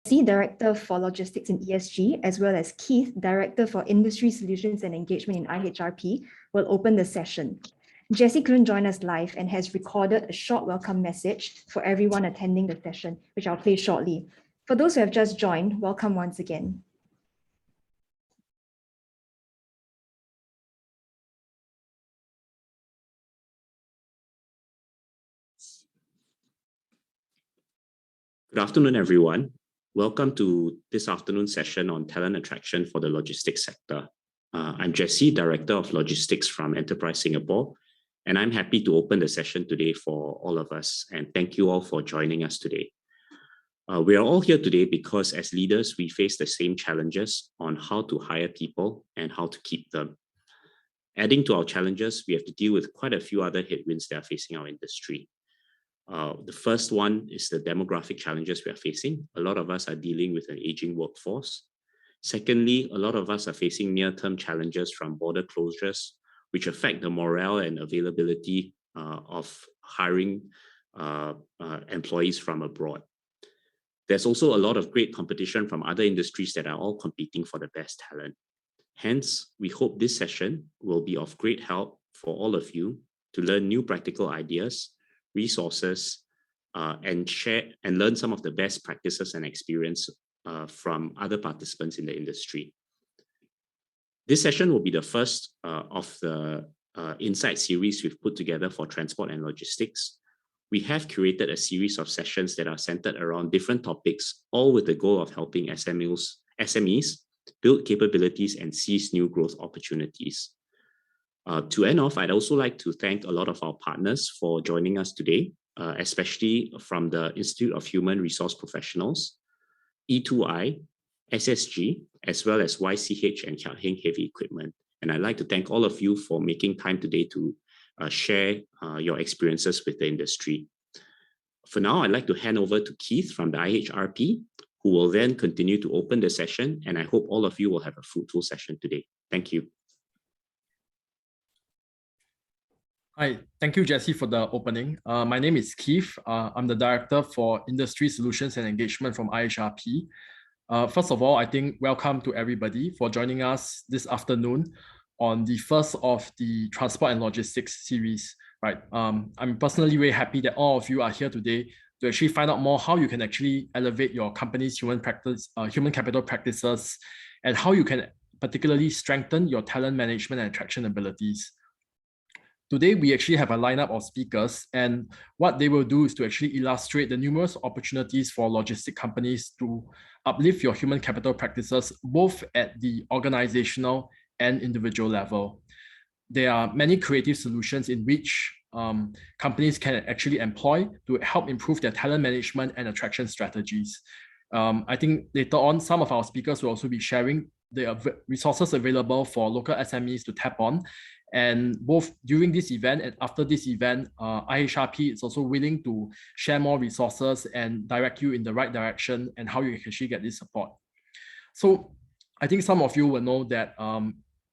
Director for Logistics and ESG, as well as Keith, Director for Industry Solutions and Engagement in IHRP, will open the session. Jessie couldn't join us live and has recorded a short welcome message for everyone attending the session, which I'll play shortly. For those who have just joined, welcome once again. Good afternoon, everyone. Welcome to this afternoon's session on talent attraction for the logistics sector. I'm Jessie, Director of Logistics from Enterprise Singapore, and I'm happy to open the session today for all of us, and thank you all for joining us today. We are all here today because as leaders, we face the same challenges on how to hire people and how to keep them. Adding to our challenges, we have to deal with quite a few other headwinds that are facing our industry. The first one is the demographic challenges we are facing. A lot of us are dealing with an aging workforce. Secondly, a lot of us are facing near-term challenges from border closures, which affect the morale and availability of hiring employees from abroad. There's also a lot of great competition from other industries that are all competing for the best talent. Hence, we hope this session will be of great help for all of you to learn new practical ideas, resources, and share and learn some of the best practices and experience from other participants in the industry. This session will be the first of the Insight series we've put together for transport and logistics. We have curated a series of sessions that are centered around different topics, all with the goal of helping SMEs build capabilities and seize new growth opportunities. To end off, I'd also like to thank a lot of our partners for joining us today, especially from the Institute of Human Resource Professionals, E2I, SSG, as well as YCH and HighEnd Heavy Equipment. And I'd like to thank all of you for making time today to share your experiences with the industry. For now, I'd like to hand over to Keith from the IHRP, who will then continue to open the session, and I hope all of you will have a fruitful session today. Thank you. Hi, thank you, Jessie, for the opening. My name is Keith. I'm the Director for Industry Solutions and Engagement from IHRP. First of all, I think welcome to everybody for joining us this afternoon on the first of the Transport and Logistics series. Right. I'm personally very happy that all of you are here today to actually find out more how you can actually elevate your company's human capital practices and how you can particularly strengthen your talent management and attraction abilities. Today, we actually have a lineup of speakers, and what they will do is to actually illustrate the numerous opportunities for logistic companies to uplift your human capital practices, both at the organizational and individual level. There are many creative solutions in which companies can actually employ to help improve their talent management and attraction strategies. I think later on, some of our speakers will also be sharing the resources available for local SMEs to tap on. And both during this event and after this event, IHRP is also willing to share more resources and direct you in the right direction and how you can actually get this support. So I think some of you will know that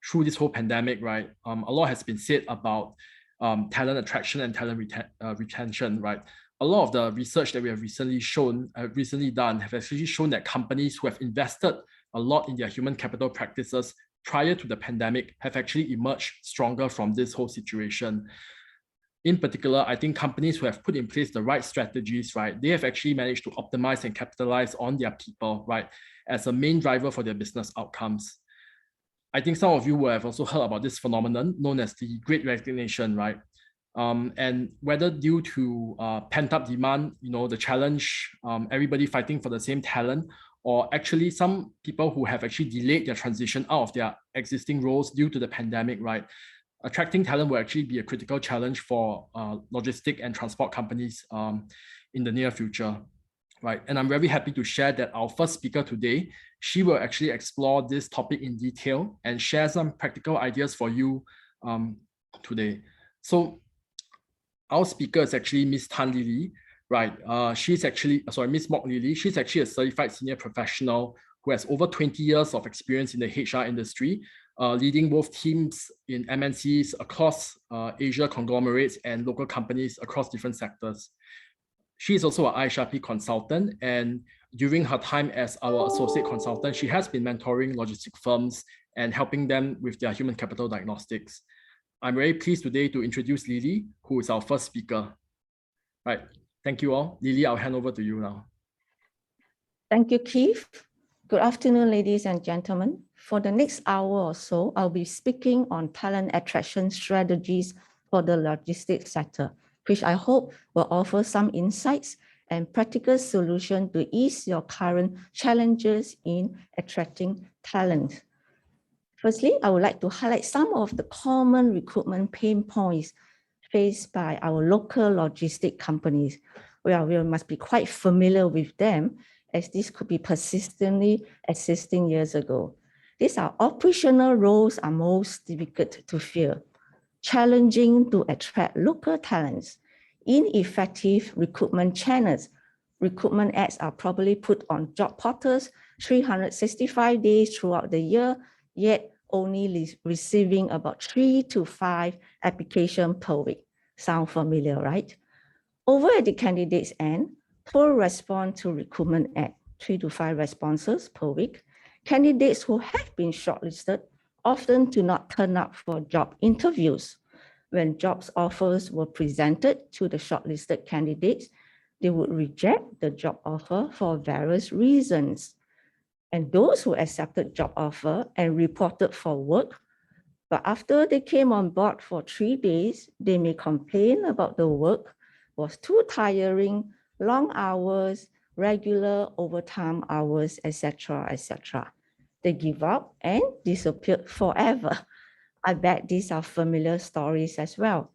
through this whole pandemic, right, a lot has been said about talent attraction and talent retention, right? A lot of the research that we have recently done have actually shown that companies who have invested a lot in their human capital practices prior to the pandemic have actually emerged stronger from this whole situation. In particular, I think companies who have put in place the right strategies, right, they have actually managed to optimize and capitalize on their people, right, as a main driver for their business outcomes. I think some of you will have also heard about this phenomenon known as the Great Resignation, right? And whether due to pent-up demand, the challenge, everybody fighting for the same talent, or actually some people who have actually delayed their transition out of their existing roles due to the pandemic, right? Attracting talent will actually be a critical challenge for logistic and transport companies in the near future, right? And I'm very happy to share that our first speaker today, she will actually explore this topic in detail and share some practical ideas for you today. So our speaker is actually Ms. Tan Lily. Right, Ms. Mok Lily. She's actually a certified senior professional who has over 20 years of experience in the HR industry, leading both teams in MNCs across Asia conglomerates and local companies across different sectors. She is also an IHRP consultant, and During her time as our associate consultant, she has been mentoring logistic firms and helping them with their human capital diagnostics. I'm very pleased today to introduce Lily, who is our first speaker. Right, thank you all. Lily, I'll hand over to you now. Thank you, Keith. Good afternoon, ladies and gentlemen. For the next hour or so, I'll be speaking on talent attraction strategies for the logistics sector, which I hope will offer some insights and practical solutions to ease your current challenges in attracting talent. Firstly, I would like to highlight some of the common recruitment pain points faced by our local logistic companies. Well, we must be quite familiar with them, as this could be persistently existing years ago. These are operational roles are most difficult to fill, challenging to attract local talents, ineffective recruitment channels. Recruitment ads are probably put on job portals 365 days throughout the year, yet only receiving about 3 to 5 applications per week. Sound familiar, right? Over at the candidate's end, poor response to recruitment ad, 3 to 5 responses per week. Candidates who have been shortlisted often do not turn up for job interviews. When jobs offers were presented to the shortlisted candidates, they would reject the job offer for various reasons. And those who accepted job offer and reported for work, but after they came on board for 3 days, they may complain about the work was too tiring, long hours, regular overtime hours, etc., etc. They give up and disappeared forever. I bet these are familiar stories as well.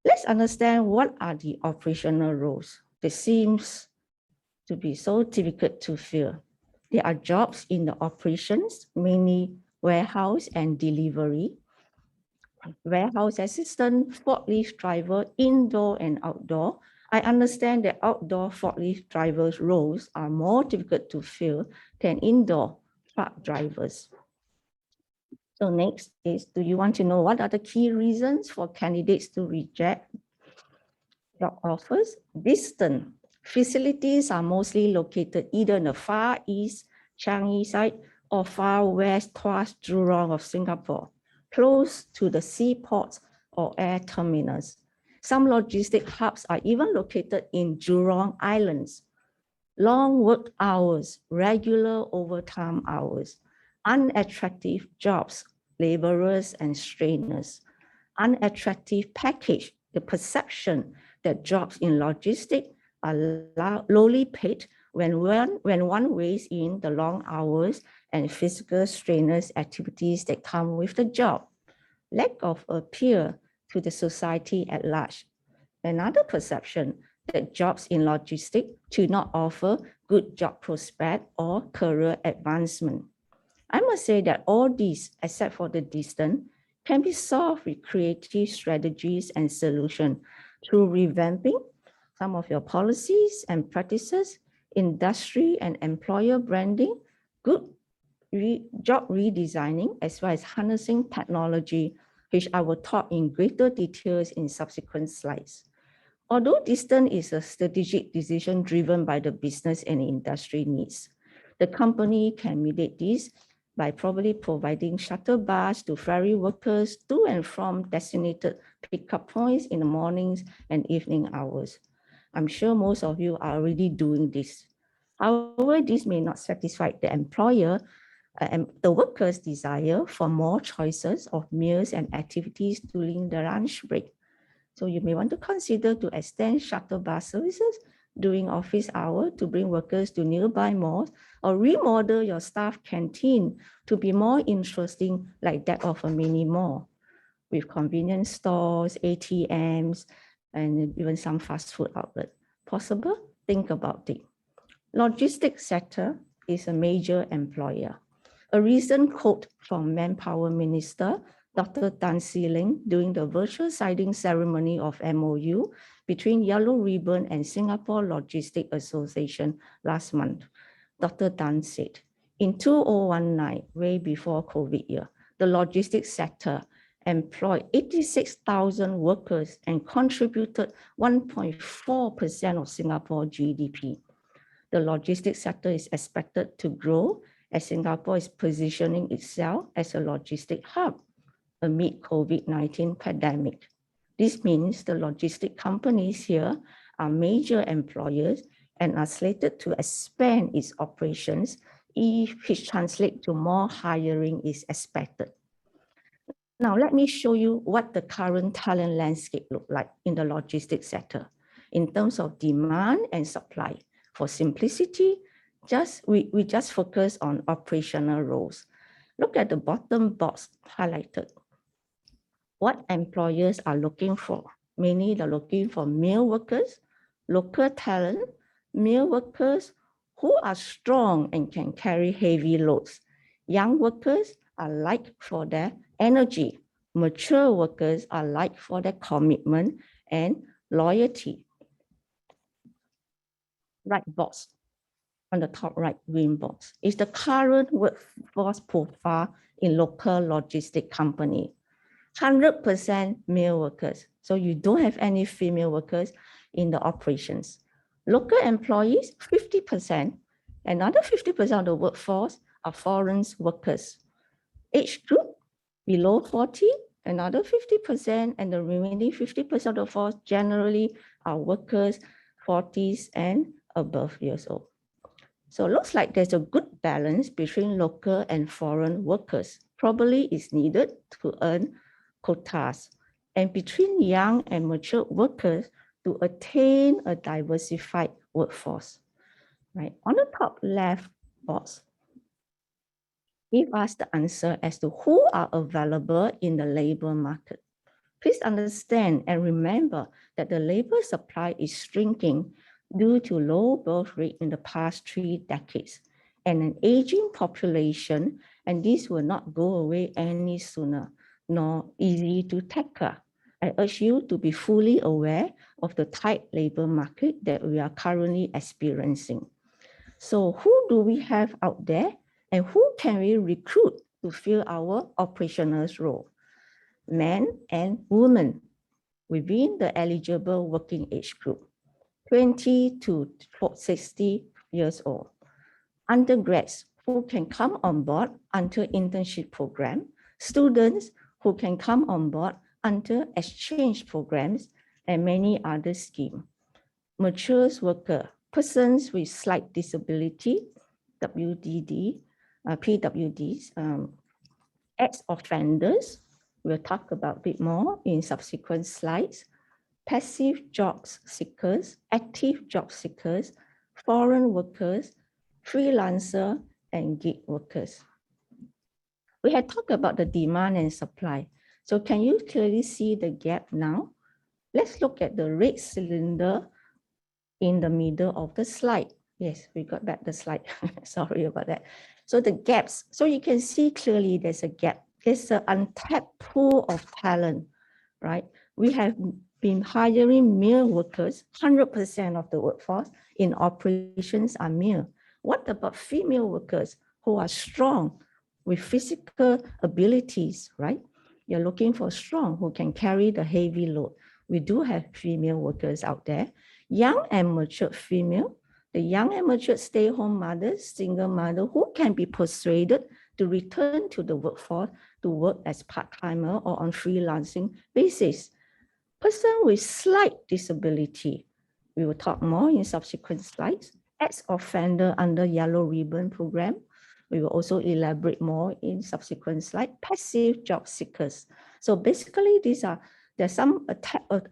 Let's understand what are the operational roles that seems to be so difficult to fill. There are jobs in the operations, mainly warehouse and delivery, warehouse assistant, forklift driver, indoor and outdoor. I understand that outdoor forklift drivers' roles are more difficult to fill than indoor truck drivers. So next is, do you want to know what are the key reasons for candidates to reject job offers? Distance. Facilities are mostly located either in the far east, Changi side, or far west, Tuas, Jurong of Singapore, close to the seaports or air terminals. Some logistic hubs are even located in Jurong Islands. Long work hours, regular overtime hours, unattractive jobs, laborers and strainers, unattractive package, the perception that jobs in logistics are lowly paid when one weighs in the long hours and physical strenuous activities that come with the job. Lack of appeal to the society at large. Another perception that jobs in logistics do not offer good job prospect or career advancement. I must say that all these, except for the distance, can be solved with creative strategies and solutions through revamping some of your policies and practices, industry and employer branding, good job redesigning, as well as harnessing technology, which I will talk in greater details in subsequent slides. Although distance is a strategic decision driven by the business and industry needs, the company can mitigate this by probably providing shuttle bus to ferry workers to and from designated pickup points in the mornings and evening hours. I'm sure most of you are already doing this. However, this may not satisfy the employer and the workers' desire for more choices of meals and activities during the lunch break. So you may want to consider to extend shuttle bus services during office hour to bring workers to nearby malls, or remodel your staff canteen to be more interesting, like that of a mini mall with convenience stores, ATMs, and even some fast food outlet. Possible? Think about it. Logistics sector is a major employer. A recent quote from Manpower Minister Dr. Tan See Leng during the virtual signing ceremony of MOU between Yellow Ribbon and Singapore Logistics Association last month. Dr. Tan said, in 2019, way before COVID year, the logistics sector employed 86,000 workers and contributed 1.4% of Singapore GDP. the logistics sector is expected to grow as Singapore is positioning itself as a logistic hub amid COVID-19 pandemic. This means the logistic companies here are major employers and are slated to expand its operations, which translates to more hiring is expected. Now, let me show you what the current talent landscape looks like in the logistics sector in terms of demand and supply. For simplicity, we just focus on operational roles. Look at the bottom box highlighted. What employers are looking for? Mainly they're looking for male workers, local talent, male workers who are strong and can carry heavy loads. Young workers are liked for their energy. Mature workers are liked for their commitment and loyalty. Right box, on the top right green box, is the current workforce profile in local logistic company. 100% male workers. So you don't have any female workers in the operations. Local employees, 50%. Another 50% of the workforce are foreign workers. Age group, below 40, another 50%, and the remaining 50% of the force generally are workers 40s and above years old. So it looks like there's a good balance between local and foreign workers. Probably is needed to earn quotas, and between young and mature workers to attain a diversified workforce. Right on the top left box, give us the answer as to who are available in the labor market. Please understand and remember that the labor supply is shrinking due to low birth rate in the past 3 decades and an aging population, and this will not go away any sooner, nor easy to tackle. I urge you to be fully aware of the tight labor market that we are currently experiencing. So who do we have out there and who can we recruit to fill our operational role? Men and women within the eligible working age group, 20 to 60 years old. Undergrads who can come on board under internship program, students who can come on board under exchange programs, and many other schemes. Mature worker, persons with slight disability, WDD, PWDs, ex-offenders, we'll talk about a bit more in subsequent slides, passive job seekers, active job seekers, foreign workers, freelancer, and gig workers. We had talked about the demand and supply. So can you clearly see the gap now? Let's look at the red cylinder in the middle of the slide. Yes, we got back the slide. Sorry about that. So the gaps, so you can see clearly there's a gap. There's an untapped pool of talent, right? We have been hiring male workers, 100% of the workforce in operations are male. What about female workers who are strong with physical abilities, right? You're looking for strong who can carry the heavy load. We do have female workers out there. Young and mature female, the young and mature stay-home mothers, single mother who can be persuaded to return to the workforce to work as part-timer or on freelancing basis. Person with slight disability, we will talk more in subsequent slides. Ex-offender under Yellow Ribbon program, we will also elaborate more in subsequent slides. Passive job seekers. So basically there's some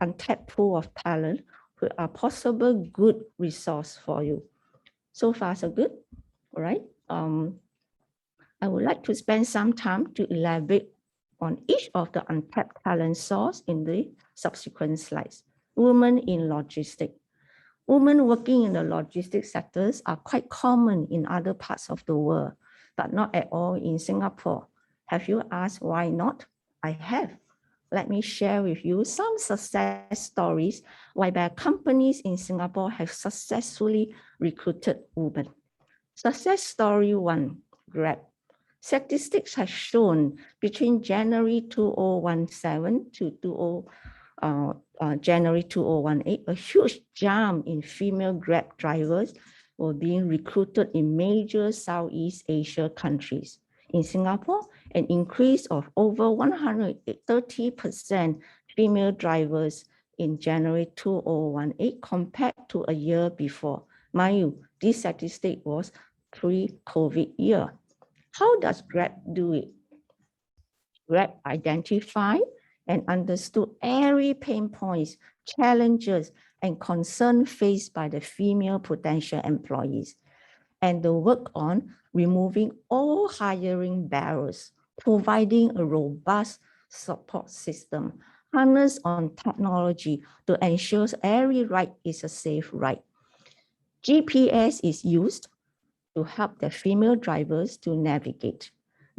untapped pool of talent who are possible good resource for you. So far so good, all right? I would like to spend some time to elaborate on each of the untapped talent source in the subsequent slides. Women in logistics. Women working in the logistics sectors are quite common in other parts of the world, but not at all in Singapore. Have you asked why not? I have. Let me share with you some success stories whereby companies in Singapore have successfully recruited women. Success story 1, Grab. Statistics have shown between January 2017 to January 2018, a huge jump in female Grab drivers were being recruited in major Southeast Asia countries. In Singapore, an increase of over 130% female drivers in January 2018 compared to a year before. Mind you, this statistic was pre-COVID year. How does Grab do it? Grab identified and understood every pain points, challenges, and concern faced by the female potential employees, and the work on removing all hiring barriers, providing a robust support system, harness on technology to ensure every ride is a safe ride. GPS is used to help the female drivers to navigate.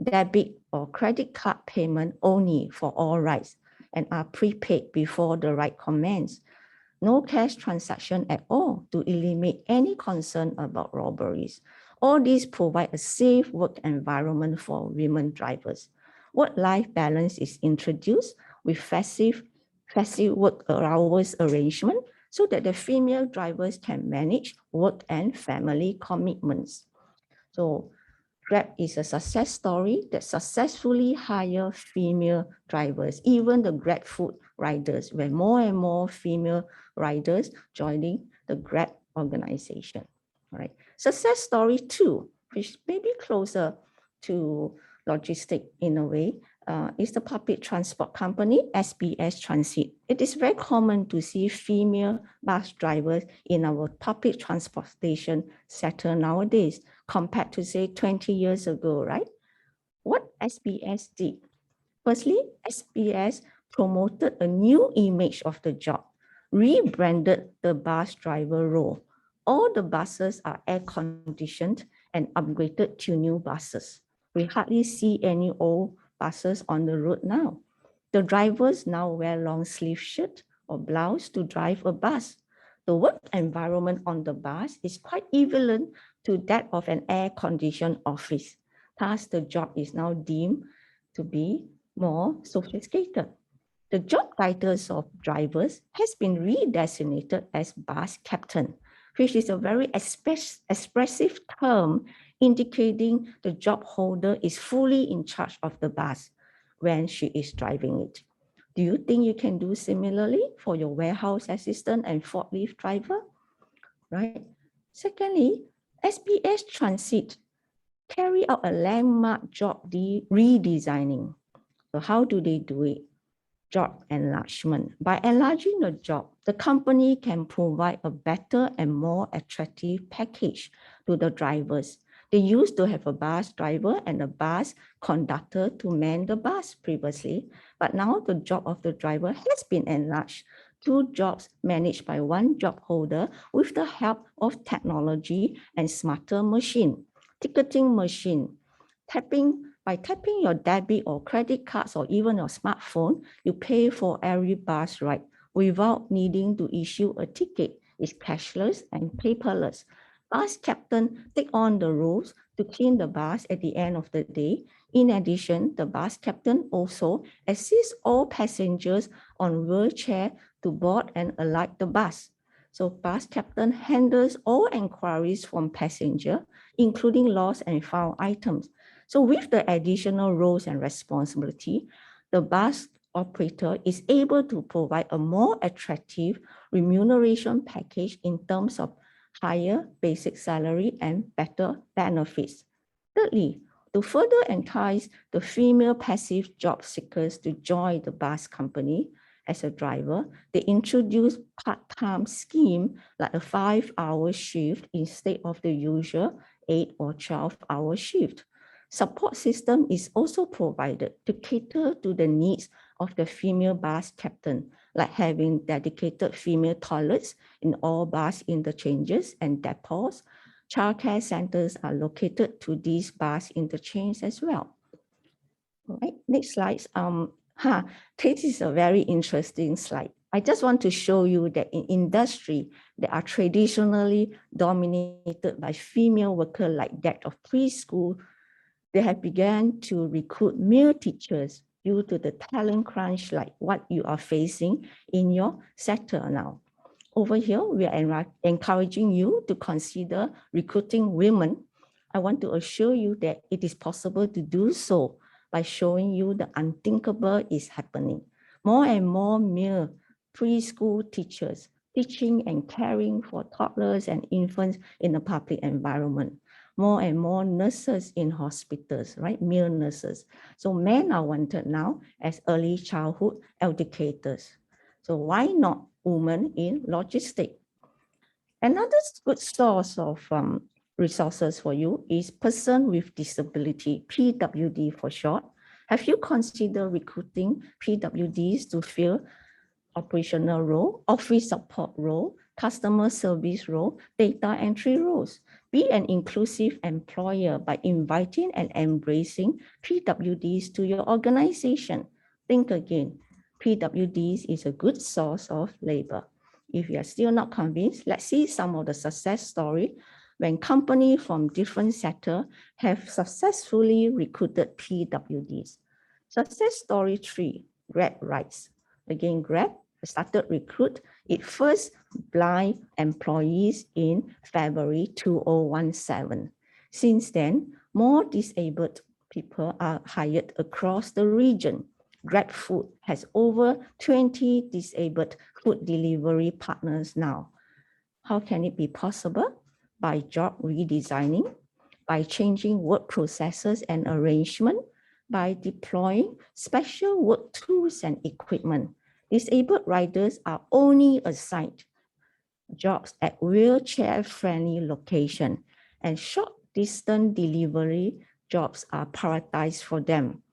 Debit or credit card payment only for all rides and are prepaid before the ride commences. No cash transaction at all to eliminate any concern about robberies. All these provide a safe work environment for women drivers. Work-life balance is introduced with flexi work hours arrangement so that the female drivers can manage work and family commitments. So Grab is a success story that successfully hire female drivers, even the Grab food riders, where more and more female riders joining the Grab organization. All right. Success story 2, which may be closer to logistic in a way, is the public transport company, SBS Transit. It is very common to see female bus drivers in our public transportation sector nowadays, compared to say 20 years ago, right? What SBS did? Firstly, SBS promoted a new image of the job, rebranded the bus driver role. All the buses are air conditioned and upgraded to new buses. We hardly see any old buses on the road now. The drivers now wear long sleeve shirt or blouse to drive a bus. The work environment on the bus is quite equivalent to that of an air-conditioned office. Thus, the job is now deemed to be more sophisticated. The job titles of drivers has been redesignated as bus captain, which is a very expressive term indicating the job holder is fully in charge of the bus when she is driving it. Do you think you can do similarly for your warehouse assistant and forklift driver? Right. Secondly, SBS Transit carry out a landmark job redesigning. So how do they do it? Job enlargement. By enlarging the job, the company can provide a better and more attractive package to the drivers. They used to have a bus driver and a bus conductor to man the bus previously, but now the job of the driver has been enlarged. 2 jobs managed by 1 job holder with the help of technology and smarter machine. Ticketing machine. By tapping your debit or credit cards or even your smartphone, you pay for every bus ride without needing to issue a ticket. It's cashless and paperless. Bus captain take on the roles to clean the bus at the end of the day. In addition, the bus captain also assists all passengers on wheelchair to board and alight the bus. So bus captain handles all inquiries from passenger, including lost and found items. So with the additional roles and responsibility, the bus operator is able to provide a more attractive remuneration package in terms of higher basic salary and better benefits. Thirdly, to further entice the female passive job seekers to join the bus company as a driver, they introduced part-time scheme like a 5-hour shift instead of the usual 8 or 12-hour shift. Support system is also provided to cater to the needs of the female bus captain, like having dedicated female toilets in all bus interchanges and depots. Childcare centers are located to these bus interchanges as well. All right, next slide. This is a very interesting slide. I just want to show you that in industry that are traditionally dominated by female workers like that of preschool, they have begun to recruit male teachers due to the talent crunch like what you are facing in your sector now. Over here, we are encouraging you to consider recruiting women. I want to assure you that it is possible to do so by showing you the unthinkable is happening. More and more male preschool teachers teaching and caring for toddlers and infants in a public environment. More and more nurses in hospitals, right? Male nurses. So men are wanted now as early childhood educators. So why not women in logistics? Another good source of resources for you is person with disability, PWD for short. Have you considered recruiting PWDs to fill operational role, office support role, customer service role, data entry roles? Be an inclusive employer by inviting and embracing PWDs to your organization. Think again, PWDs is a good source of labor. If you are still not convinced, let's see some of the success story when companies from different sectors have successfully recruited PWDs. Success story 3, Grab Rides. Again, Grab started recruit its first blind employees in February 2017. Since then, more disabled people are hired across the region. Grab Food has over 20 disabled food delivery partners now. How can it be possible? By job redesigning, by changing work processes and arrangement, by deploying special work tools and equipment. Disabled riders are only assigned jobs at wheelchair-friendly location, and short-distance delivery jobs are prioritized for them.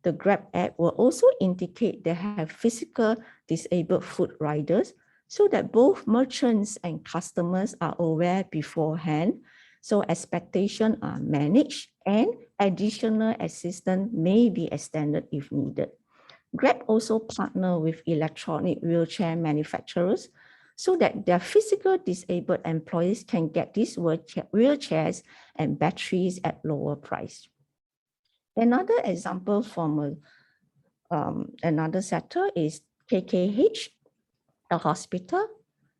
The Grab app will also indicate they have physical disabled food riders so that both merchants and customers are aware beforehand, so expectations are managed and additional assistance may be extended if needed. Grab also partner with electronic wheelchair manufacturers so that their physical disabled employees can get these wheelchairs and batteries at lower price. Another example from another sector is KKH. The hospital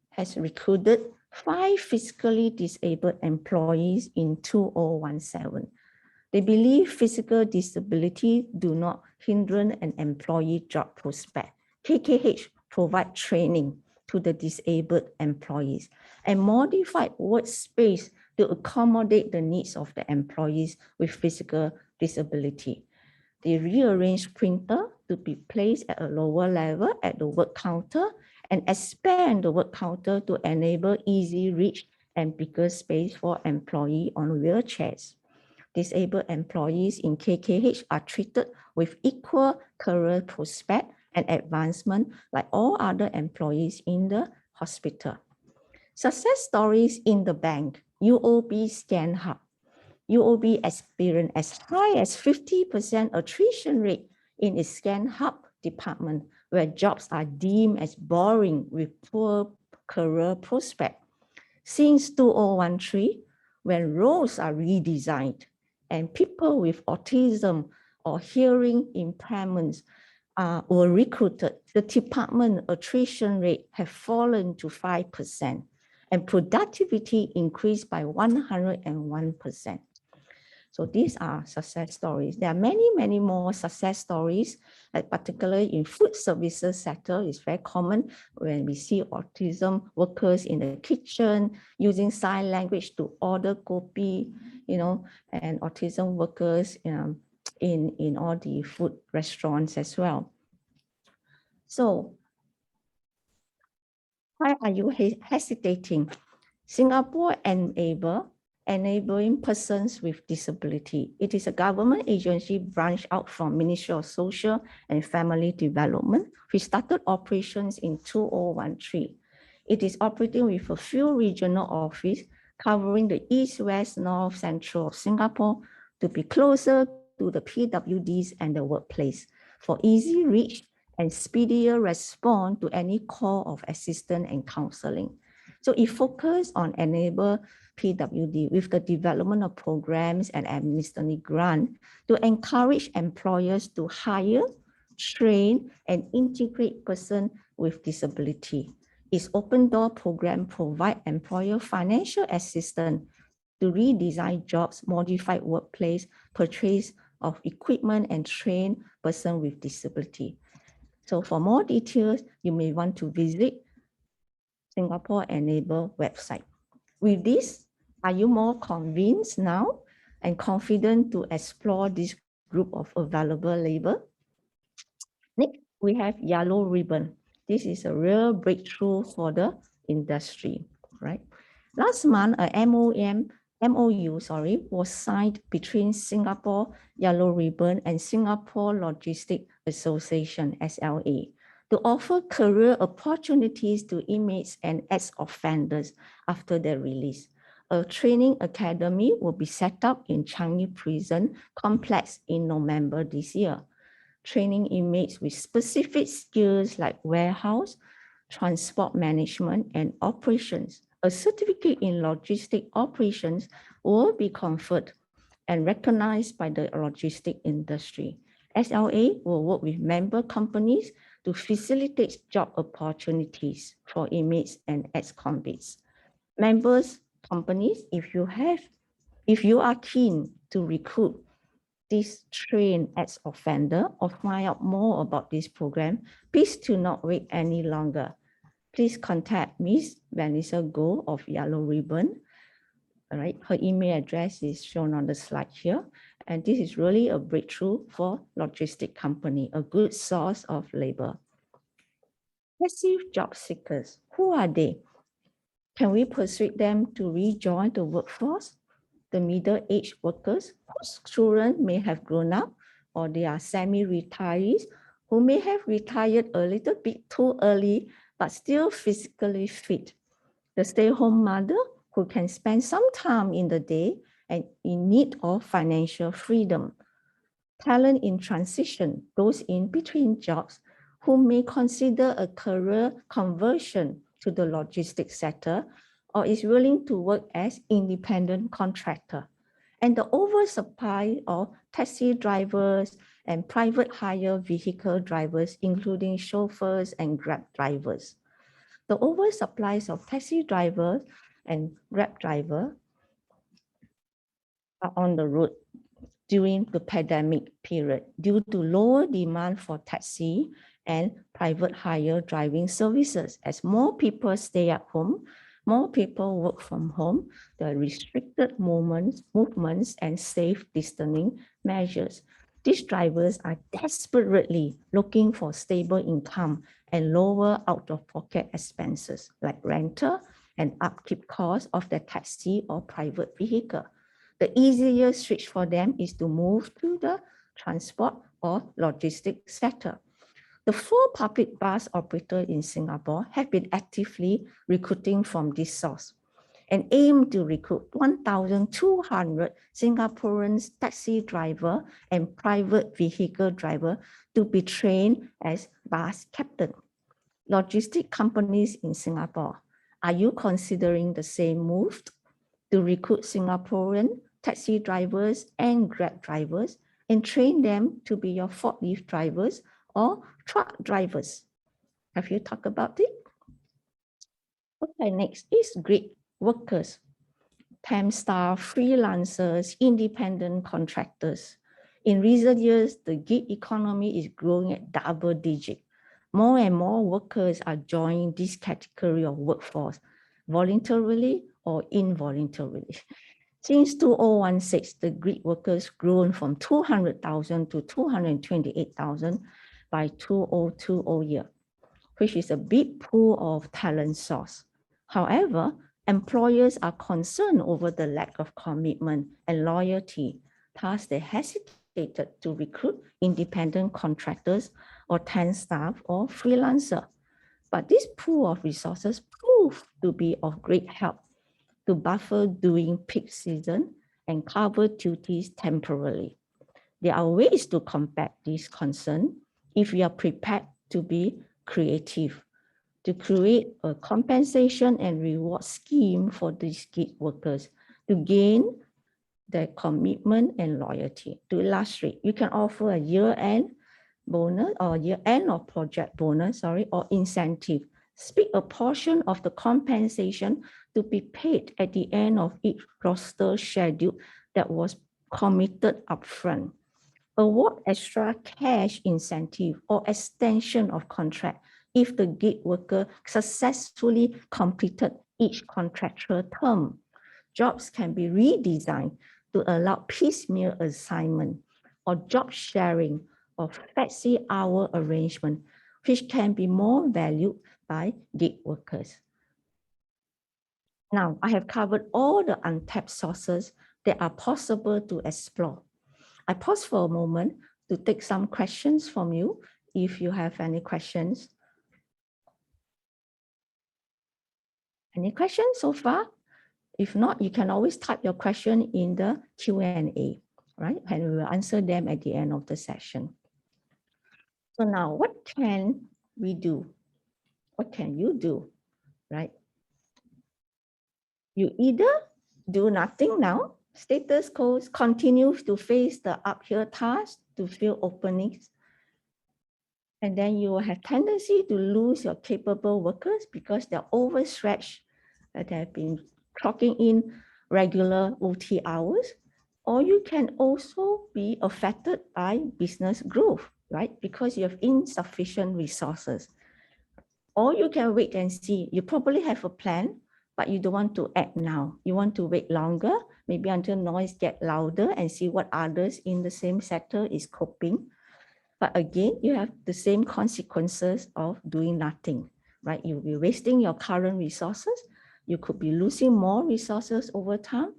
has recruited 5 physically disabled employees in 2017. They believe physical disability do not hinder an employee job prospect. KKH provide training to the disabled employees and modified workspace to accommodate the needs of the employees with physical disability. They rearrange printer to be placed at a lower level at the work counter and expand the work counter to enable easy reach and bigger space for employees on wheelchairs. Disabled employees in KKH are treated with equal career prospect and advancement like all other employees in the hospital. Success stories in the bank, UOB Scan Hub. UOB experienced as high as 50% attrition rate in its Scan Hub department, where jobs are deemed as boring with poor career prospect. Since 2013, when roles are redesigned and people with autism or hearing impairments were recruited, the department attrition rate have fallen to 5% and productivity increased by 101%. So these are success stories. There are many, many more success stories, like particularly in food services sector. It's very common when we see autism workers in the kitchen using sign language to order kopi, and autism workers in all the food restaurants as well. So why are you hesitating? Singapore enabling persons with disability. It is a government agency branched out from Ministry of Social and Family Development, which started operations in 2013. It is operating with a few regional offices covering the east, west, north, central of Singapore to be closer to the PWDs and the workplace for easy reach and speedier response to any call of assistance and counseling. So it focuses on enable PWD with the development of programs and administrative grant to encourage employers to hire, train, and integrate persons with disability. Its open door program provides employer financial assistance to redesign jobs, modify workplace, purchase of equipment, and train person with disability. So for more details, you may want to visit Singapore Enable website. With this, are you more convinced now and confident to explore this group of available labor? Next, we have Yellow Ribbon. This is a real breakthrough for the industry, right? Last month, a MOU was signed between Singapore Yellow Ribbon and Singapore Logistics Association, SLA, to offer career opportunities to inmates and ex-offenders after their release. A training academy will be set up in Changi Prison Complex in November this year, training inmates with specific skills like warehouse, transport management, and operations. A certificate in logistic operations will be conferred and recognized by the logistic industry. SLA will work with member companies to facilitate job opportunities for inmates and ex-convicts. Members companies, if you are keen to recruit this trained ex-offender or find out more about this program, please do not wait any longer. Please contact Ms. Vanessa Goh of Yellow Ribbon. All right, her email address is shown on the slide here. And this is really a breakthrough for logistic company, a good source of labor. Passive job seekers, who are they? Can we persuade them to rejoin the workforce? The middle-aged workers whose children may have grown up, or they are semi-retirees who may have retired a little bit too early, but still physically fit. The stay-home mother who can spend some time in the day and in need of financial freedom. Talent in transition, those in between jobs who may consider a career conversion to the logistics sector or is willing to work as independent contractor. And the oversupply of taxi drivers and private hire vehicle drivers, including chauffeurs and Grab drivers. The oversupplies of taxi drivers and Grab driver are on the road during the pandemic period due to lower demand for taxi and private hire driving services. As more people stay at home, more people work from home, the restricted movements and safe distancing measures. These drivers are desperately looking for stable income and lower out-of-pocket expenses like rental and upkeep costs of the taxi or private vehicle. The easiest switch for them is to move to the transport or logistics sector. The 4 public bus operators in Singapore have been actively recruiting from this source and aim to recruit 1,200 Singaporean taxi driver and private vehicle driver to be trained as bus captain. Logistic companies in Singapore, are you considering the same move to recruit Singaporean taxi drivers and Grab drivers and train them to be your forklift drivers or truck drivers? Have you talked about it? Okay, next is gig workers, temp staff, freelancers, independent contractors. In recent years, the gig economy is growing at double digit. More and more workers are joining this category of workforce, voluntarily or involuntarily. Since 2016, the gig workers grown from 200,000 to 228,000 by 2020 year, which is a big pool of talent source. However, employers are concerned over the lack of commitment and loyalty. Thus, they hesitated to recruit independent contractors or temp staff or freelancer. But this pool of resources proved to be of great help to buffer during peak season and cover duties temporarily. There are ways to combat this concern if we are prepared to be creative, to create a compensation and reward scheme for these gig workers to gain their commitment and loyalty. To illustrate, you can offer a year-end bonus or year-end or project bonus, or incentive, Speak a portion of the compensation to be paid at the end of each roster schedule that was committed upfront. Award extra cash incentive or extension of contract if the gig worker successfully completed each contractual term. Jobs can be redesigned to allow piecemeal assignment or job sharing or flexi hour arrangement, which can be more valued by gig workers. Now, I have covered all the untapped sources that are possible to explore. I pause for a moment to take some questions from you, if you have any questions. Any questions so far? If not, you can always type your question in the Q&A, right? And we will answer them at the end of the session. So now, what can we do? What can you do, right? You either do nothing now, status quo continues to face the uphill task to fill openings, and then you will have tendency to lose your capable workers because they're overstretched, that have been clocking in regular OT hours, or you can also be affected by business growth, right? Because you have insufficient resources. Or you can wait and see. You probably have a plan, but you don't want to act now. You want to wait longer, maybe until noise get louder and see what others in the same sector is coping. But again, you have the same consequences of doing nothing, right? You'll be wasting your current resources. You could be losing more resources over time,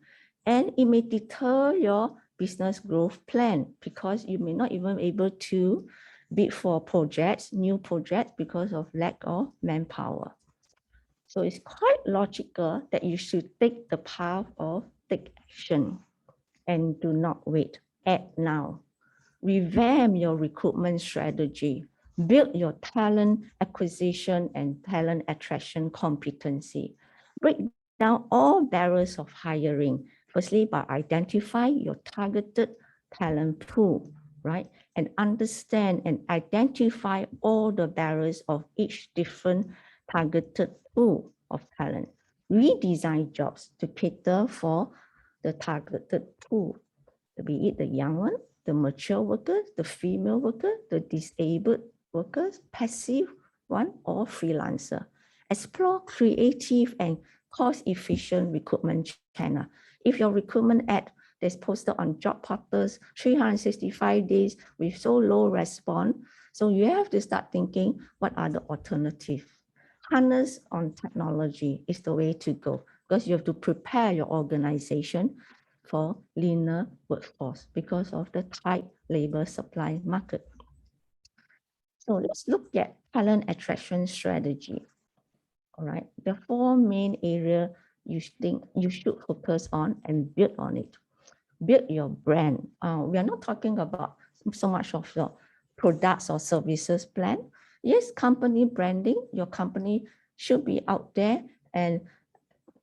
and it may deter your business growth plan because you may not even be able to bid for projects, new projects, because of lack of manpower. So it's quite logical that you should take the path of take action and do not wait. Act now. Revamp your recruitment strategy. Build your talent acquisition and talent attraction competency. Break down all barriers of hiring. Firstly, by identifying your targeted talent pool, right? And understand and identify all the barriers of each different targeted pool of talent. Redesign jobs to cater for the targeted pool, be it the young one, the mature workers, the female worker, the disabled workers, passive one, or freelancer. Explore creative and cost-efficient recruitment channel. If your recruitment ad that's posted on job portals 365 days with so low response, so you have to start thinking, what are the alternatives? Harness on technology is the way to go, because you have to prepare your organization for leaner workforce because of the tight labor supply market. So let's look at talent attraction strategy. All right, the four main areas you think you should focus on and build on it. Build your brand. We are not talking about so much of your products or services plan. Yes, company branding, your company should be out there, and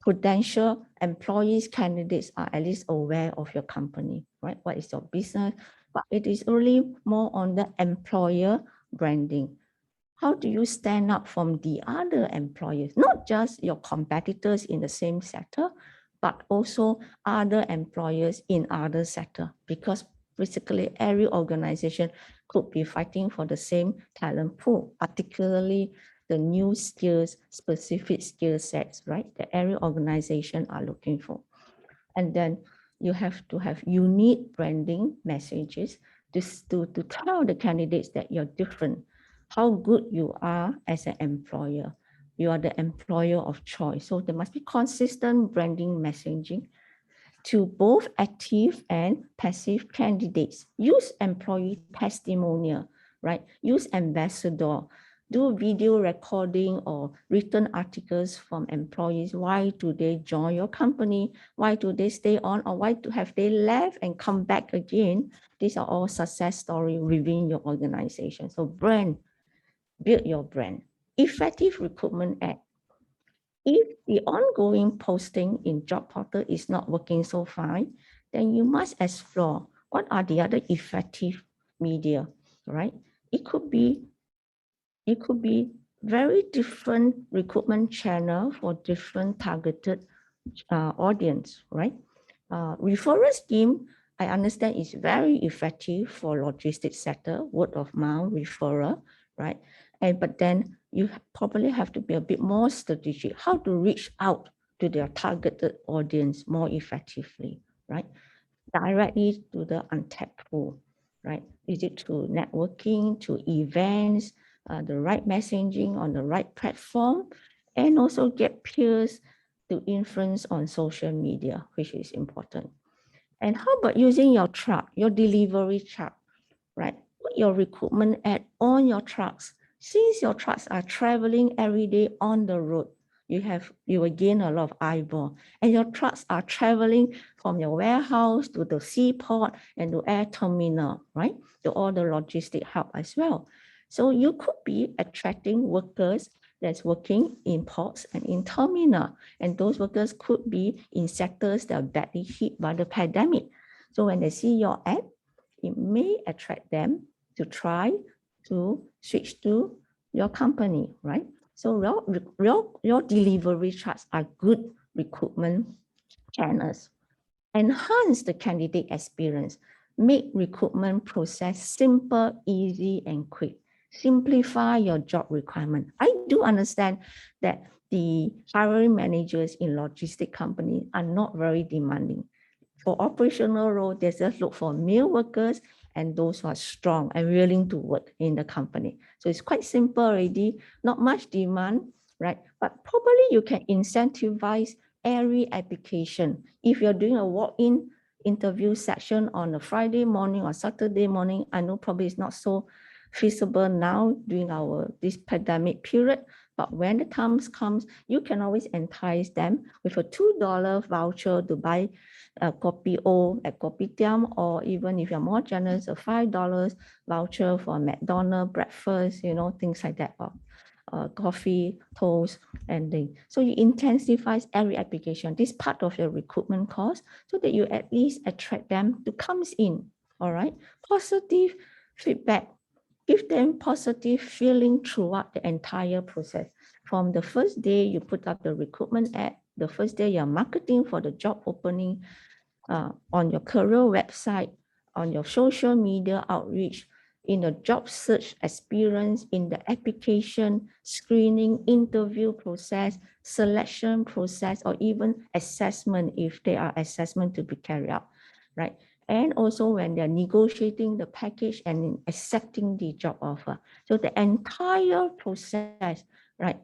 potential employees, candidates are at least aware of your company, right? What is your business? But it is really more on the employer branding. How do you stand up from the other employers, not just your competitors in the same sector, but also other employers in other sector? Because basically every organization could be fighting for the same talent pool, particularly the new skills, specific skill sets, right? That every organization are looking for. And then you have to have unique branding messages to tell the candidates that you're different, how good you are as an employer. You are the employer of choice. So there must be consistent branding messaging to both active and passive candidates. Use employee testimonial, right? Use ambassador. Do video recording or written articles from employees. Why do they join your company? Why do they stay on? Or why have they left and come back again? These are all success stories within your organization. So brand, build your brand. Effective recruitment ad. If the ongoing posting in job portal is not working so fine, then you must explore what are the other effective media, right? It could be very different recruitment channel for different targeted audience, right? Referral scheme, I understand, is very effective for logistics sector, word of mouth referral, right? But then you probably have to be a bit more strategic, how to reach out to their targeted audience more effectively, right? Directly to the untapped pool, right? Is it through networking, to events, the right messaging on the right platform, and also get peers to influence on social media, which is important. And how about using your truck, your delivery truck, right? Put your recruitment ad on your trucks. Since your trucks are traveling every day on the road, you will gain a lot of eyeball. And your trucks are traveling from your warehouse to the seaport and to air terminal, right? To all the logistic hub as well. So you could be attracting workers that's working in ports and in terminal. And those workers could be in sectors that are badly hit by the pandemic. So when they see your ad, it may attract them to try to switch to your company, right? So your delivery trucks are good recruitment channels. Enhance the candidate experience. Make recruitment process simple, easy, and quick. Simplify your job requirement. I do understand that the hiring managers in logistic companies are not very demanding. For operational role, they just look for male workers and those who are strong and willing to work in the company. So it's quite simple already, not much demand, right? But probably you can incentivize every application. If you're doing a walk-in interview session on a Friday morning or Saturday morning, I know probably it's not so feasible now during this pandemic period, but when the time comes, you can always entice them with a $2 voucher to buy a kopi O at Kopitiam, or even if you're more generous, a $5 voucher for McDonald's breakfast, things like that, or coffee, toast, and things. So you intensify every application, this part of your recruitment cost, so that you at least attract them to come in, all right? Positive feedback. Give them positive feeling throughout the entire process. From the first day you put up the recruitment ad, the first day you're marketing for the job opening, on your career website, on your social media outreach, in the job search experience, in the application, screening, interview process, selection process, or even assessment if there are assessment to be carried out, right? And also when they're negotiating the package and accepting the job offer. So the entire process, right,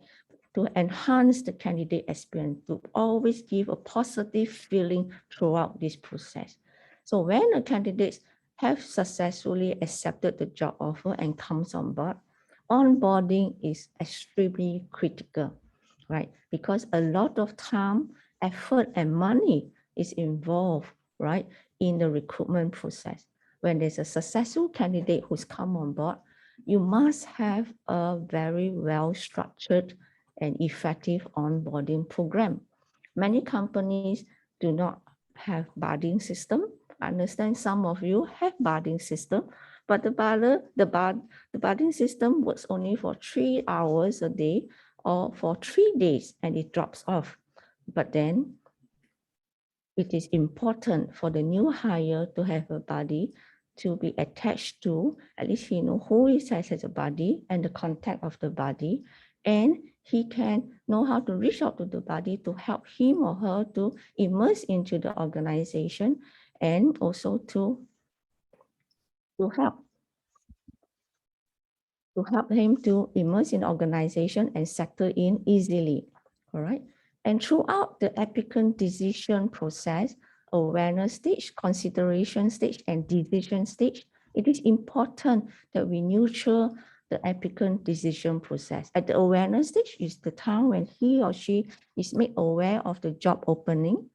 to enhance the candidate experience, to always give a positive feeling throughout this process. So when the candidates have successfully accepted the job offer and comes on board, onboarding is extremely critical, right? Because a lot of time, effort, and money is involved, right, in the recruitment process. When there's a successful candidate who's come on board, you must have a very well-structured and effective onboarding program. Many companies do not have budding system. I understand some of you have budding system, but the budding system works only for 3 hours a day or for 3 days and it drops off. But then it is important for the new hire to have a buddy to be attached to, at least he know who is as a buddy and the contact of the buddy, and he can know how to reach out to the buddy to help him or her to immerse into the organization, and also to help him to immerse in the organization and settle in easily, all right? And throughout the applicant decision process, awareness stage, consideration stage, and decision stage, it is important that we nurture the applicant decision process. At the awareness stage is the time when he or she is made aware of the job opening,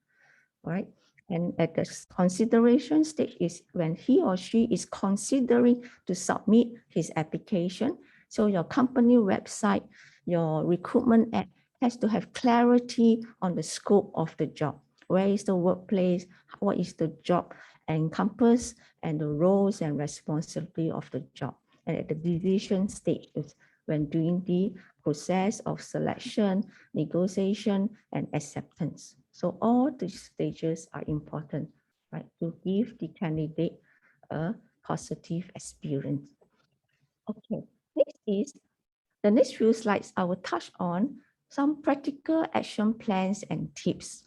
right? And at the consideration stage is when he or she is considering to submit his application. So your company website, your recruitment ad has to have clarity on the scope of the job. Where is the workplace? What is the job encompass, and the roles and responsibility of the job? And at the decision stage is when doing the process of selection, negotiation, and acceptance. So all these stages are important, right, to give the candidate a positive experience. Okay, the next few slides, I will touch on some practical action plans and tips.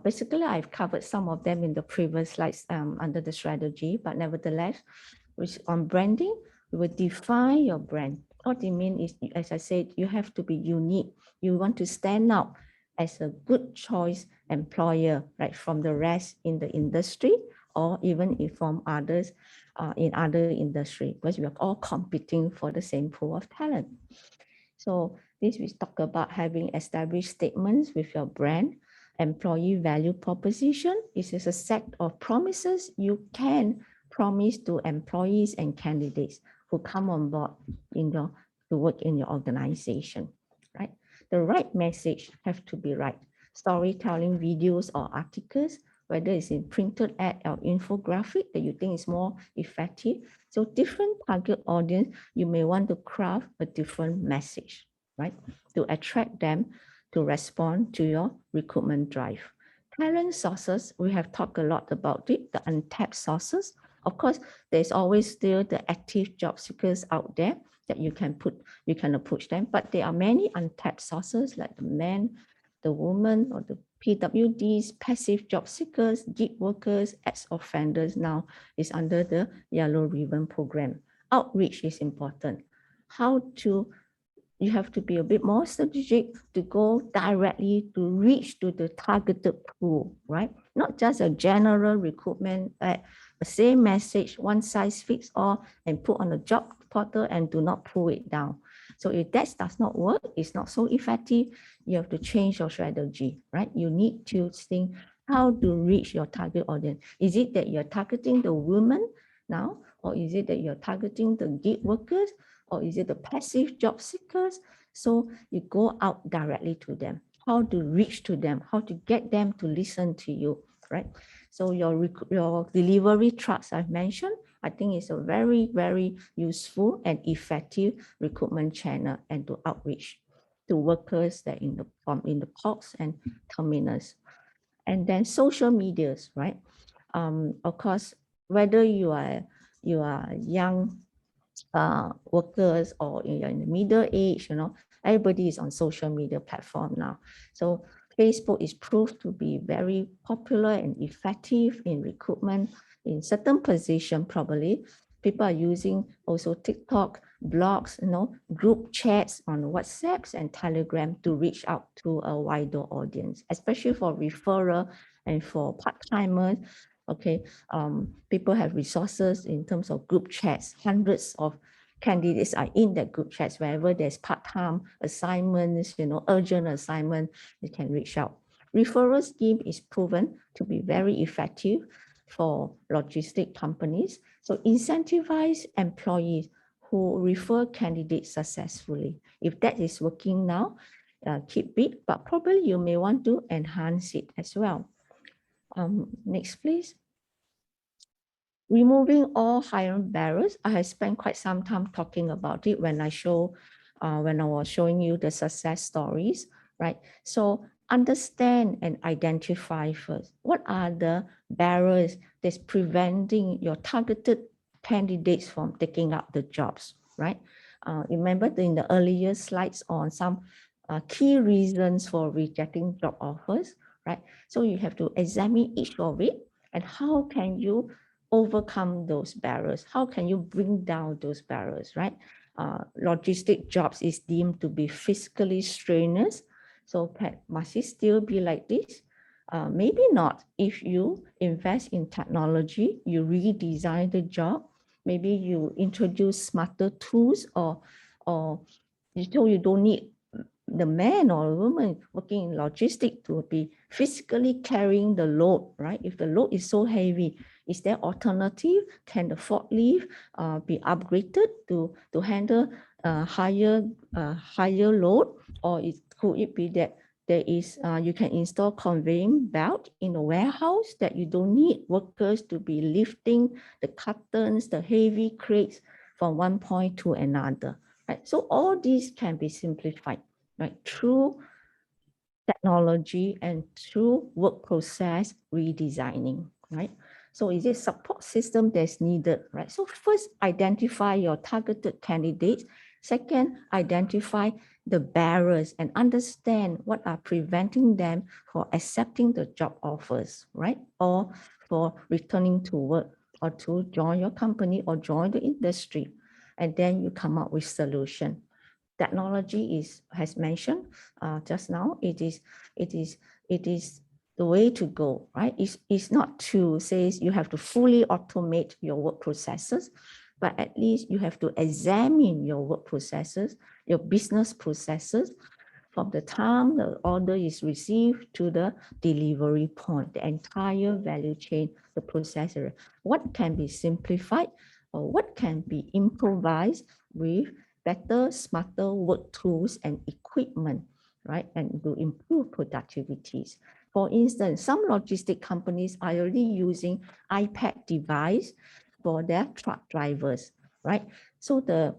Basically, I've covered some of them in the previous slides under the strategy, but nevertheless, which on branding, we will define your brand. What it means is, as I said, you have to be unique. You want to stand out as a good choice employer, right, from the rest in the industry, or even if from others in other industry, because we are all competing for the same pool of talent. So this we talk about having established statements with your brand. Employee value proposition is a set of promises you can promise to employees and candidates who come on board to work in your organization, right? The right message have to be right. Storytelling videos or articles, whether it's in printed ad or infographic that you think is more effective. So different target audience, you may want to craft a different message, right? To attract them to respond to your recruitment drive. Talent sources, we have talked a lot about it, the untapped sources. Of course, there's always still the active job seekers out there that you can approach them, but there are many untapped sources like the men, the woman, or the PWDs, passive job seekers, gig workers, ex-offenders now is under the Yellow Ribbon program. Outreach is important. You have to be a bit more strategic to go directly to reach to the targeted pool, right? Not just a general recruitment, the same message, one size fits all, and put on a job portal and do not pull it down. So if that does not work, it's not so effective, you have to change your strategy, right? You need to think how to reach your target audience. Is it that you're targeting the women now, or is it that you're targeting the gig workers, or is it the passive job seekers? So you go out directly to them, how to reach to them, how to get them to listen to you, right? So your delivery trucks I've mentioned, I think is a very, very useful and effective recruitment channel and to outreach to workers that in the ports and terminals. And then social medias, right? Of course, whether you are young workers or you're in the middle age, everybody is on social media platform now. So Facebook is proved to be very popular and effective in recruitment in certain position. Probably people are using also TikTok, blogs, group chats on WhatsApps and Telegram to reach out to a wider audience, especially for referral and for part-timers. Okay, people have resources in terms of group chats. Hundreds of candidates are in that group chats. Wherever there's part-time assignments, urgent assignment, they can reach out. Referral scheme is proven to be very effective for logistic companies. So incentivize employees who refer candidates successfully. If that is working now, keep it, but probably you may want to enhance it as well. Next, please. Removing all hiring barriers. I have spent quite some time talking about it when I was showing you the success stories, right? So understand and identify first. What are the barriers that's preventing your targeted candidates from taking up the jobs, right? Remember in the earlier slides on some key reasons for rejecting job offers, right? So you have to examine each of it and how can you overcome those barriers? How can you bring down those barriers, right? Logistic jobs is deemed to be fiscally strenuous. So must it still be like this? Maybe not. If you invest in technology, you redesign the job, maybe you introduce smarter tools or you don't need the man or woman working in logistics to be physically carrying the load, right? If the load is so heavy, is there alternative? Can the forklift be upgraded to handle higher load, or could it be that there is you can install conveying belt in a warehouse that you don't need workers to be lifting the cartons, the heavy crates from one point to another, right? So all these can be simplified, right, through technology and through work process redesigning, right? So is it support system that's needed, right? So first, identify your targeted candidates. Second, identify the barriers and understand what are preventing them for accepting the job offers, right? Or for returning to work or to join your company or join the industry. And then you come up with solution. Technology has mentioned just now. It is the way to go, right? It's not to say you have to fully automate your work processes, but at least you have to examine your work processes, your business processes, from the time the order is received to the delivery point, the entire value chain, the processor. What can be simplified or what can be improvised with better, smarter work tools and equipment, right? And to improve productivities. For instance, some logistic companies are already using iPad device for their truck drivers, right? So the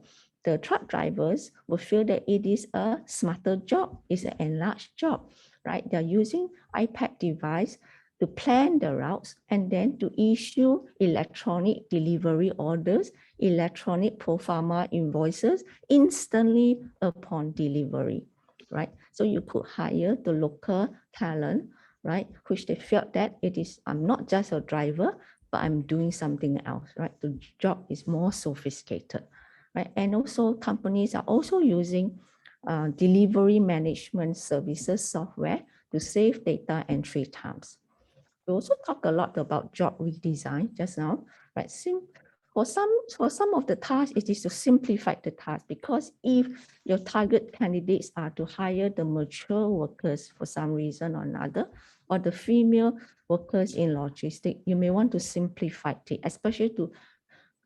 truck drivers will feel that it is a smarter job, it's an enlarged job, right? They're using iPad device to plan the routes and then to issue electronic delivery orders, electronic pro forma invoices instantly upon delivery, right? So you could hire the local talent, right? Which they felt that it is, I'm not just a driver, but I'm doing something else, right? The job is more sophisticated, right? And also companies are also using delivery management services software to save data entry times. We also talk a lot about job redesign just now, right? For some of the tasks, it is to simplify the task, because if your target candidates are to hire the mature workers for some reason or another, or the female workers in logistics, you may want to simplify it, especially to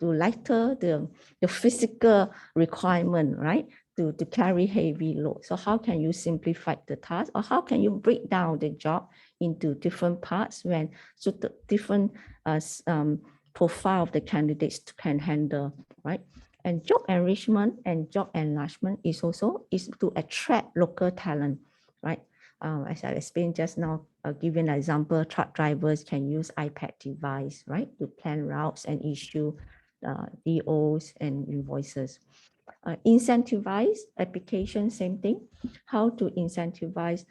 lighter the physical requirement, right? To carry heavy load. So how can you simplify the task, or how can you break down the job into different parts when so the different profile of the candidates can handle, right? And job enrichment and job enlargement is to attract local talent, right? As I explained just now, giving an example, truck drivers can use iPad device, right, to plan routes and issue DOs and invoices. Incentivize application, same thing. How to incentivize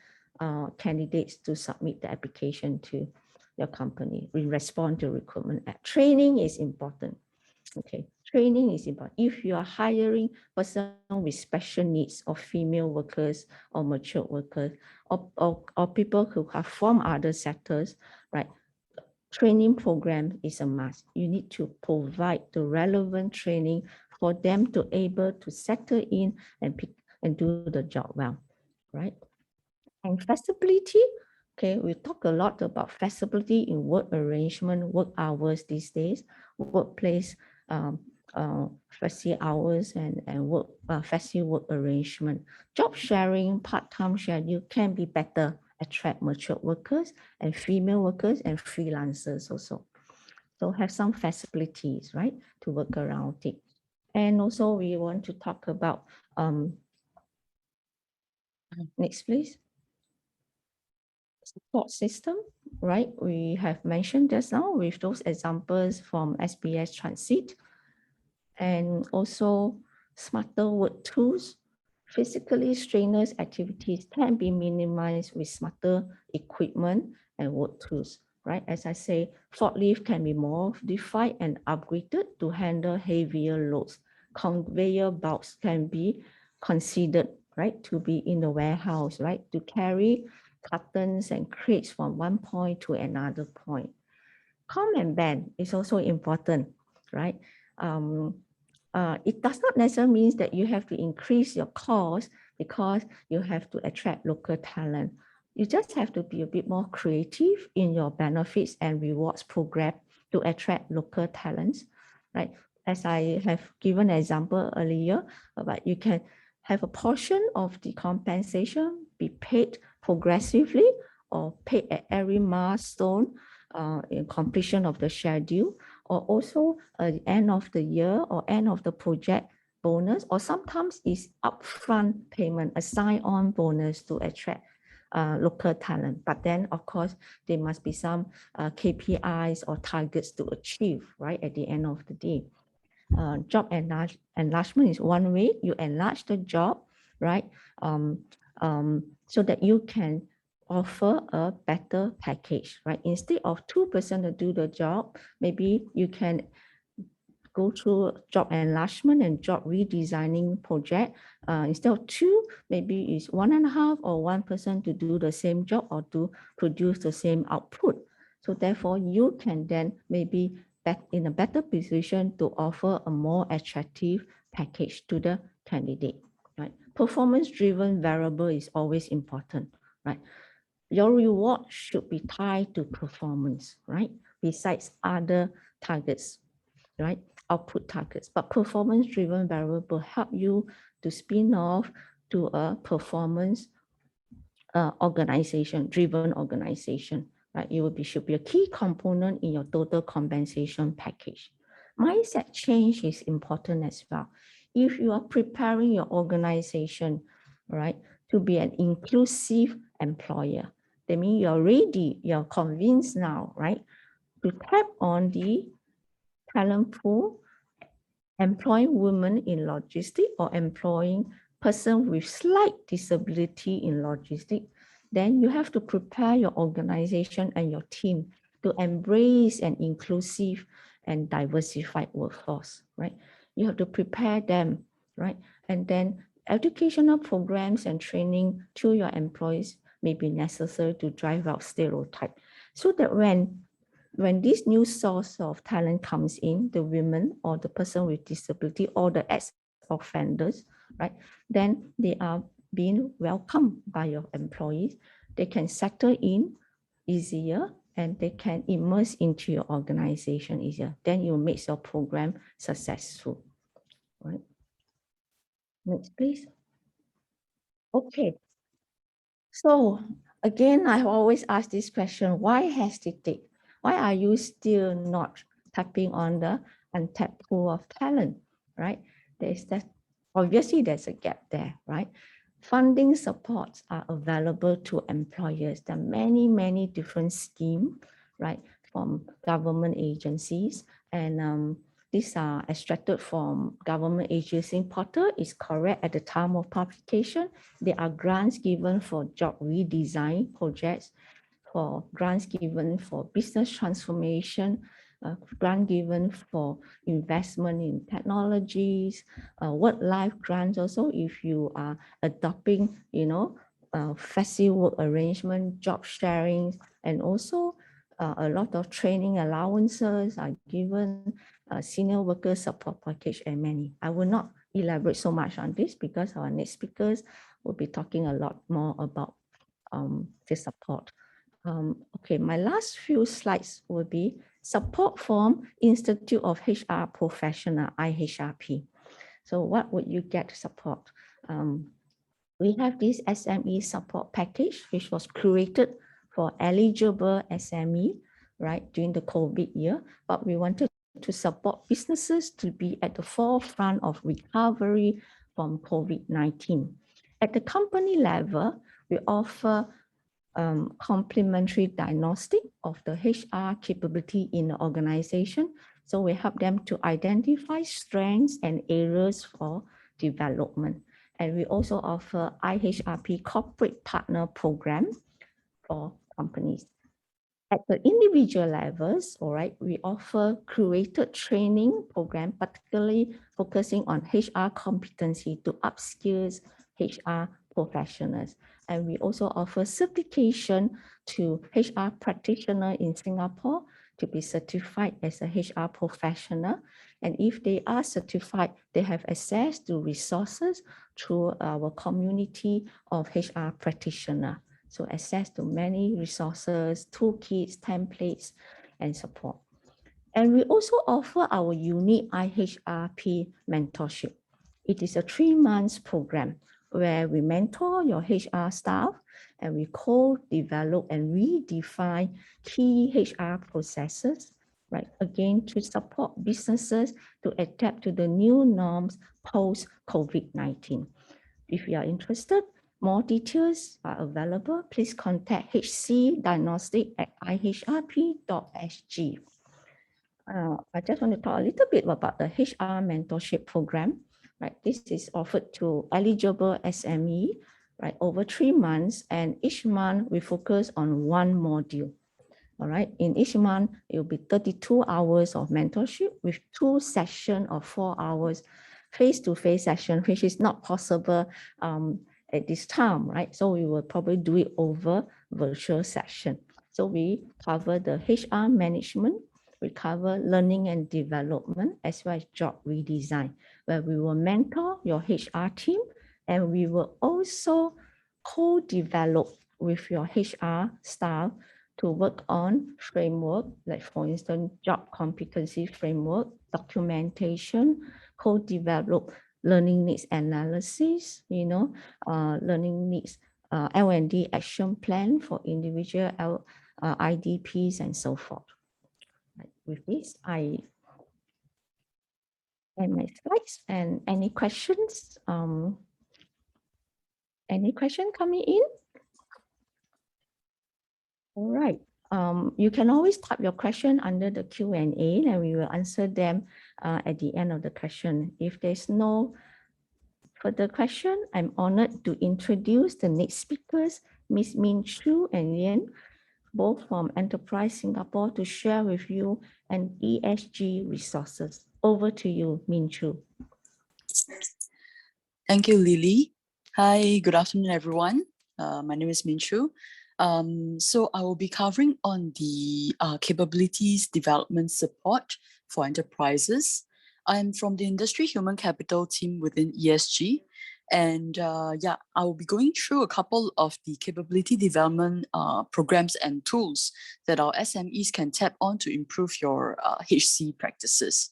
candidates to submit the application to your company. We respond to recruitment. Training is important. Okay, training is important. If you are hiring person with special needs, or female workers or mature workers, or people who are from other sectors, right? Training program is a must. You need to provide the relevant training for them to able to settle in and do the job well, right? And flexibility, okay, we talk a lot about flexibility in work arrangement, work hours these days, workplace flexi hours and work flexi work arrangement. Job sharing, part-time schedule can be better, attract mature workers and female workers and freelancers also. So have some flexibilities, right, to work around it. And also we want to talk about, next please. Support system, right? We have mentioned just now with those examples from SBS Transit, and also smarter work tools. Physically strenuous activities can be minimized with smarter equipment and work tools, right? As I say, forklift can be modified and upgraded to handle heavier loads. Conveyor belts can be considered, right, to be in the warehouse, right, to carry cartons and crates from one point to another point. Com and band is also important, right? It does not necessarily mean that you have to increase your cost because you have to attract local talent. You just have to be a bit more creative in your benefits and rewards program to attract local talents, right? As I have given an example earlier, but you can have a portion of the compensation be paid progressively or paid at every milestone in completion of the schedule, or also at the end of the year or end of the project, bonus, or sometimes it's upfront payment, a sign-on bonus to attract local talent. But then, of course, there must be some KPIs or targets to achieve, right, at the end of the day. Job enlargement is one way. You enlarge the job, right, so that you can offer a better package, right? Instead of 2% to do the job, maybe you can go through job enlargement and job redesigning project. Instead of 2, maybe it's 1.5 or 1% to do the same job or to produce the same output. So therefore, you can then maybe back in a better position to offer a more attractive package to the candidate, right? Performance-driven variable is always important, right? Your reward should be tied to performance, right? Besides other targets, right? Output targets, but performance-driven variable help you to spin off to a performance driven organization, right? It should be a key component in your total compensation package. Mindset change is important as well. If you are preparing your organization, right, to be an inclusive employer, that means you're ready, you're convinced now, right, to tap on the talent pool, employing women in logistics or employing person with slight disability in logistics, then you have to prepare your organization and your team to embrace an inclusive and diversified workforce, right? You have to prepare them, right? And then educational programs and training to your employees may be necessary to drive out stereotype, so that when this new source of talent comes in, the women or the person with disability or the ex-offenders, right, then they are being welcomed by your employees. They can settle in easier and they can immerse into your organization easier. Then you make your program successful, right? Next, please. Okay. So again, I always ask this question, why hesitate? Why are you still not tapping on the untapped pool of talent, right? Obviously there's a gap there, right? Funding supports are available to employers. There are many different schemes, right, from government agencies, and these are extracted from government agency portal. Is correct at the time of publication. There are grants given for job redesign projects, for grants given for business transformation, grant given for investment in technologies, work-life grants also if you are adopting, flexi work arrangement, job sharing, and also a lot of training allowances are given, senior worker support package, and many. I will not elaborate so much on this because our next speakers will be talking a lot more about this support. Okay, my last few slides will be support from Institute of HR Professional, IHRP. So what would you get support? We have this SME support package, which was created for eligible SME, right, during the COVID year, but we wanted to support businesses to be at the forefront of recovery from COVID-19. At the company level, we offer complementary diagnostic of the HR capability in the organization. So we help them to identify strengths and areas for development. And we also offer IHRP corporate partner program for companies. At the individual levels, all right, we offer curated training program, particularly focusing on HR competency to upskill HR professionals. And we also offer certification to HR practitioner in Singapore to be certified as a HR professional. And if they are certified, they have access to resources through our community of HR practitioners. So access to many resources, toolkits, templates, and support. And we also offer our unique IHRP mentorship. It is a 3-month program where we mentor your HR staff and we co-develop and redefine key HR processes right? Again, to support businesses to adapt to the new norms post-COVID-19. If you are interested, more details are available. Please contact hcdiagnostic@ihrp.sg. I just want to talk a little bit about the HR mentorship program. Right, this is offered to eligible SME, right, over 3 months, and each month we focus on one module. All right, in each month it will be 32 hours of mentorship with 2 sessions of 4 hours face-to-face session, which is not possible at this time, right? So we will probably do it over virtual session. So we cover the HR management, we cover learning and development, as well as job redesign, where we will mentor your HR team, and we will also co-develop with your HR staff to work on framework, like for instance, job competency framework, documentation, co-develop learning needs analysis, learning needs L&D action plan for individual IDPs and so forth. With this, I end my slides. And any questions? Any question coming in? All right. You can always type your question under the Q&A, and we will answer them at the end of the question. If there's no further question, I'm honored to introduce the next speakers, Ms. Min Chu and Lien, both from Enterprise Singapore, to share with you an ESG resources. Over to you, Min Chu. Thank you, Lily. Hi, good afternoon, everyone. My name is Min Chu. So I will be covering on the capabilities development support for enterprises. I'm from the Industry Human Capital team within ESG. And yeah, I will be going through a couple of the capability development programs and tools that our SMEs can tap on to improve your HC practices.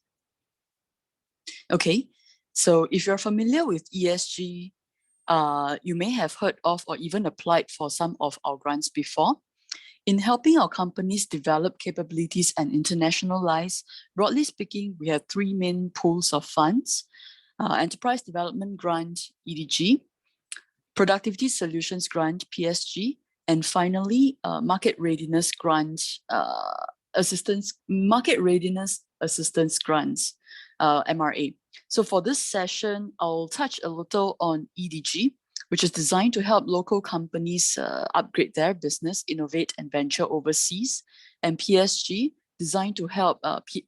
Okay, so if you're familiar with ESG, you may have heard of or even applied for some of our grants before. In helping our companies develop capabilities and internationalize, broadly speaking, we have 3 main pools of funds: Enterprise Development Grant, EDG, Productivity Solutions Grant, PSG, and finally, Market Readiness Grants Assistance Grants, MRA. So for this session, I'll touch a little on EDG, which is designed to help local companies upgrade their business, innovate and venture overseas, and PSG, designed to help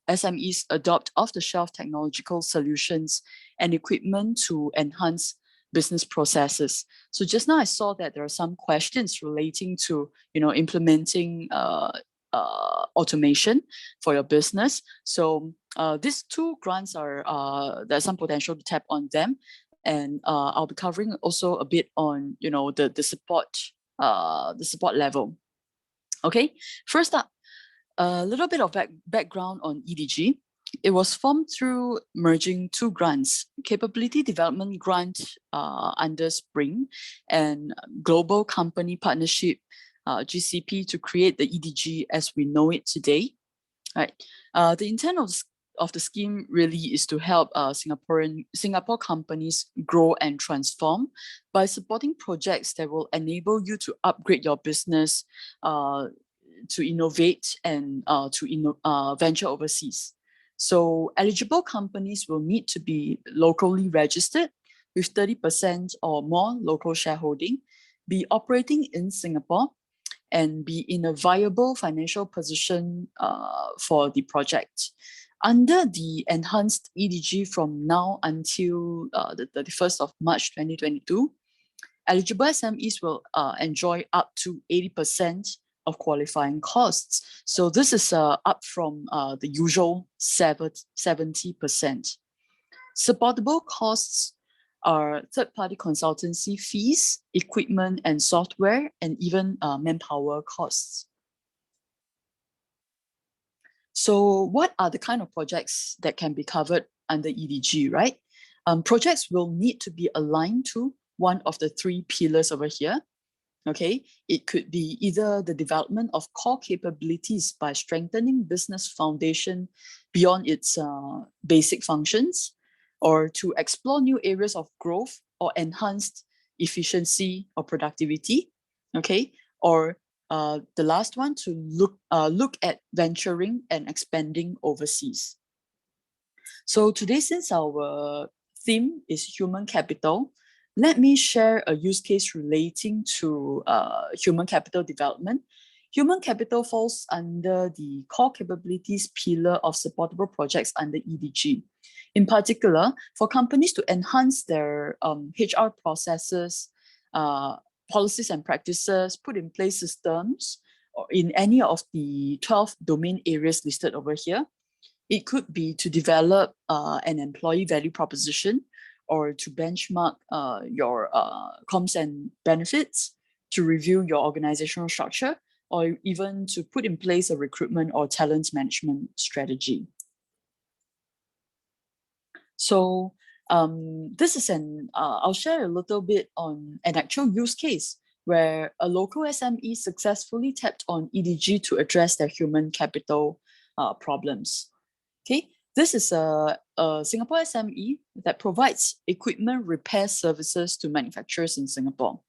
SMEs adopt off-the-shelf technological solutions and equipment to enhance business processes. So just now I saw that there are some questions relating to, implementing automation for your business. So these 2 grants there's some potential to tap on them, and I'll be covering also a bit on the support level. Okay, first up, a little bit of background on EDG. It was formed through merging 2 grants: Capability Development Grant under Spring and Global Company Partnership GCP to create the EDG as we know it today. Right. The intent of the scheme really is to help Singapore companies grow and transform by supporting projects that will enable you to upgrade your business, to innovate and to venture overseas. So eligible companies will need to be locally registered with 30% or more local shareholding, be operating in Singapore, and be in a viable financial position for the project. Under the enhanced EDG from now until the 31st of March 2022, eligible SMEs will enjoy up to 80% of qualifying costs. So this is up from the usual 70%. Supportable costs are third-party consultancy fees, equipment and software, and even manpower costs. So what are the kind of projects that can be covered under EDG, right? Projects will need to be aligned to one of the 3 pillars over here. Okay, it could be either the development of core capabilities by strengthening business foundation beyond its basic functions, or to explore new areas of growth or enhanced efficiency or productivity. Okay, or the last one, to look at venturing and expanding overseas. So today, since our theme is human capital, let me share a use case relating to human capital development. Human capital falls under the core capabilities pillar of supportable projects under EDG. In particular, for companies to enhance their HR processes, policies and practices, put in place systems or in any of the 12 domain areas listed over here. It could be to develop an employee value proposition, or to benchmark your comms and benefits, to review your organizational structure, or even to put in place a recruitment or talent management strategy. So this is I'll share a little bit on an actual use case where a local SME successfully tapped on EDG to address their human capital problems. Okay, this is a Singapore SME that provides equipment repair services to manufacturers in Singapore.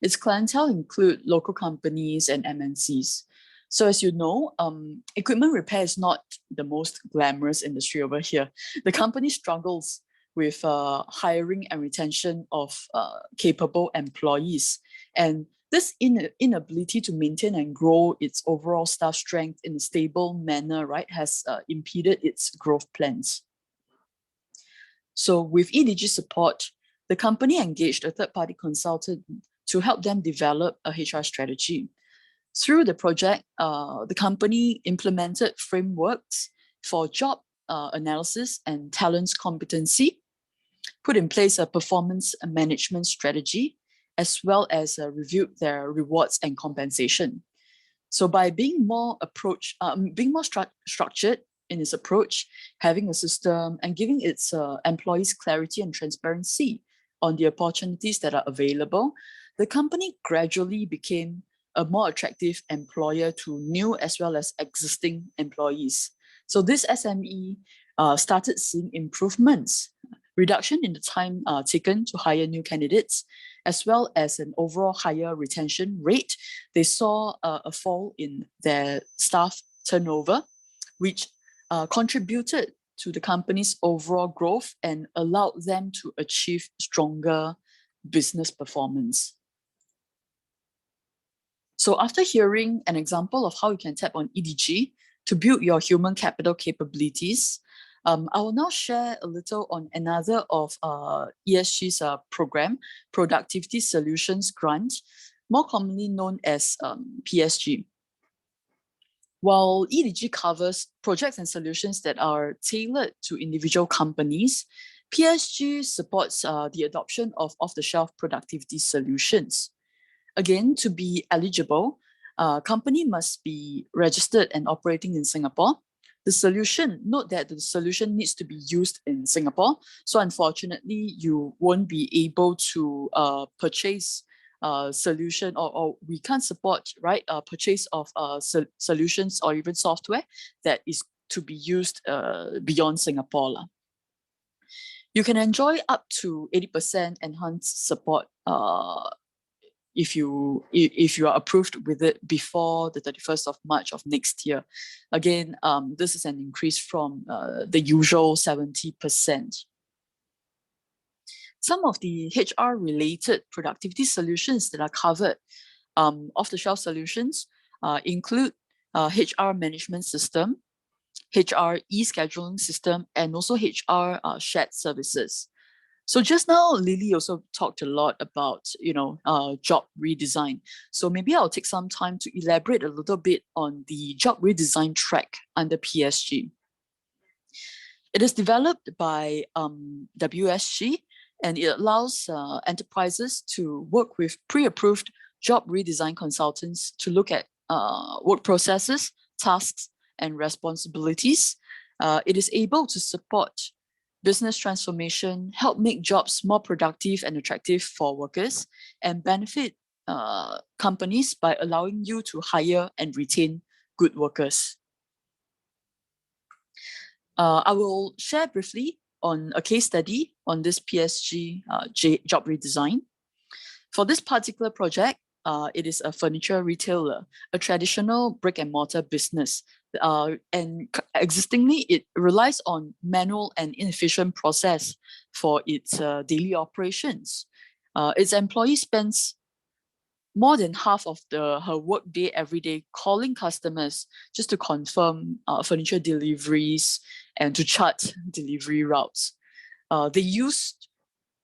Its clientele include local companies and MNCs. So as you know, equipment repair is not the most glamorous industry over here. The company struggles with hiring and retention of capable employees. And this inability to maintain and grow its overall staff strength in a stable manner, right, has impeded its growth plans. So with EDG support, the company engaged a third-party consultant to help them develop a HR strategy. Through the project, the company implemented frameworks for job analysis and talent competency, put in place a performance management strategy, as well as reviewed their rewards and compensation. So by being more structured in its approach, having a system, and giving its employees clarity and transparency on the opportunities that are available, the company gradually became a more attractive employer to new as well as existing employees. So this SME started seeing improvements, reduction in the time taken to hire new candidates, as well as an overall higher retention rate. They saw a fall in their staff turnover, which contributed to the company's overall growth and allowed them to achieve stronger business performance. So after hearing an example of how you can tap on EDG to build your human capital capabilities, I will now share a little on another of ESG's program, Productivity Solutions Grant, more commonly known as PSG. While EDG covers projects and solutions that are tailored to individual companies, PSG supports the adoption of off-the-shelf productivity solutions. Again, to be eligible, a company must be registered and operating in Singapore. Note that the solution needs to be used in Singapore. So unfortunately, you won't be able to purchase solution, or we can't support, right, purchase of solutions or even software that is to be used beyond Singapore. You can enjoy up to 80% enhanced support if you are approved with it before the 31st of March of next year. Again, this is an increase from the usual 70%. Some of the HR-related productivity solutions that are covered off-the-shelf solutions include HR management system, HR e-scheduling system, and also HR shared services. So just now, Lily also talked a lot about, job redesign. So maybe I'll take some time to elaborate a little bit on the job redesign track under PSG. It is developed by WSG, and it allows enterprises to work with pre-approved job redesign consultants to look at work processes, tasks, and responsibilities. It is able to support business transformation, help make jobs more productive and attractive for workers, and benefit companies by allowing you to hire and retain good workers. I will share briefly on a case study on this PSG job redesign. For this particular project, it is a furniture retailer, a traditional brick and mortar business. And existingly, it relies on manual and inefficient process for its daily operations. Its employee spends more than half of her work day every day calling customers just to confirm furniture deliveries and to chart delivery routes. They used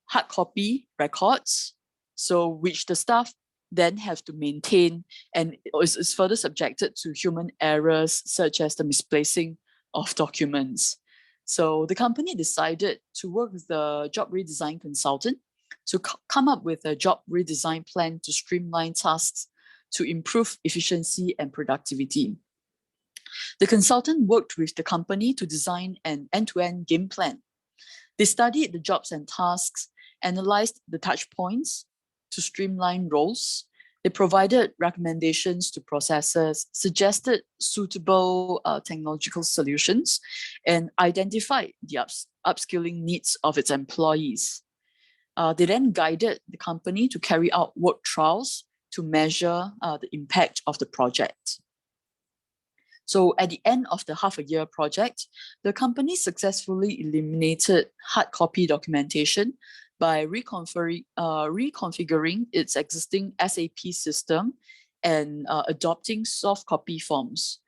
hard copy records, so which the staff then have to maintain and is further subjected to human errors such as the misplacing of documents. So the company decided to work with the job redesign consultant to come up with a job redesign plan to streamline tasks to improve efficiency and productivity. The consultant worked with the company to design an end-to-end game plan. They studied the jobs and tasks, analyzed the touch points to streamline roles. They provided recommendations to processors, suggested suitable technological solutions, and identified the upskilling needs of its employees. They then guided the company to carry out work trials to measure the impact of the project. So at the end of the half-a-year project, the company successfully eliminated hard copy documentation by reconfiguring its existing SAP system and adopting soft copy forms.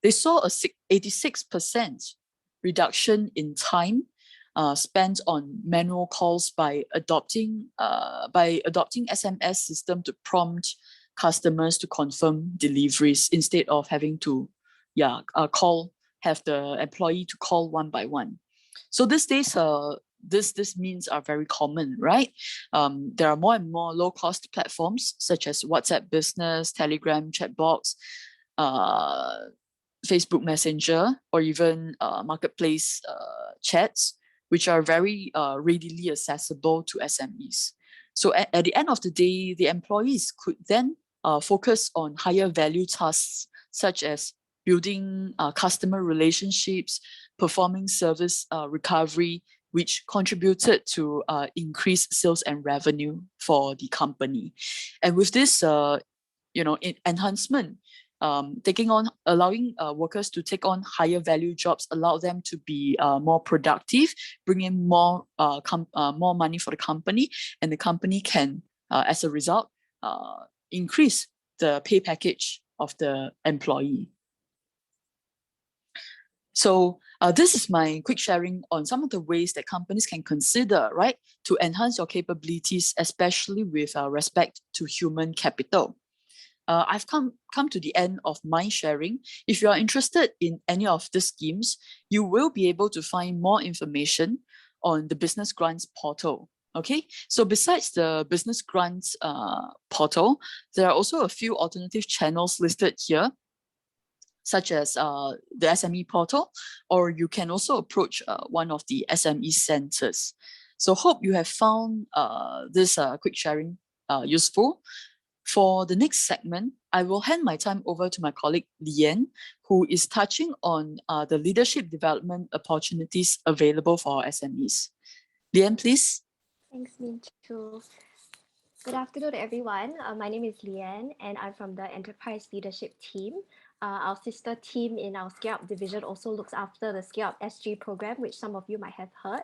They saw a 86% reduction in time spent on manual calls by adopting SMS system to prompt customers to confirm deliveries instead of having to have the employee to call one by one. So these days, this means are very common, right? There are more and more low-cost platforms such as WhatsApp Business, Telegram, Chatbox, Facebook Messenger, or even marketplace chats, which are very readily accessible to SMEs. So at the end of the day, the employees could then focus on higher value tasks such as building customer relationships, performing service recovery, which contributed to increased sales and revenue for the company. And with this, enhancement, allowing workers to take on higher value jobs, allow them to be more productive, bring in more money for the company, and the company can, as a result, increase the pay package of the employee. So this is my quick sharing on some of the ways that companies can consider, right, to enhance your capabilities, especially with respect to human capital. I've come to the end of my sharing. If you are interested in any of these schemes, you will be able to find more information on the Business Grants portal. Okay, so besides the Business Grants portal, there are also a few alternative channels listed here, such as the SME portal, or you can also approach one of the SME centers. So hope you have found this quick sharing useful. For the next segment, I will hand my time over to my colleague Lian, who is touching on the leadership development opportunities available for our SMEs. Lian, please. Thanks, Min Chu. Good afternoon, everyone. My name is Lian, and I'm from the Enterprise Leadership Team. Our sister team in our Scale Up division also looks after the Scale Up SG program, which some of you might have heard.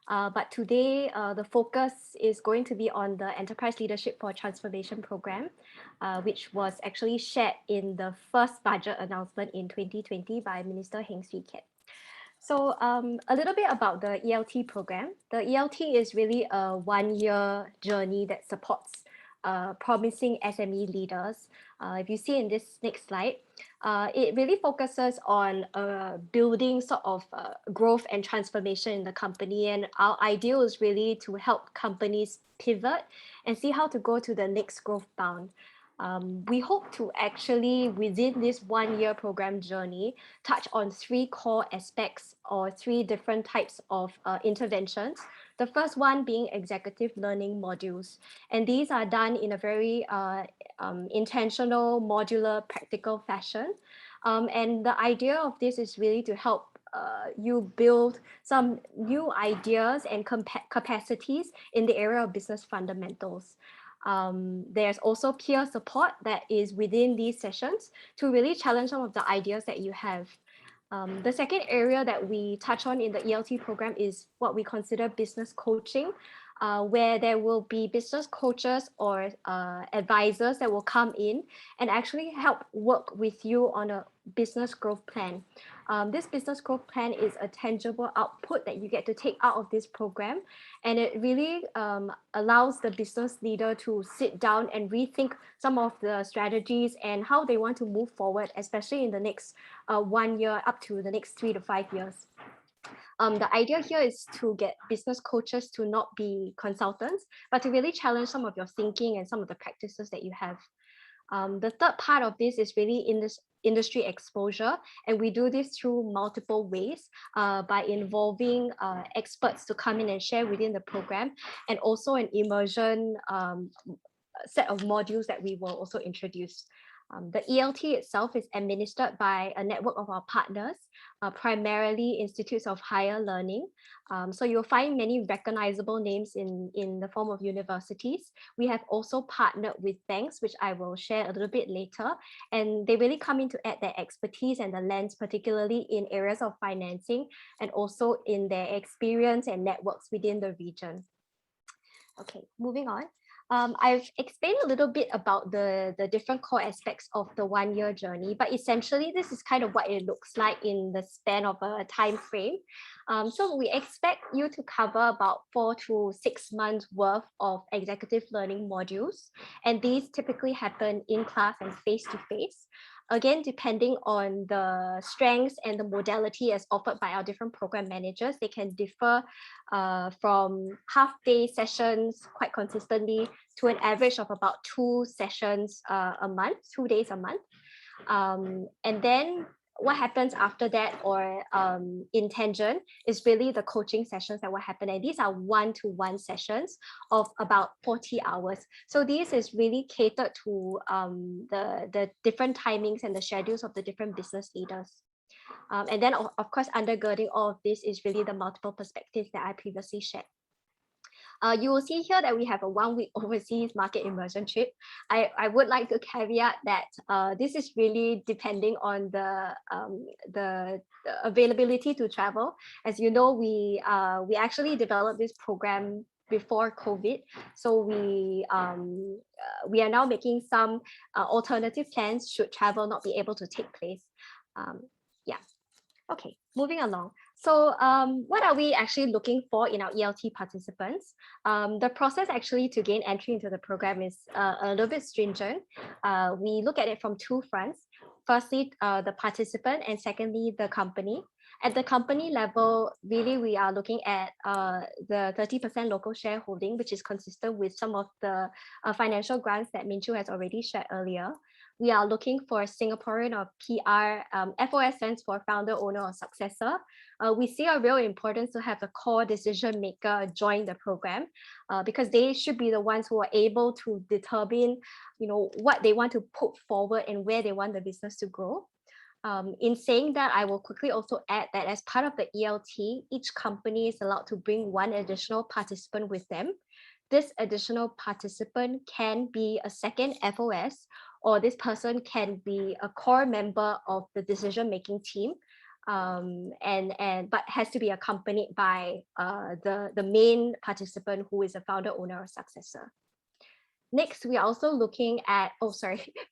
But today, the focus is going to be on the Enterprise Leadership for Transformation program, which was actually shared in the first budget announcement in 2020 by Minister Heng Swee Keat. So a little bit about the ELT program. The ELT is really a one-year journey that supports promising SME leaders. If you see in this next slide, it really focuses on building sort of growth and transformation in the company. And our ideal is really to help companies pivot and see how to go to the next growth bound. We hope to actually, within this 1-year program journey, touch on 3 core aspects or 3 different types of interventions. The first one being executive learning modules. And these are done in a very intentional, modular, practical fashion. And the idea of this is really to help you build some new ideas and capacities in the area of business fundamentals. There's also peer support that is within these sessions to really challenge some of the ideas that you have. The second area that we touch on in the ELT program is what we consider business coaching, where there will be business coaches or advisors that will come in and actually help work with you on a business growth plan. This business growth plan is a tangible output that you get to take out of this program, and it really allows the business leader to sit down and rethink some of the strategies and how they want to move forward, especially in the next 1 year up to the next 3 to 5 years. The idea here is to get business coaches to not be consultants, but to really challenge some of your thinking and some of the practices that you have. The third part of this is really in this industry exposure, and we do this through multiple ways by involving experts to come in and share within the program, and also an immersion set of modules that we will also introduce. The ELT itself is administered by a network of our partners, primarily institutes of higher learning. So you'll find many recognizable names in the form of universities. We have also partnered with banks, which I will share a little bit later. And they really come in to add their expertise and the lens, particularly in areas of financing and also in their experience and networks within the region. Okay, moving on. I've explained a little bit about the different core aspects of the 1-year journey, but essentially this is kind of what it looks like in the span of a time frame. So we expect you to cover about 4 to 6 months worth of executive learning modules, and these typically happen in class and face-to-face. Again, depending on the strengths and the modality as offered by our different program managers, they can differ from half-day sessions quite consistently to an average of about 2 sessions a month, 2 days a month. And then what happens after that, or in tangent, is really the coaching sessions that will happen. And these are 1-to-1 sessions of about 40 hours. So this is really catered to the different timings and the schedules of the different business leaders. And then, of course, undergirding all of this is really the multiple perspectives that I previously shared. You will see here that we have a 1-week overseas market immersion trip. I would like to caveat that this is really depending on the availability to travel. As you know, we actually developed this program before COVID, so we are now making some alternative plans should travel not be able to take place. Yeah. Okay, moving along. So what are we actually looking for in our ELT participants? The process actually to gain entry into the program is a little bit stringent. We look at it from 2 fronts. Firstly, the participant, and secondly, the company. At the company level, really, we are looking at the 30% local shareholding, which is consistent with some of the financial grants that Min Chu has already shared earlier. We are looking for Singaporean or PR. FOS stands for founder, owner, or successor. We see a real importance to have the core decision maker join the program because they should be the ones who are able to determine, what they want to put forward and where they want the business to grow. In saying that, I will quickly also add that as part of the ELT, each company is allowed to bring 1 additional participant with them. This additional participant can be a second FOS, or this person can be a core member of the decision-making team, but has to be accompanied by the main participant who is a founder, owner, or successor. Next, we are also looking at,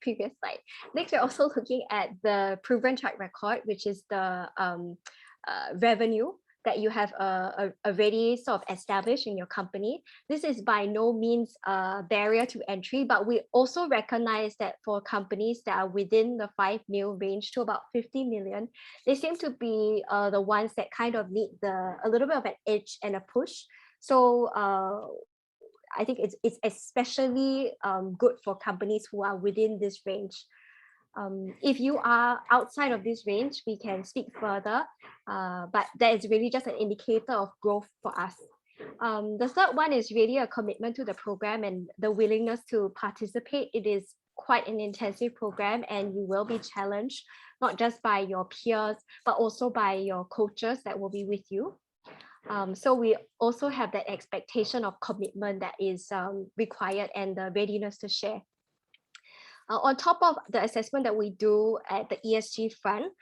previous slide. Next, we're also looking at the proven track record, which is the revenue that you have already sort of established in your company. This is by no means a barrier to entry, but we also recognize that for companies that are within the 5 mil range to about 50 million, they seem to be the ones that kind of need a little bit of an edge and a push. So I think it's especially good for companies who are within this range. If you are outside of this range, we can speak further, but that is really just an indicator of growth for us. The third one is really a commitment to the program and the willingness to participate. It is quite an intensive program, and you will be challenged, not just by your peers, but also by your coaches that will be with you. So we also have that expectation of commitment that is required, and the readiness to share. On top of the assessment that we do at the ESG front,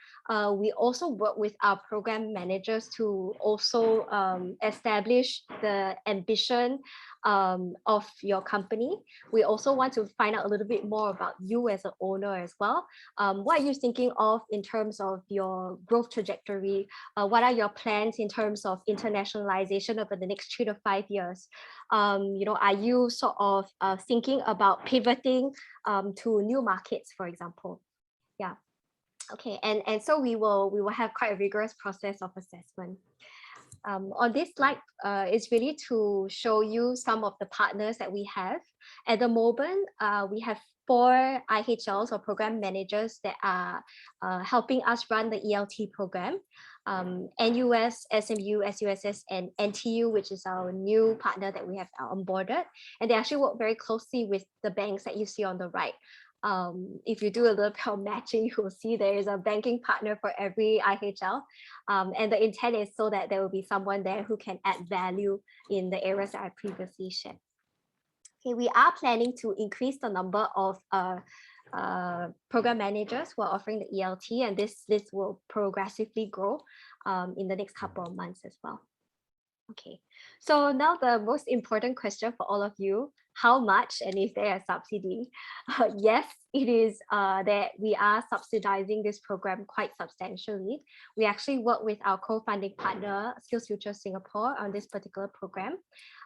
we also work with our program managers to also establish the ambition of your company. We also want to find out a little bit more about you as an owner as well. What are you thinking of in terms of your growth trajectory? What are your plans in terms of internationalization over the next 3 to 5 years? Are you sort of thinking about pivoting to new markets, for example? Yeah. Okay, and so we will have quite a rigorous process of assessment. On this slide, it's really to show you some of the partners that we have. At the moment, we have 4 IHLs or program managers that are helping us run the ELT program. NUS, SMU, SUSS, and NTU, which is our new partner that we have onboarded. And they actually work very closely with the banks that you see on the right. If you do a little bit of matching, you will see there is a banking partner for every IHL. And the intent is so that there will be someone there who can add value in the areas that I previously shared. Okay, we are planning to increase the number of program managers who are offering the ELT, and this will progressively grow in the next couple of months as well. Okay, so now the most important question for all of you: how much, and is there a subsidy? Yes, it is that we are subsidizing this program quite substantially. We actually work with our co-funding partner, SkillsFuture Singapore, on this particular program.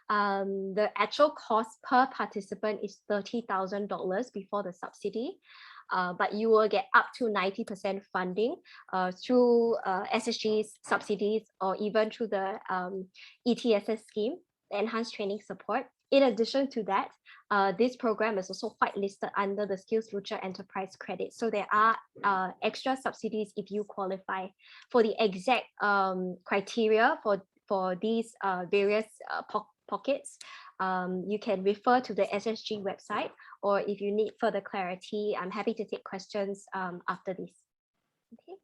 The actual cost per participant is $30,000 before the subsidy. But you will get up to 90% funding through SSG's subsidies, or even through the ETSS scheme, the Enhanced Training Support. In addition to that, this program is also whitelisted under the SkillsFuture Enterprise Credit. So there are extra subsidies if you qualify. For the exact criteria for these various pockets, you can refer to the SSG website, or if you need further clarity, I'm happy to take questions after this. Okay.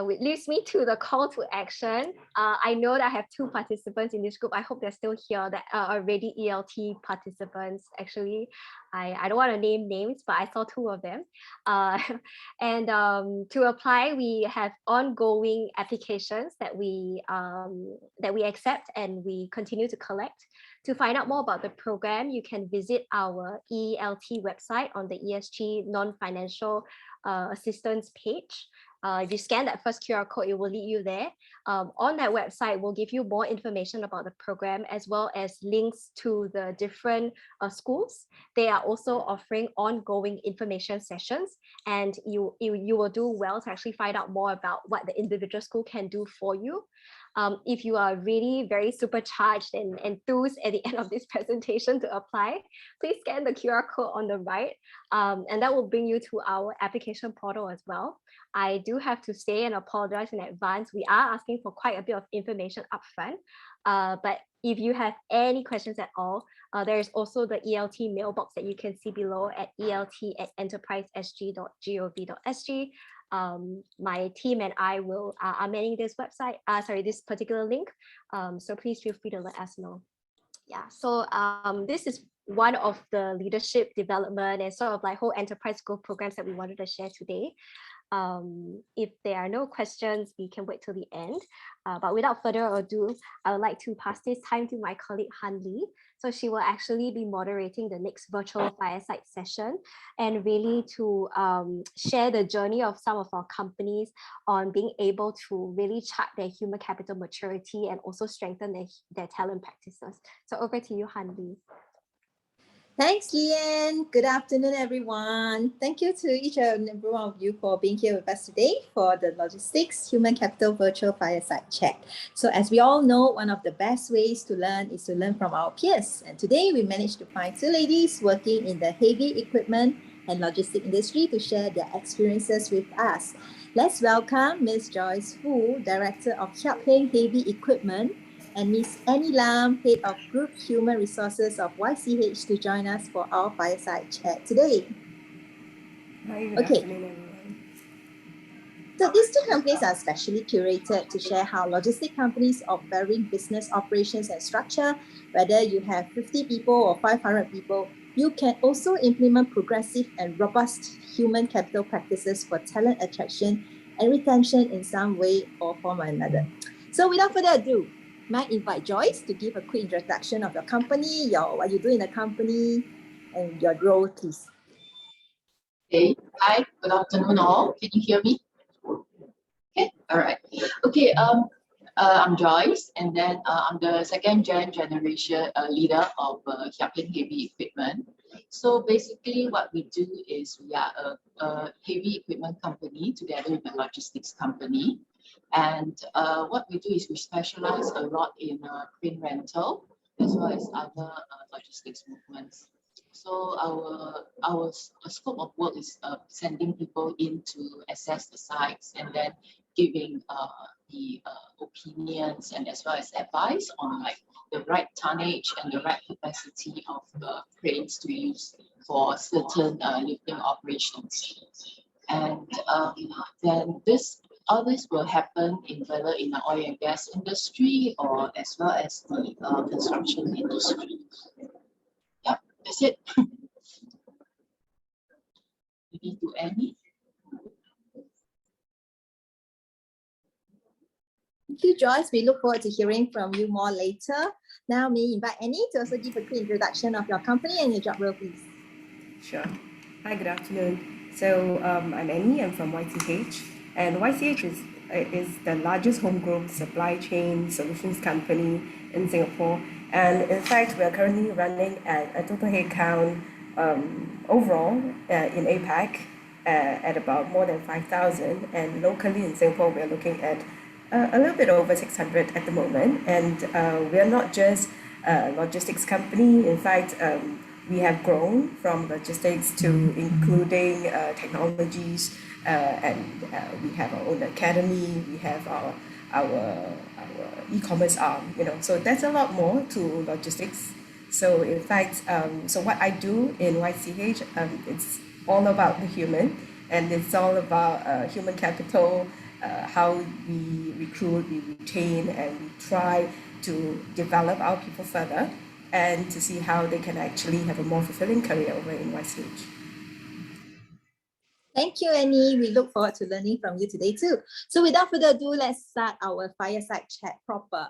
Which leads me to the call to action. I know that I have 2 participants in this group. I hope they're still here, that are already ELT participants. Actually, I don't want to name names, but I saw 2 of them. To apply, we have ongoing applications that we accept and we continue to collect. To find out more about the program, you can visit our ELT website on the ESG non-financial assistance page. If you scan that first QR code, it will lead you there. On that website, we'll give you more information about the program, as well as links to the different schools. They are also offering ongoing information sessions, and you will do well to actually find out more about what the individual school can do for you. If you are really very supercharged and enthused at the end of this presentation to apply, please scan the QR code on the right, and that will bring you to our application portal as well. I do have to say and apologize in advance, we are asking for quite a bit of information upfront, but if you have any questions at all, there is also the ELT mailbox that you can see below at elt@enterprisesg.gov.sg. My team and I are manning this website, this particular link. So please feel free to let us know. Yeah, so this is one of the leadership development and sort of like whole enterprise growth programs that we wanted to share today. If there are no questions, we can wait till the end. But without further ado, I would like to pass this time to my colleague Han Lee. So she will actually be moderating the next virtual fireside session, and really to share the journey of some of our companies on being able to really chart their human capital maturity and also strengthen their talent practices. So over to you, Han Lee. Thanks, Lian. Good afternoon, everyone. Thank you to each and every one of you for being here with us today for the Logistics Human Capital Virtual Fireside Chat. So as we all know, one of the best ways to learn is to learn from our peers. And today we managed to find two ladies working in the heavy equipment and logistics industry to share their experiences with us. Let's welcome Ms. Joyce Fu, Director of HighEnd Heavy Equipment, and Ms. Annie Lam, Head of Group Human Resources of YCH, to join us for our fireside chat today. Hi, good afternoon, everyone. So these two companies are specially curated to share how logistic companies of varying business operations and structure, whether you have 50 people or 500 people, you can also implement progressive and robust human capital practices for talent attraction and retention in some way or form or another. So without further ado, may I invite Joyce to give a quick introduction of your company, what you do in the company, and your role, please. Okay, hi, good afternoon all. Can you hear me? Okay, all right. Okay, I'm Joyce, and then I'm the second generation leader of HighEnd Heavy Equipment. So basically what we do is we are a heavy equipment company together with a logistics company. And what we do is we specialize a lot in crane rental as well as other logistics movements. So our scope of work is sending people in to assess the sites and then giving the opinions and as well as advice on like the right tonnage and the right capacity of cranes to use for certain lifting operations. And then all this will happen in whether in the oil and gas industry or as well as the construction industry. Yeah, that's it. Maybe to Annie. Thank you, Joyce. We look forward to hearing from you more later. Now, may I invite Annie to also give a quick introduction of your company and your job role, please. Sure. Hi, good afternoon. So I'm Annie, I'm from YCH, and YCH is the largest homegrown supply chain solutions company in Singapore. And in fact, we are currently running at a total headcount overall in APAC at about more than 5,000. And locally in Singapore, we're looking at a little bit over 600 at the moment. And we are not just a logistics company. In fact, we have grown from logistics to including technologies, and we have our own academy, we have our e-commerce arm, so that's a lot more to logistics. So in fact, so what I do in YCH, it's all about the human, and it's all about human capital, how we recruit, we retain, and we try to develop our people further and to see how they can actually have a more fulfilling career over in YCH. Thank you, Annie. We look forward to learning from you today too. So without further ado, let's start our fireside chat proper.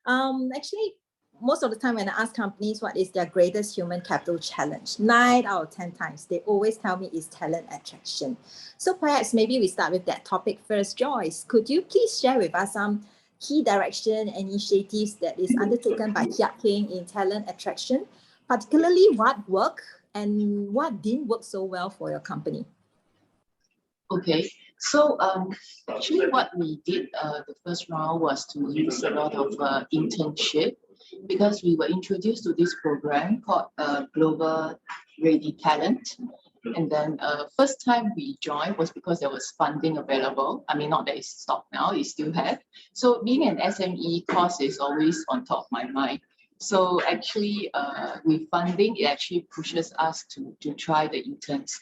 Actually, most of the time when I ask companies what is their greatest human capital challenge, 9 out of 10 times, they always tell me is talent attraction. So perhaps maybe we start with that topic first. Joyce, could you please share with us some key direction initiatives that is undertaken by HighEnd in talent attraction, particularly what worked and what didn't work so well for your company? Okay, so actually what we did the first round was to use a lot of internship, because we were introduced to this program called Global Ready Talent. And then first time we joined was because there was funding available. I mean, not that it's stopped now, it still have. So being an SME course is always on top of my mind. So actually with funding, it actually pushes us to try the interns.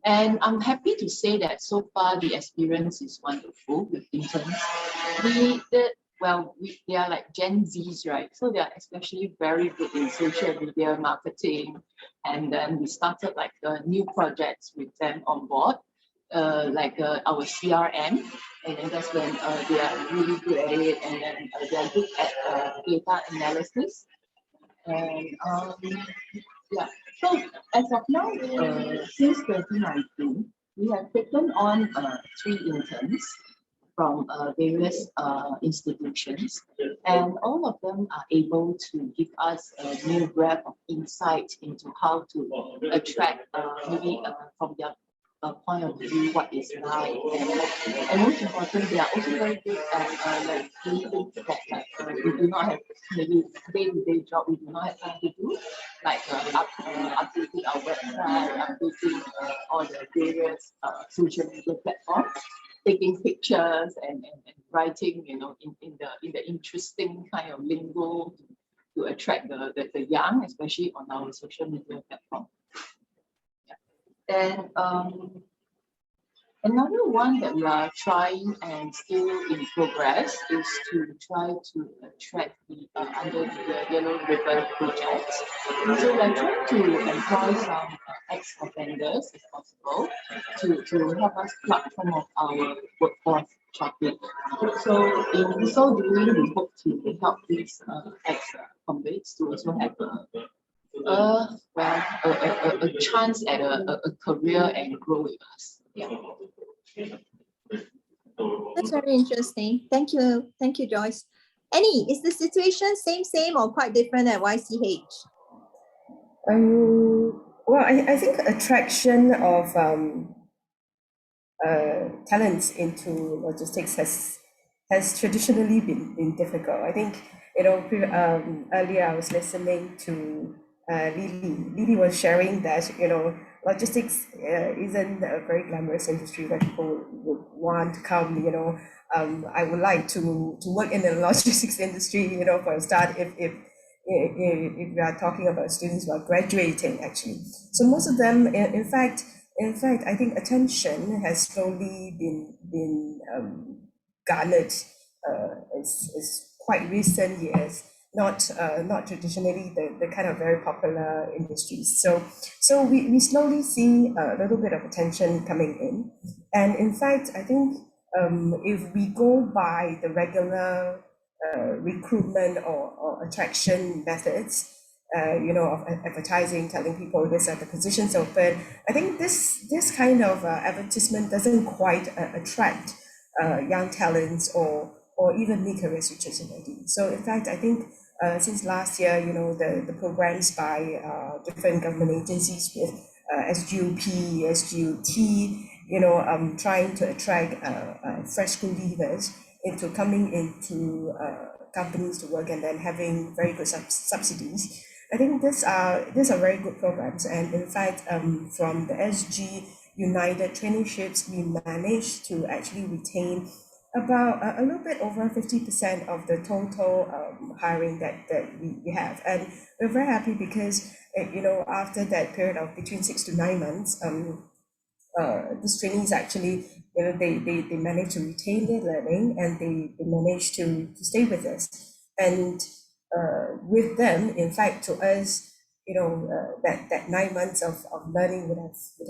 And I'm happy to say that so far the experience is wonderful with interns. They are like Gen Zs, right? So they are especially very good in social media marketing. And then we started like new projects with them on board, like our CRM. And then that's when they are really good at it. And then they are good at data analysis. And yeah, so as of now, since 2019, we have taken on 3 interns. from various institutions, and all of them are able to give us a new breadth of insight into how to attract maybe from their point of view what is right, and most important, they are also very good at like doing things that we do not have maybe day-to-day job we do not have time to do, like updating our website, updating all the various social media platforms, taking pictures and writing, you know, in the interesting kind of lingo to attract the young, especially on our social media platform. And another one that we are trying and still in progress is to try to attract the under the Yellow Ribbon project. So we're trying to employ some ex-offenders, if possible, to help us plug some of our workforce shortage. So in so doing, we hope to help these ex-convicts to also have a chance at a career and grow with us. Yeah. That's very interesting. Thank you, Joyce. Annie, is the situation same or quite different at YCH? Well, I think attraction of talents into logistics has traditionally been difficult. I think, you know, earlier I was listening to Lily. Lily was sharing that, you know, logistics isn't a very glamorous industry where people would want to come, you know. I would like to work in the logistics industry, you know, for a start, if we are talking about students who are graduating, actually. So most of them, in fact, I think attention has slowly been garnered is quite recent years, not traditionally the kind of very popular industries. So we slowly see a little bit of attention coming in, and in fact, I think if we go by the regular recruitment or attraction methods, you know, of advertising, telling people these are the positions open, I think this kind of advertisement doesn't quite attract young talents or even mid-career switchers already. So in fact, I think since last year, you know, the programs by different government agencies with SGUP, SGUT, you know, trying to attract fresh school leavers into coming into companies to work and then having very good subsidies. I think these are very good programs, and in fact, from the SG United traineeships, we managed to actually retain about a little bit over 50% of the total hiring that we have, and we're very happy because you know, after that period of between 6 to 9 months, these trainees actually, you know, they managed to retain their learning, and they managed to stay with us. And with them, in fact, to us, you know, that 9 months of learning would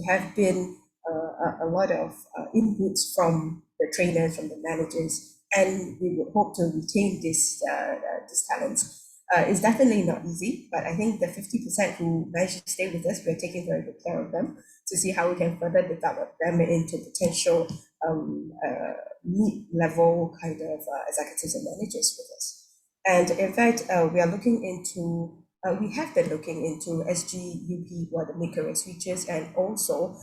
have been a lot of inputs from the trainers, from the managers, and we would hope to retain these talents. It's definitely not easy, but I think the 50% who managed to stay with us, we're taking very good care of them to see how we can further develop them into potential mid-level kind of executives and managers with us. And in fact, we are looking into, we have been looking into SGUP, who are the mid-career switchers, and also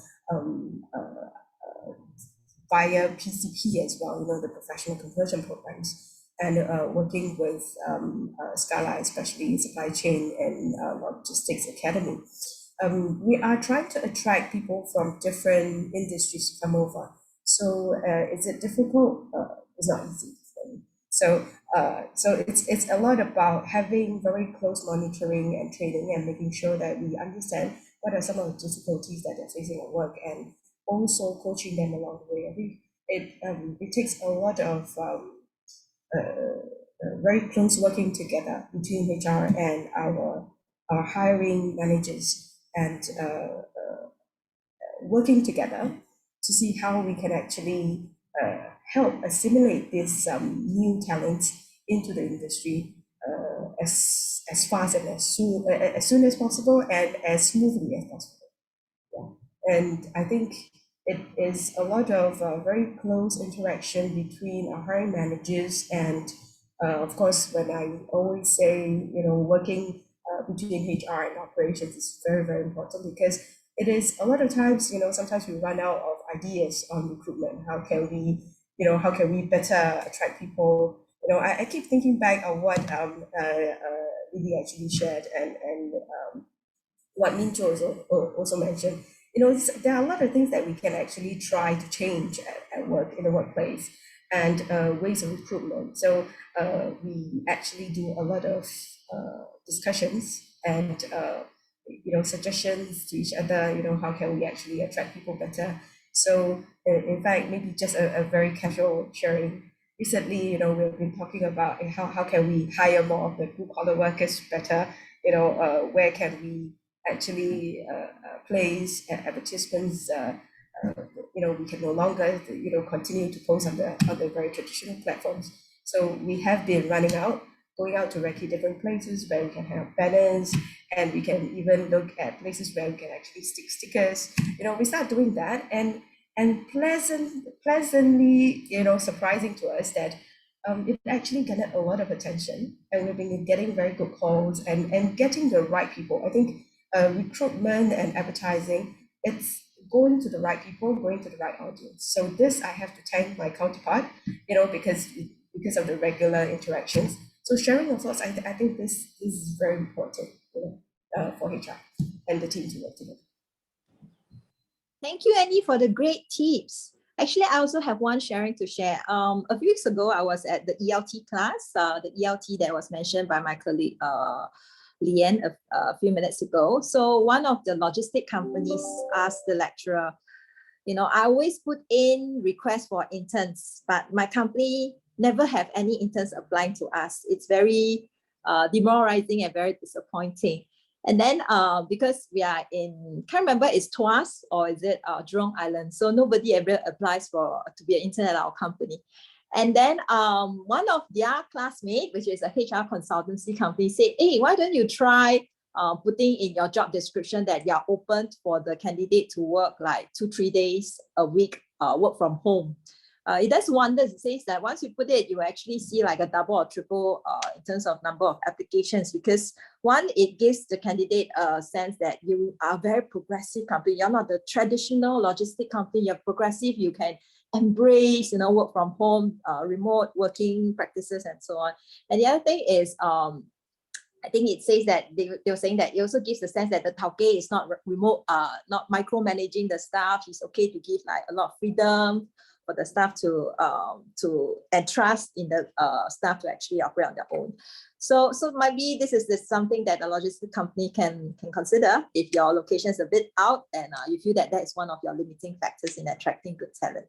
via PCP as well, you know, the professional conversion programs, and working with Scala, especially supply chain and logistics academy. We are trying to attract people from different industries to come over. So is it difficult? It's not easy. So it's a lot about having very close monitoring and training and making sure that we understand what are some of the difficulties that they're facing at work, and also coaching them along the way. It takes a lot of very close working together between HR and our hiring managers, and working together to see how we can actually help assimilate this new talents into the industry as fast and as soon as possible, and as smoothly as possible. Yeah. And I think it is a lot of very close interaction between our hiring managers and, of course, when I always say, working between HR and operations is very, very important, because it is a lot of times, sometimes we run out of ideas on recruitment. How can we better attract people? I keep thinking back on what Lily actually shared, and what Mincho also mentioned. There are a lot of things that we can actually try to change at work, in the workplace, and ways of recruitment. So we actually do a lot of discussions and suggestions to each other. How can we actually attract people better? So in fact, maybe just a very casual sharing. Recently, we've been talking about how can we hire more of the blue collar workers better. Where can we actually place advertisements? We can no longer continue to post on the very traditional platforms. So we have been going out to recce different places where we can have banners, and we can even look at places where we can actually stick stickers. We start doing that, and pleasantly, surprising to us that it actually garnered a lot of attention, and we've been getting very good calls and getting the right people. I think recruitment and advertising, it's going to the right people, going to the right audience. So this, I have to thank my counterpart, because of the regular interactions. So sharing your thoughts, I think this is very important, for HR and the team to work together. Thank you, Annie, for the great tips. Actually, I also have one sharing to share. A few weeks ago, I was at the ELT class, the ELT that was mentioned by my colleague, Lian, a few minutes ago. So one of the logistic companies asked the lecturer, I always put in requests for interns, but my company never have any interns applying to us. It's very demoralizing and very disappointing. And then because we are can't remember, it's Tuas or is it Jurong Island? So nobody ever applies to be an intern at our company. And then one of their classmates, which is a HR consultancy company, said, hey, why don't you try putting in your job description that you are open for the candidate to work like 2-3 days a week, work from home. It does wonders. It says that once you put it, you actually see like a double or triple in terms of number of applications, because one, it gives the candidate a sense that you are a very progressive company. You're not the traditional logistic company. You're progressive. You can embrace, work from home, remote working practices, and so on. And the other thing is, I think it says that they were saying that it also gives the sense that the tauke is not remote, not micromanaging the staff. It's okay to give like a lot of freedom for the staff to entrust in the staff to actually operate on their own. So maybe this is something that a logistic company can consider if your location is a bit out and you feel that is one of your limiting factors in attracting good talent.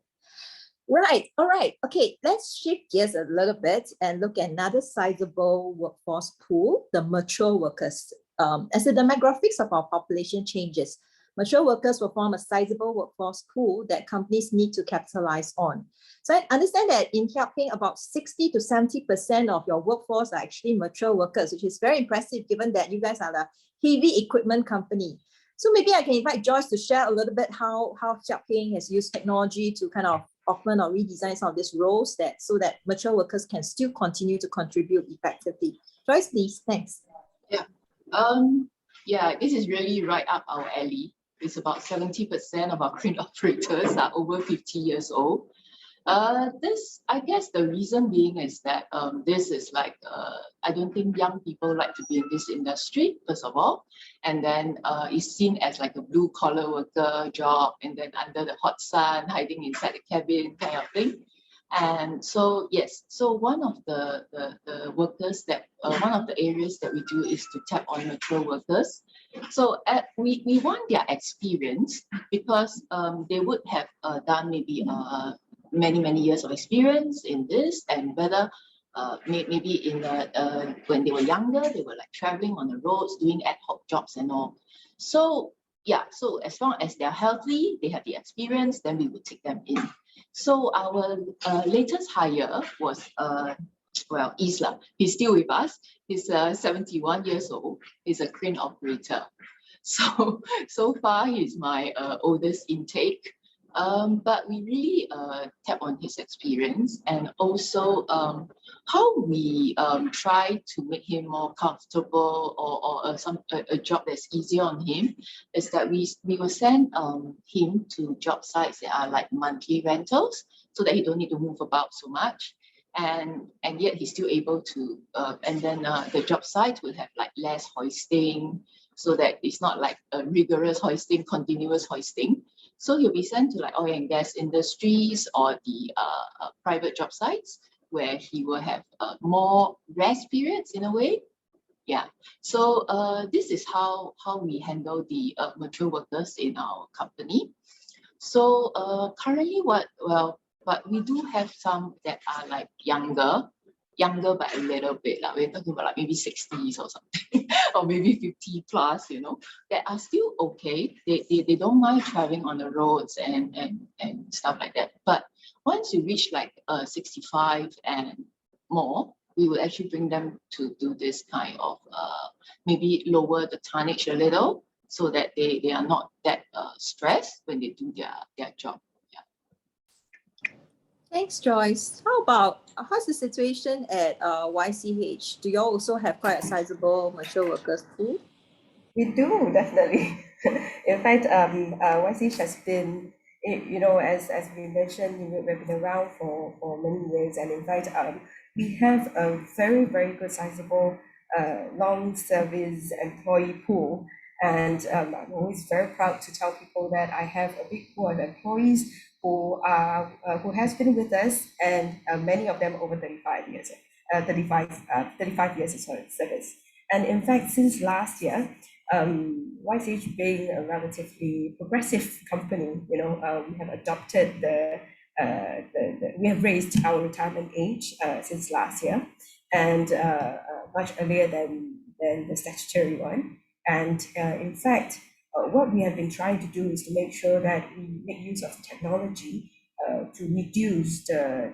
Right. All right. Okay. Let's shift gears a little bit and look at another sizable workforce pool, the mature workers. As the demographics of our population changes, mature workers will form a sizable workforce pool that companies need to capitalize on. So I understand that in helping, about 60 to 70% of your workforce are actually mature workers, which is very impressive given that you guys are the heavy equipment company. So maybe I can invite Joyce to share a little bit how Xiaoping has used technology to kind of augment or redesign some of these roles so that mature workers can still continue to contribute effectively. Joyce, please. Thanks. Yeah. This is really right up our alley. It's about 70% of our crane operators are over 50 years old. I guess the reason being is that this is like, I don't think young people like to be in this industry, first of all. And then it's seen as like a blue collar worker job, and then under the hot sun, hiding inside the cabin kind of thing. And so, yes, so one of the workers that, one of the areas that we do is to tap on mature workers. So we want their experience, because they would have done maybe many years of experience in this, and whether maybe in when they were younger, they were like traveling on the roads, doing ad hoc jobs and all. So yeah, so as long as they're healthy, they have the experience, then we would take them in. So our latest hire was Isla. He's still with us. He's 71 years old. He's a crane operator. So far he's my oldest intake. But we really tap on his experience, and also how we try to make him more comfortable, or a job that's easier on him, is that we will send him to job sites that are like monthly rentals, so that he don't need to move about so much. And yet he's still able to, and then the job site will have like less hoisting, so that it's not like a rigorous hoisting, continuous hoisting. So he'll be sent to like oil and gas industries, or the private job sites, where he will have more rest periods in a way. Yeah. So this is how we handle the mature workers in our company. So currently, but we do have some that are like younger by a little bit. We're talking about like maybe 60s or something, or maybe 50 plus, that are still okay. They don't mind traveling on the roads and stuff like that. But once you reach like 65 and more, we will actually bring them to do this kind of maybe lower the tonnage a little, so that they are not that stressed when they do their job. Thanks, Joyce. How's the situation at YCH? Do you all also have quite a sizable mature workers pool? We do, definitely. In fact, YCH has been, as we mentioned, we've been around for many years, and in fact, we have a very, very good sizable long service employee pool. And I'm always very proud to tell people that I have a big pool of employees who has been with us, and many of them over 35 years of service. And in fact, since last year, YCH being a relatively progressive company, we have adopted we have raised our retirement age since last year, and much earlier than the statutory one. And in fact, what we have been trying to do is to make sure that we make use of technology to reduce the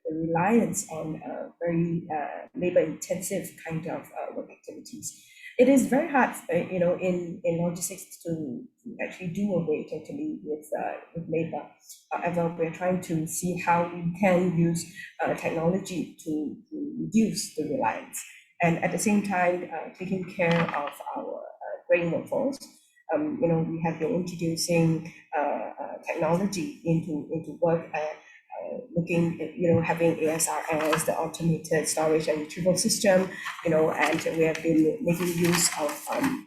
reliance on very labor-intensive kind of work activities. It is very hard, in logistics to actually do away totally with labor. However, we're trying to see how we can use technology to reduce the reliance, and at the same time taking care of our growing workforce. We have been introducing technology into work, looking at, having ASRS, the automated storage and retrieval system, and we have been making use of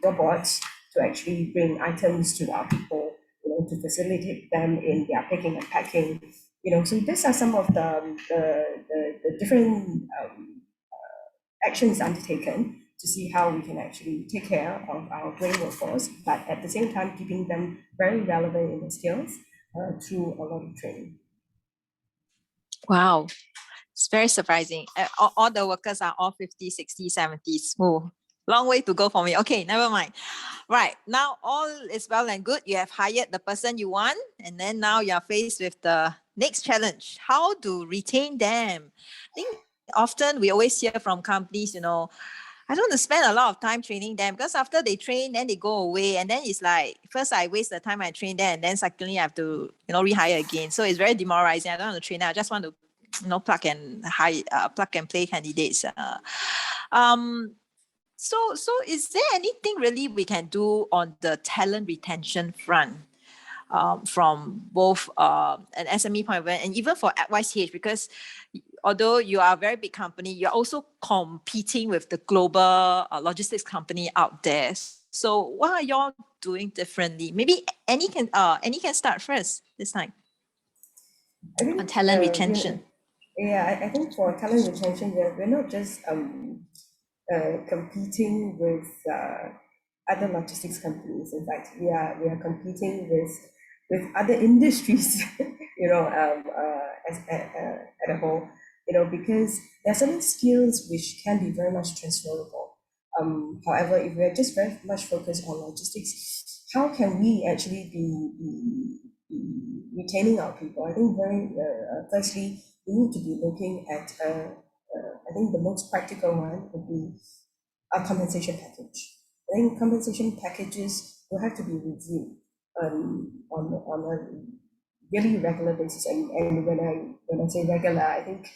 robots to actually bring items to our people, to facilitate them in their picking and packing. So these are some of the different actions undertaken to see how we can actually take care of our growing workforce, but at the same time keeping them very relevant in the skills through a lot of training. Wow, it's very surprising. All the workers are all 50, 60, 70s. Oh, long way to go for me. Okay, never mind. Right, now all is well and good. You have hired the person you want, and then now you're faced with the next challenge, how to retain them. I think often we always hear from companies, I don't want to spend a lot of time training them, because after they train, then they go away. And then it's like, first I waste the time I train them, and then secondly I have to, rehire again. So it's very demoralizing. I don't want to train them. I just want to, plug and play candidates. So is there anything really we can do on the talent retention front? From both an SME point of view and even for YCH, because although you are a very big company, you're also competing with the global logistics company out there. So what are y'all doing differently? Maybe Annie can start first this time on talent retention. I think for talent retention, we're not just competing with other logistics companies. In fact, we are competing with other industries, as at a whole, because there are certain skills which can be very much transferable. However, if we're just very much focused on logistics, how can we actually be retaining our people? I think firstly, we need to be looking at, I think the most practical one would be a compensation package. I think compensation packages will have to be reviewed on a really regular basis. And when I say regular, I think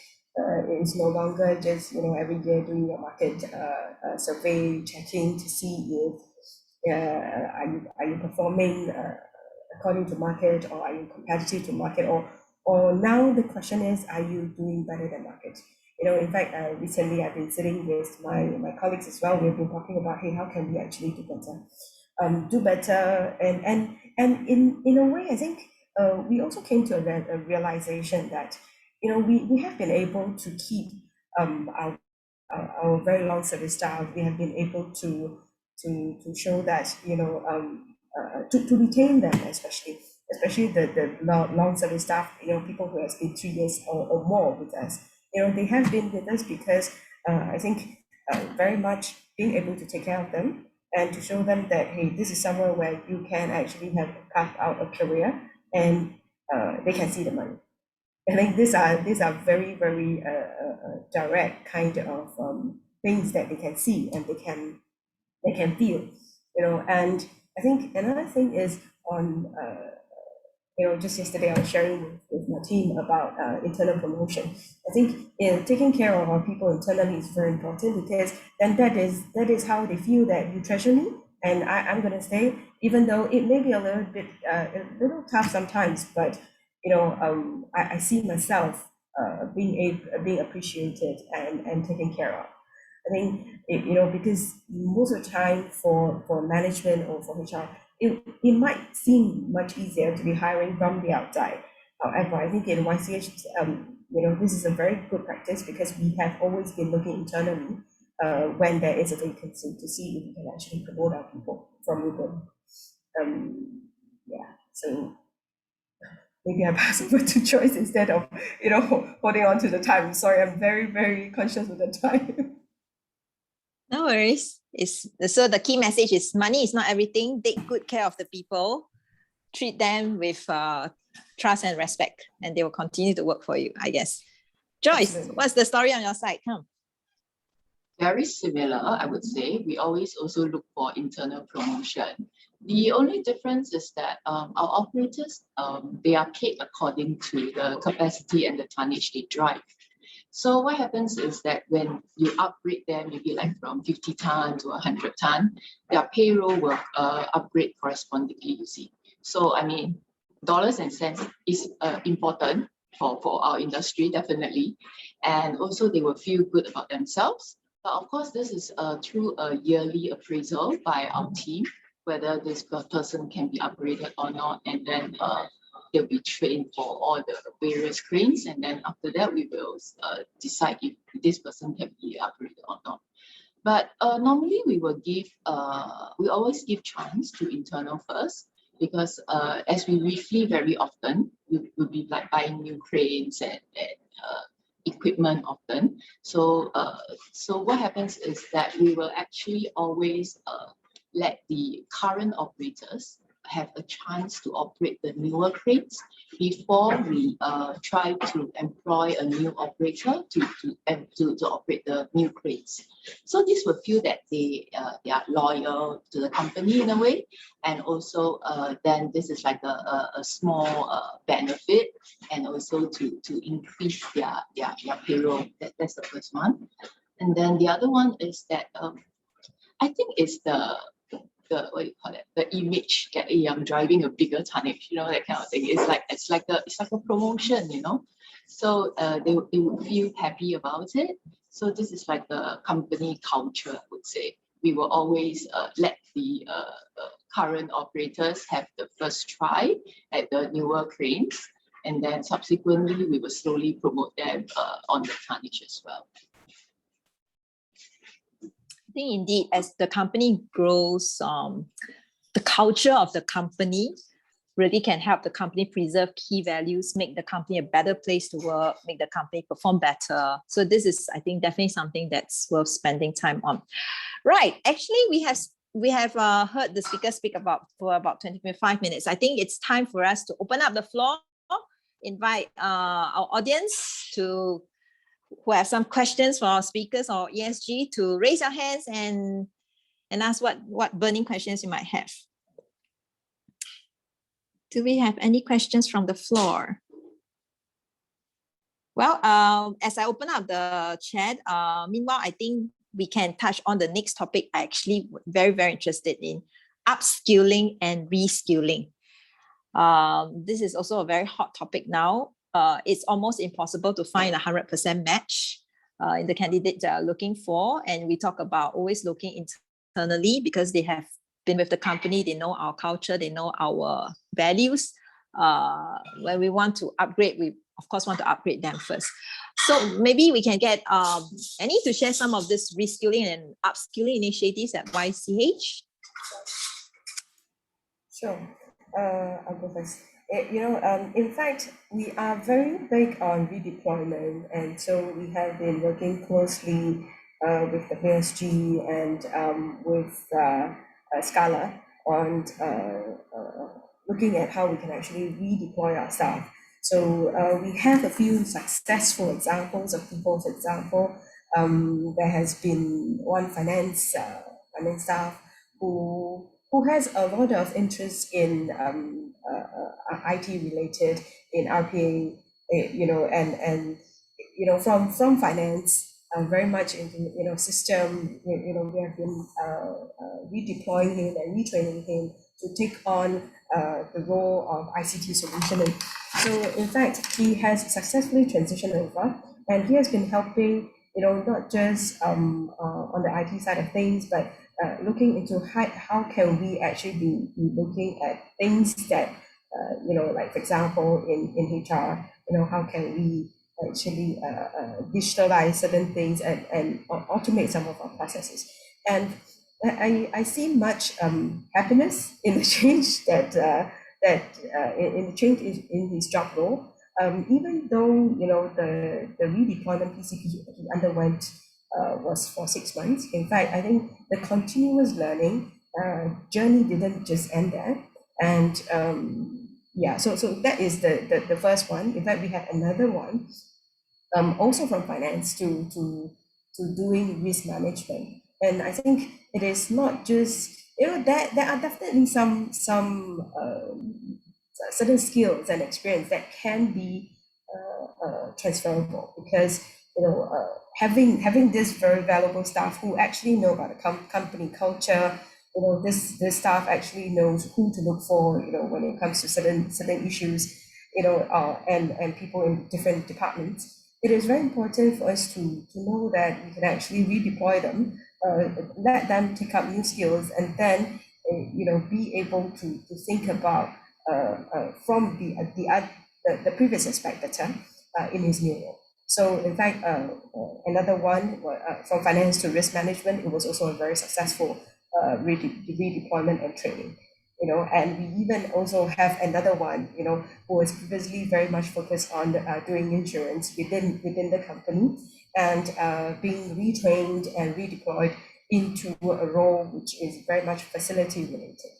it's no longer just every year doing your market survey, checking to see if are you performing according to market, or are you competitive to market, or now the question is, are you doing better than market? In fact, recently I've been sitting with my colleagues as well. We've been talking about, hey, how can we actually do better, and in a way, I think we also came to a realization that we have been able to keep our very long service staff. We have been able to show that to retain them, especially the long service staff, people who have been 3 years or more with us. They have been with us because I think very much being able to take care of them and to show them that, hey, this is somewhere where you can actually have carved out a career, and they can see the money. I think these are very, very direct kind of things that they can see and they can feel, and I think another thing is on just yesterday I was sharing with my team about internal promotion. I think taking care of our people internally is very important, because then that is how they feel that you treasure me and I'm going to stay, even though it may be a little tough sometimes, but I see myself being appreciated and taken care of. I think because most of the time for management or for HR, it might seem much easier to be hiring from the outside. However, I think in YCH, this is a very good practice, because we have always been looking internally when there is a vacancy to see if we can actually promote our people from within. So maybe I pass over to Joyce instead of holding on to the time. Sorry, I'm very, very conscious of the time. No worries. So the key message is money is not everything. Take good care of the people. Treat them with trust and respect, and they will continue to work for you, I guess. Joyce, absolutely. What's the story on your side? Come. Very similar, I would say. We always also look for internal promotion. The only difference is that our operators, they are paid according to the capacity and the tonnage they drive. So what happens is that when you upgrade them, maybe like from 50 ton to 100 ton, their payroll will upgrade correspondingly, you see. So, I mean, dollars and cents is important for our industry, definitely. And also they will feel good about themselves. But of course, this is through a yearly appraisal by our team, whether this person can be upgraded or not. And then they'll be trained for all the various cranes, and then after that we will decide if this person can be upgraded or not. But normally we will we always give chance to internal first, because as we reflee very often, we will be like buying new cranes and equipment often. So what happens is that we will actually always let the current operators have a chance to operate the newer cranes before we try to employ a new operator to operate the new cranes. So this will feel that they are loyal to the company in a way, and also then this is like a small benefit, and also to increase their payroll. That's the first one. And then the other one is that I think it's the what do you call it? The image that I'm driving a bigger tonnage, that kind of thing. It's like a promotion, So they would feel happy about it. So this is like the company culture, I would say. We will always let the current operators have the first try at the newer cranes, and then subsequently we will slowly promote them on the tonnage as well. I think indeed, as the company grows, the culture of the company really can help the company preserve key values, make the company a better place to work, make the company perform better. So this is, I think, definitely something that's worth spending time on. Right. Actually, we have heard the speaker speak for about 25 minutes. I think it's time for us to open up the floor, invite our audience who have some questions for our speakers or ESG to raise your hands and ask what burning questions you might have. Do we have any questions from the floor? Well, as I open up the chat, meanwhile, I think we can touch on the next topic I actually very, very interested in, upskilling and reskilling. This is also a very hot topic now. It's almost impossible to find a 100% match in the candidate that are looking for. And we talk about always looking internally because they have been with the company, they know our culture, they know our values. When we want to upgrade, we of course want to upgrade them first. So maybe we can get Annie to share some of this reskilling and upskilling initiatives at YCH. Sure, I'll go first. In fact, we are very big on redeployment, and so we have been working closely with the PSG and with Scala on looking at how we can actually redeploy our staff. So we have a few successful examples of people. For example, there has been one finance staff who has a lot of interest in IT related, in RPA, from finance, very much into system. We have been redeploying him and retraining him to take on the role of ICT solution. And so, in fact, he has successfully transitioned over, and he has been helping, not just on the IT side of things, but looking into how can we actually be looking at things that, like for example, in HR, how can we actually digitalize certain things and automate some of our processes. And I see much happiness in the change in the change in his job role. Even though the redeployment PCP he underwent was for 6 months. In fact, I think the continuous learning journey didn't just end there. And so that is the first one. In fact, we have another one, also from finance to doing risk management. And I think it is not just, there are definitely some certain skills and experience that can be transferable, because having this very valuable staff who actually know about the company culture, this staff actually knows who to look for, when it comes to certain issues, and people in different departments. It is very important for us to know that we can actually redeploy them, let them take up new skills, and then be able to think about from the previous aspect better in his new role. So in fact, another one from finance to risk management, it was also a very successful redeployment and training. And we even also have another one, who was previously very much focused on doing insurance within the company, and being retrained and redeployed into a role which is very much facility related.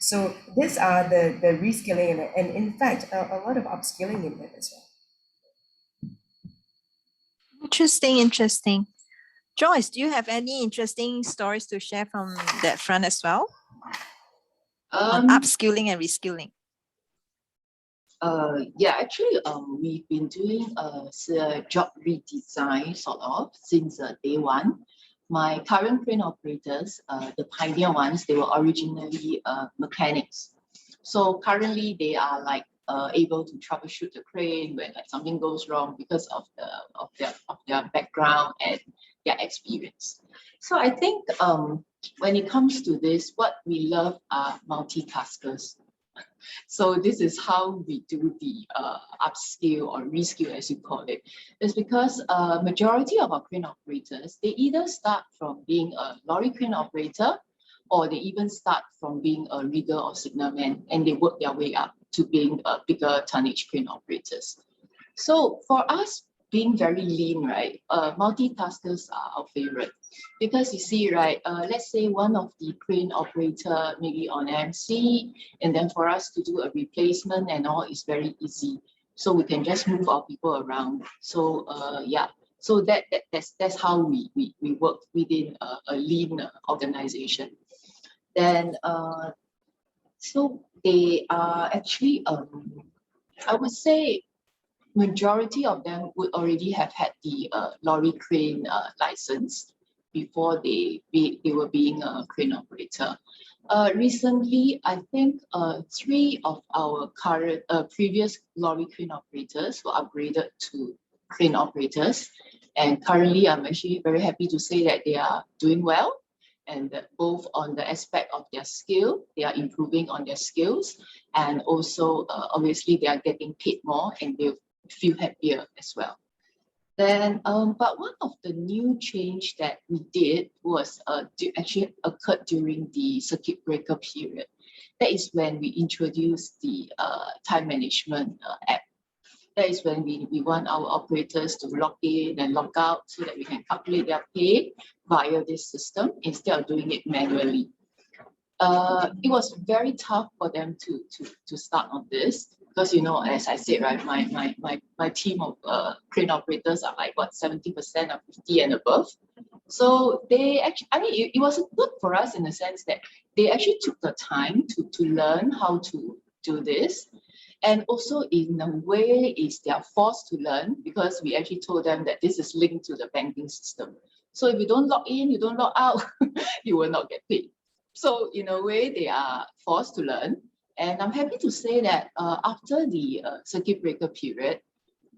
So these are the reskilling and in fact a lot of upskilling in that as well. Interesting. Joyce, do you have any interesting stories to share from that front as well? On upskilling and reskilling. Actually, we've been doing a job redesign sort of since day one. My current crane operators, the pioneer ones, they were originally mechanics. So currently they are like able to troubleshoot the crane when like something goes wrong because of their background and their experience. So I think when it comes to this, what we love are multitaskers. So this is how we do the upskill or reskill, as you call it. It's because majority of our crane operators, they either start from being a lorry crane operator, or they even start from being a rigger or signalman, and they work their way up to being a bigger tonnage crane operators. So for us, being very lean, right, multitaskers are our favorite. Because you see, right, let's say one of the crane operator maybe on MC, and then for us to do a replacement and all is very easy. So we can just move our people around. So so that's how we work within a lean organization. Then so they are actually, I would say, majority of them would already have had the lorry crane license before they were being a crane operator. Recently, I think 3 of our current previous lorry crane operators were upgraded to crane operators, and currently I'm actually very happy to say that they are doing well, and that both on the aspect of their skill, they are improving on their skills, and also obviously they are getting paid more and they feel happier as well. Then, but one of the new change that we did was actually occurred during the circuit breaker period. That is when we introduced the time management app. That is when we want our operators to log in and log out so that we can calculate their pay via this system instead of doing it manually. It was very tough for them to start on this because, you know, as I said, right, my team of crane operators are like what 70% of 50 and above. So they actually, I mean, it was good for us in the sense that they actually took the time to learn how to do this. And also in a way is they are forced to learn because we actually told them that this is linked to the banking system. So if you don't log in, you don't log out, you will not get paid. So in a way, they are forced to learn. And I'm happy to say that after the circuit breaker period,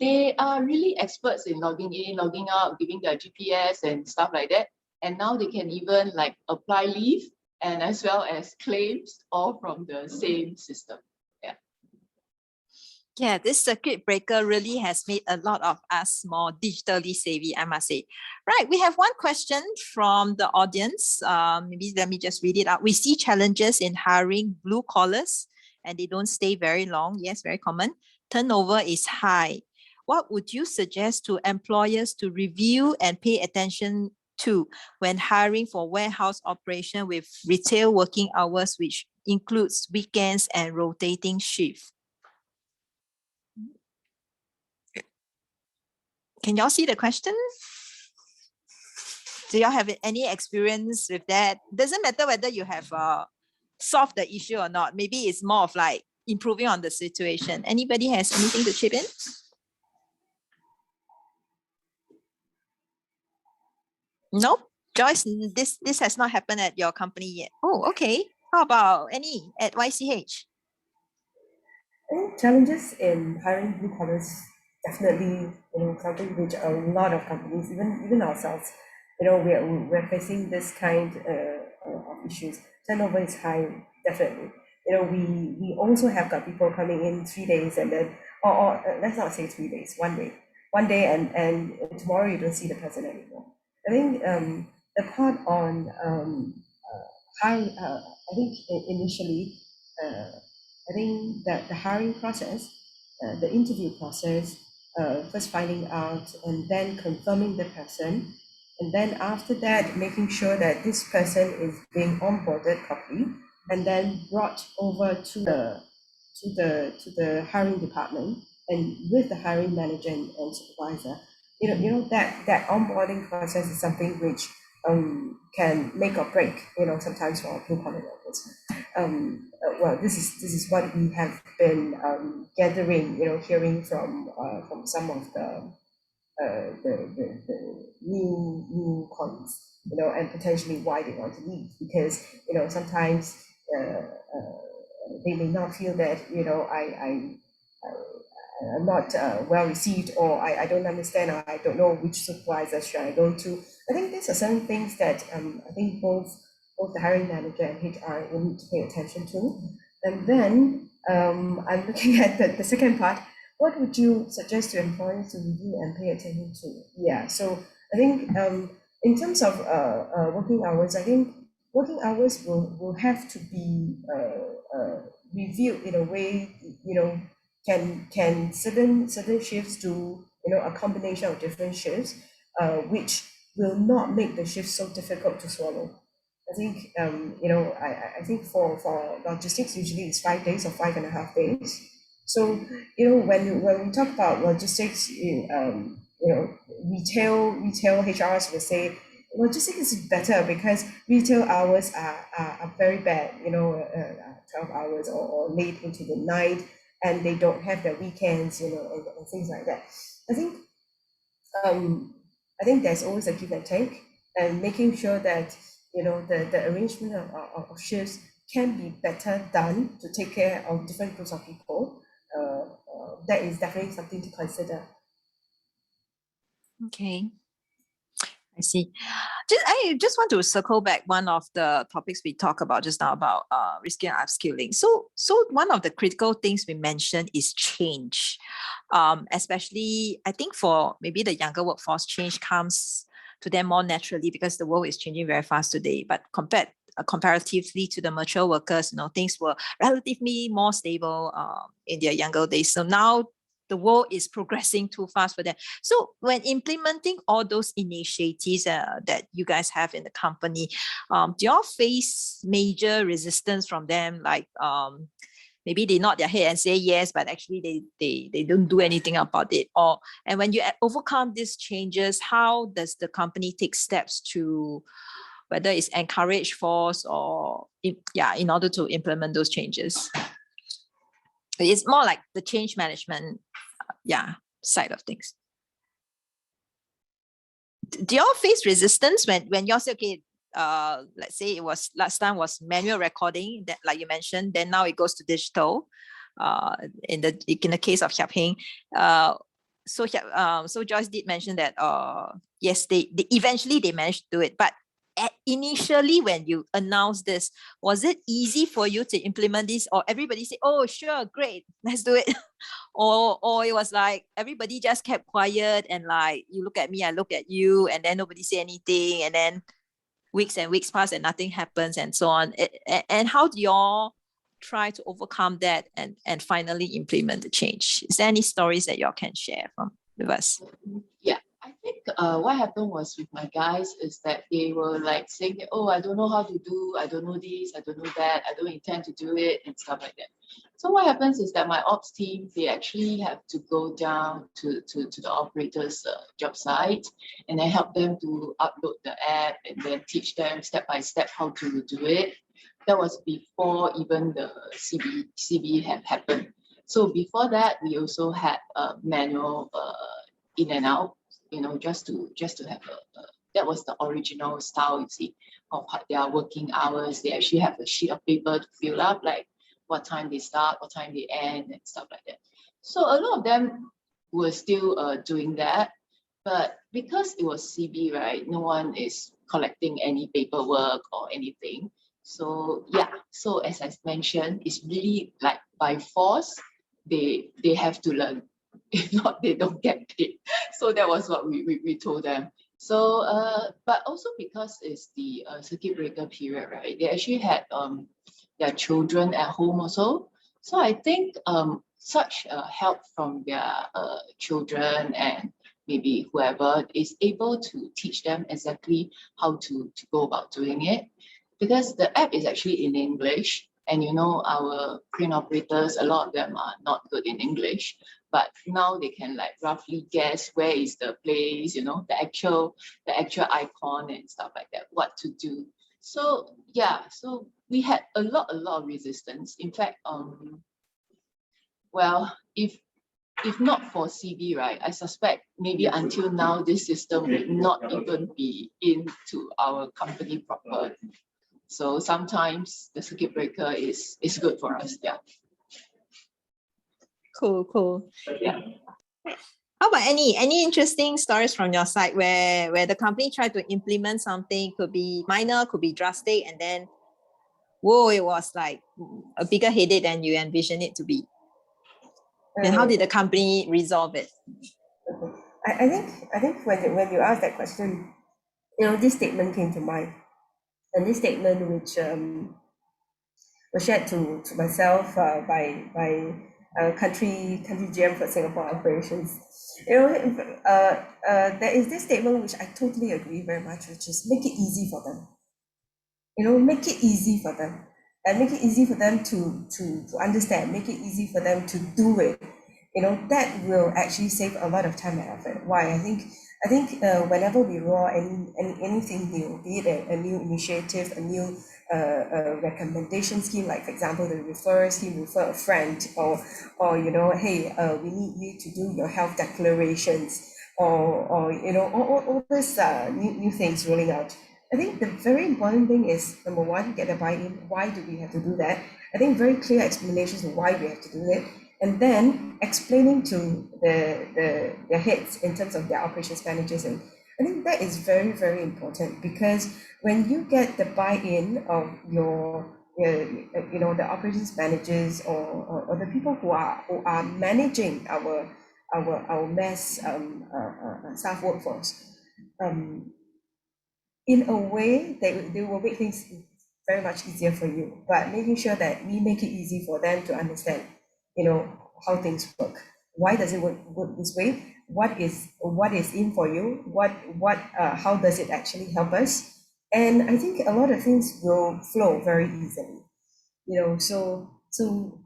they are really experts in logging in, logging out, giving their GPS and stuff like that. And now they can even like apply leave and as well as claims all from the same system. Yeah, this circuit breaker really has made a lot of us more digitally savvy, I must say. Right, we have one question from the audience. Maybe let me just read it out. We see challenges in hiring blue collars and they don't stay very long. Yes, very common. Turnover is high. What would you suggest to employers to review and pay attention to when hiring for warehouse operation with retail working hours, which includes weekends and rotating shifts? Can y'all see the question? Do y'all have any experience with that? Doesn't matter whether you have solved the issue or not. Maybe it's more of like improving on the situation. Anybody has anything to chip in? Nope. Joyce, this has not happened at your company yet. Oh, okay. How about Annie at YCH? Challenges in hiring blue collars definitely, something which a lot of companies, even ourselves, we're facing this kind of issues. Turnover is high, definitely. We also have got people coming in 3 days and then, or let's not say 3 days, 1 day, and tomorrow you don't see the person anymore. I think the part on I think initially, I think that the hiring process, the interview process, first finding out and then confirming the person, and then after that making sure that this person is being onboarded properly, and then brought over to the hiring department and with the hiring manager and supervisor. That onboarding process is something which can make or break, sometimes for blue collar workers. Well, this is what we have been gathering, hearing from some of the new colleagues, and potentially why they want to leave, because sometimes they may not feel that I'm not well received, or I don't understand, or I don't know which supervisor should I go to. I think these are certain things that I think both the hiring manager and HR will need to pay attention to. And then I'm looking at the second part. What would you suggest to employers to review and pay attention to? Yeah, so I think in terms of working hours, I think working hours will have to be reviewed in a way, can certain shifts do, a combination of different shifts, which will not make the shift so difficult to swallow. I think, I think for logistics, usually it's 5 days or 5.5 days. So, when we talk about logistics, retail HRs will say logistics is better because retail hours are very bad, 12 hours or late into the night, and they don't have their weekends, and things like that. I think there's always a give and take, and making sure that the arrangement of shifts can be better done to take care of different groups of people. That is definitely something to consider. Okay. I see. I just want to circle back one of the topics we talked about just now about reskilling and upskilling. So one of the critical things we mentioned is change. Especially, I think for maybe the younger workforce, change comes to them more naturally because the world is changing very fast today. But comparatively to the mature workers, things were relatively more stable in their younger days. So now the world is progressing too fast for them. So when implementing all those initiatives that you guys have in the company, do you all face major resistance from them? Like maybe they nod their head and say yes, but actually they don't do anything about it. And when you overcome these changes, how does the company take steps to, whether it's encourage, force, or in order to implement those changes? It's more like the change management side of things. Do y'all face resistance when y'all say, okay, let's say it was last time was manual recording, that like you mentioned, then now it goes to digital, in the case of Hiap Heng. So Joyce did mention that yes, they eventually they managed to do it, but initially when you announced this, was it easy for you to implement this, or everybody say, oh sure, great, let's do it? or it was like everybody just kept quiet and like you look at me, I look at you, and then nobody say anything, and then weeks and weeks pass and nothing happens and so on. And how do y'all try to overcome that and finally implement the change? Is there any stories that y'all can share with us? Yeah, I think what happened was with my guys is that they were like saying, oh, I don't know how to do, I don't know this, I don't know that, I don't intend to do it, and stuff like that. So what happens is that my ops team, they actually have to go down to the operator's job site and then help them to upload the app and then teach them step by step how to do it. That was before even the CB had happened. So before that, we also had manual in and out, just to have that was the original style, you see, of their working hours. They actually have a sheet of paper to fill up, like what time they start, what time they end, and stuff like that. So a lot of them were still doing that, but because it was CB, right, no one is collecting any paperwork or anything. So yeah, so as I mentioned, it's really like by force, they have to learn. If not, they don't get paid. So that was what we told them. So but also because it's the circuit breaker period, right? They actually had their children at home also. So I think such help from their children and maybe whoever is able to teach them exactly how to go about doing it, because the app is actually in English, and our crane operators, a lot of them are not good in English, but now they can like roughly guess where is the place, the actual icon and stuff like that, what to do. So yeah, so we had a lot of resistance. In fact, well, if not for CB, right, I suspect maybe until now this system would not even be into our company proper. So sometimes the circuit breaker is good for us. Yeah. Cool. Yeah. How about any interesting stories from your side where the company tried to implement something, could be minor, could be drastic, and then whoa, it was like a bigger headache than you envisioned it to be? And how did the company resolve it? I think when you asked that question, this statement came to mind, and this statement which was shared to myself by country GM for Singapore operations. There is this statement which I totally agree very much, which is make it easy for them. Make it easy for them, and make it easy for them to understand. Make it easy for them to do it. That will actually save a lot of time and effort. Why? I think whenever we roll anything new, be it a new initiative, a new a recommendation scheme, like for example, the referral scheme, refer a friend, or you know, hey, we need you to do your health declarations, or you know, all these new things rolling out. I think the very important thing is, number one, get a buy-in. Why do we have to do that? I think very clear explanations of why we have to do it, and then explaining to the heads in terms of their operations managers. And I think that is very, very important, because when you get the buy-in of your you know, the operations managers, or the people who are managing our mass staff workforce, in a way, they will make things very much easier for you, but making sure that we make it easy for them to understand, you know, how things work. Why does it work this way? What is in for you? How does it actually help us? And I think a lot of things will flow very easily, you know.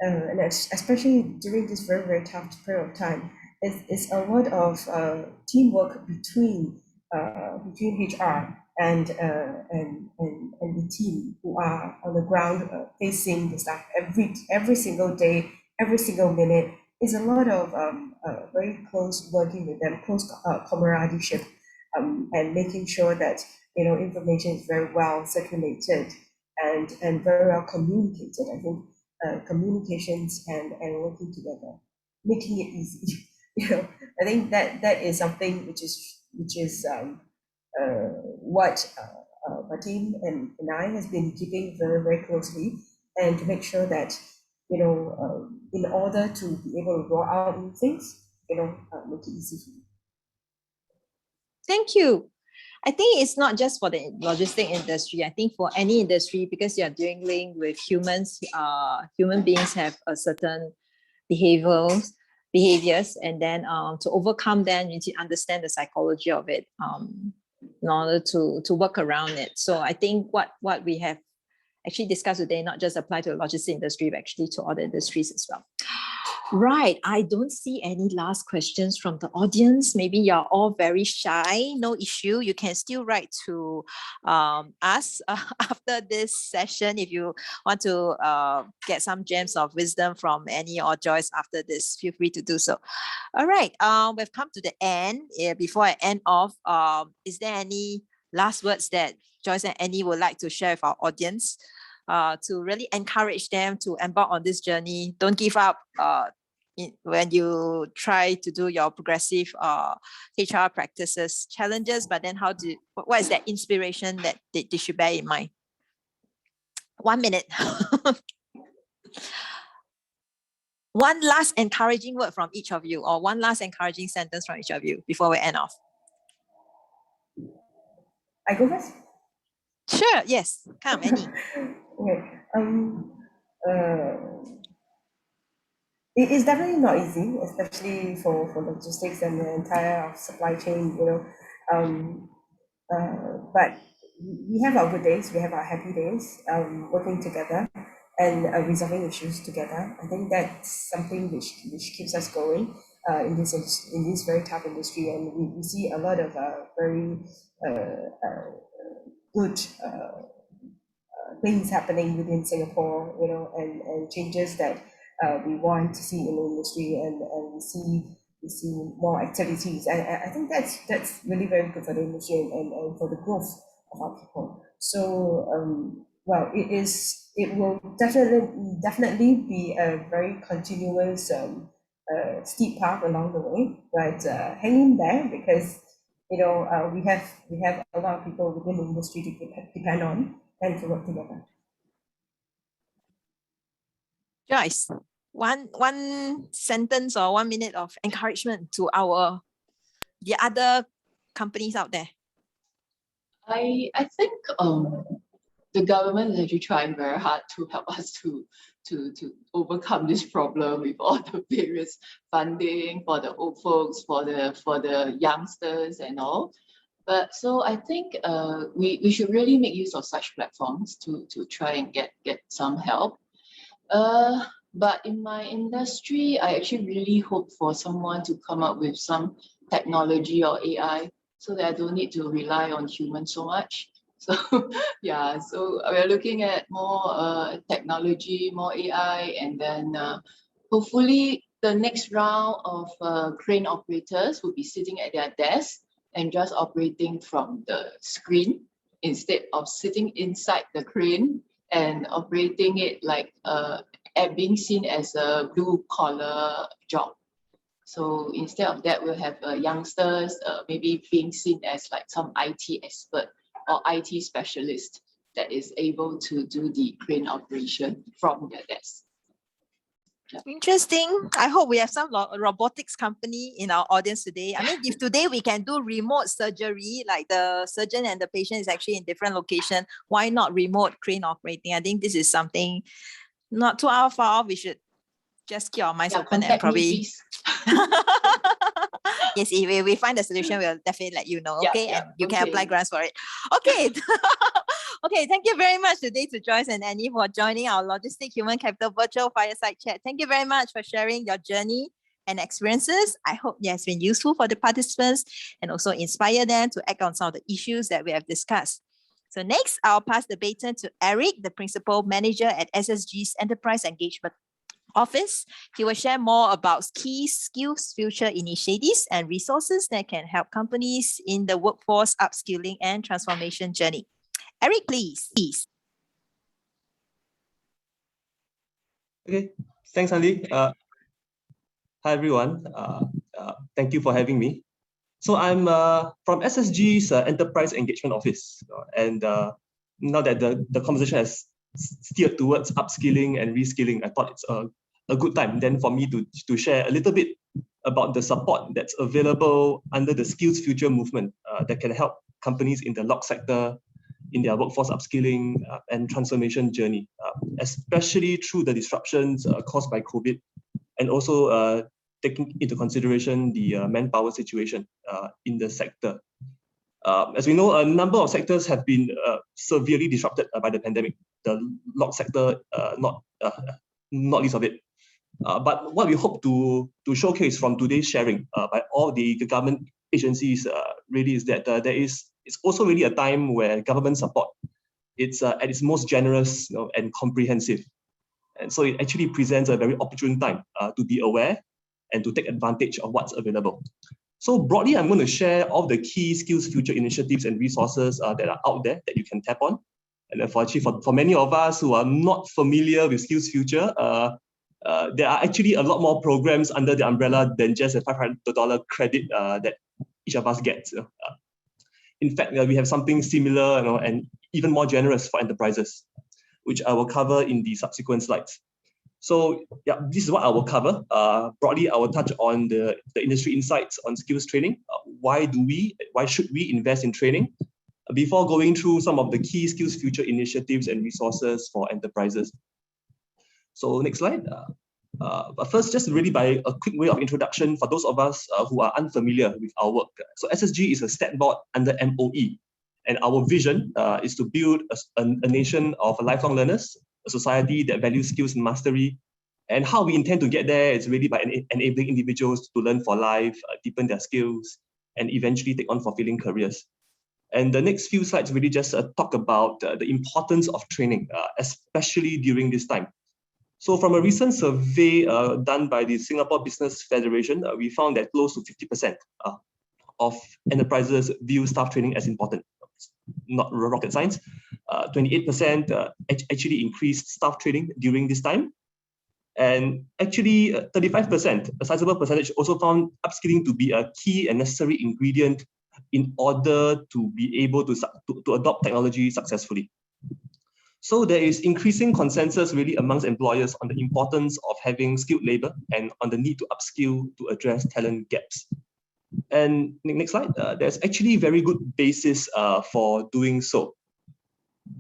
And especially during this very, very tough period of time, it's a lot of teamwork between HR and the team who are on the ground, facing the staff every single day, every single minute. It's a lot of very close working with them, close camaraderie, and making sure that, you know, information is very well circulated and very well communicated. I think communications and working together, making it easy. You know, I think that is something which is what my team and I has been keeping very, very closely, and to make sure that, you know, in order to be able to roll out new things, you know, make it easy for you. Thank you. I think it's not just for the logistic industry. I think for any industry, because you're dealing with humans, human beings have a certain behaviors, and then to overcome them, you need to understand the psychology of it in order to work around it. So I think what we have actually discussed today not just apply to the logistics industry, but actually to other industries as well. Right, I don't see any last questions from the audience. Maybe you're all very shy, no issue. You can still write to us after this session. If you want to get some gems of wisdom from Annie or Joyce after this, feel free to do so. All right, we've come to the end. Before I end off, is there any last words that Joyce and Annie would like to share with our audience to really encourage them to embark on this journey? Don't give up when you try to do your progressive HR practices challenges, but then what is that inspiration that they should bear in mind? 1 minute. One last encouraging word from each of you, or one last encouraging sentence from each of you before we end off. I go first? Sure, yes. Come, Annie. Okay. It is definitely not easy, especially for logistics and the entire supply chain, you know. But we have our good days, we have our happy days, working together and resolving issues together. I think that's something which keeps us going in this very tough industry, and we see a lot of very good things happening within Singapore, you know, and changes that we want to see in the industry, and we see more activities. And I think that's really very good for the industry and for the growth of our people. So well, it will definitely be a very continuous steep path along the way, but hang in there, because you know we have a lot of people within the industry to depend on and to work together. Joyce, one sentence or 1 minute of encouragement to the other companies out there. I think the government is actually trying very hard to help us to overcome this problem with all the various funding for the old folks, for the youngsters and all. But so I think we should really make use of such platforms to try and get some help. But in my industry, I actually really hope for someone to come up with some technology or AI so that I don't need to rely on humans so much. So Yeah, so we're looking at more technology, more AI, and then hopefully the next round of crane operators will be sitting at their desk and just operating from the screen instead of sitting inside the crane and operating it like at being seen as a blue collar job. So instead of that, we'll have youngsters maybe being seen as like some IT expert or IT specialist that is able to do the crane operation from their desk. Interesting. I hope we have some robotics company in our audience today. I mean, if today we can do remote surgery, like the surgeon and the patient is actually in different location, why not remote crane operating? I think this is something not too far off. We should just keep our minds open and probably. Yes, if we find a solution, we'll definitely let you know. Okay, and you can apply grants for it. Okay. Okay, thank you very much today to Joyce and Annie for joining our Logistic Human Capital Virtual Fireside Chat. Thank you very much for sharing your journey and experiences. I hope it has been useful for the participants and also inspire them to act on some of the issues that we have discussed. So next, I'll pass the baton to Eric, the Principal Manager at SSG's Enterprise Engagement Office. He will share more about key SkillsFuture initiatives and resources that can help companies in the workforce upskilling and transformation journey. Eric, please. Okay, thanks, Andy. Hi, everyone. Thank you for having me. So I'm from SSG's Enterprise Engagement Office. And now that the conversation has steered towards upskilling and reskilling, I thought it's a good time then for me to share a little bit about the support that's available under the SkillsFuture movement that can help companies in the lock sector in their workforce upskilling and transformation journey, especially through the disruptions caused by COVID, and also taking into consideration the manpower situation in the sector. As we know, a number of sectors have been severely disrupted by the pandemic. The lock sector, not least of it. But what we hope to showcase from today's sharing by all the government agencies really is that it's also really a time where government support, it's at its most generous and comprehensive. And so it actually presents a very opportune time to be aware and to take advantage of what's available. So broadly, I'm going to share all the key SkillsFuture initiatives and resources that are out there that you can tap on. And for many of us who are not familiar with SkillsFuture, there are actually a lot more programs under the umbrella than just a $500 credit that each of us gets. In fact, we have something similar and even more generous for enterprises, which I will cover in the subsequent slides. So yeah, this is what I will cover. Broadly, I will touch on the industry insights on skills training. Why should we invest in training? Before going through some of the key SkillsFuture initiatives and resources for enterprises. So next slide. But first, just really by a quick way of introduction for those of us who are unfamiliar with our work. So SSG is a stat board under MOE, and our vision is to build a nation of lifelong learners, a society that values skills and mastery. And how we intend to get there is really by enabling individuals to learn for life, deepen their skills, and eventually take on fulfilling careers. And the next few slides really just talk about the importance of training, especially during this time. So from a recent survey done by the Singapore Business Federation, we found that close to 50% of enterprises view staff training as important. It's not rocket science. 28% actually increased staff training during this time. And actually 35%, a sizable percentage, also found upskilling to be a key and necessary ingredient in order to be able to adopt technology successfully. So there is increasing consensus really amongst employers on the importance of having skilled labor and on the need to upskill to address talent gaps. And next slide, there's actually very good basis for doing so.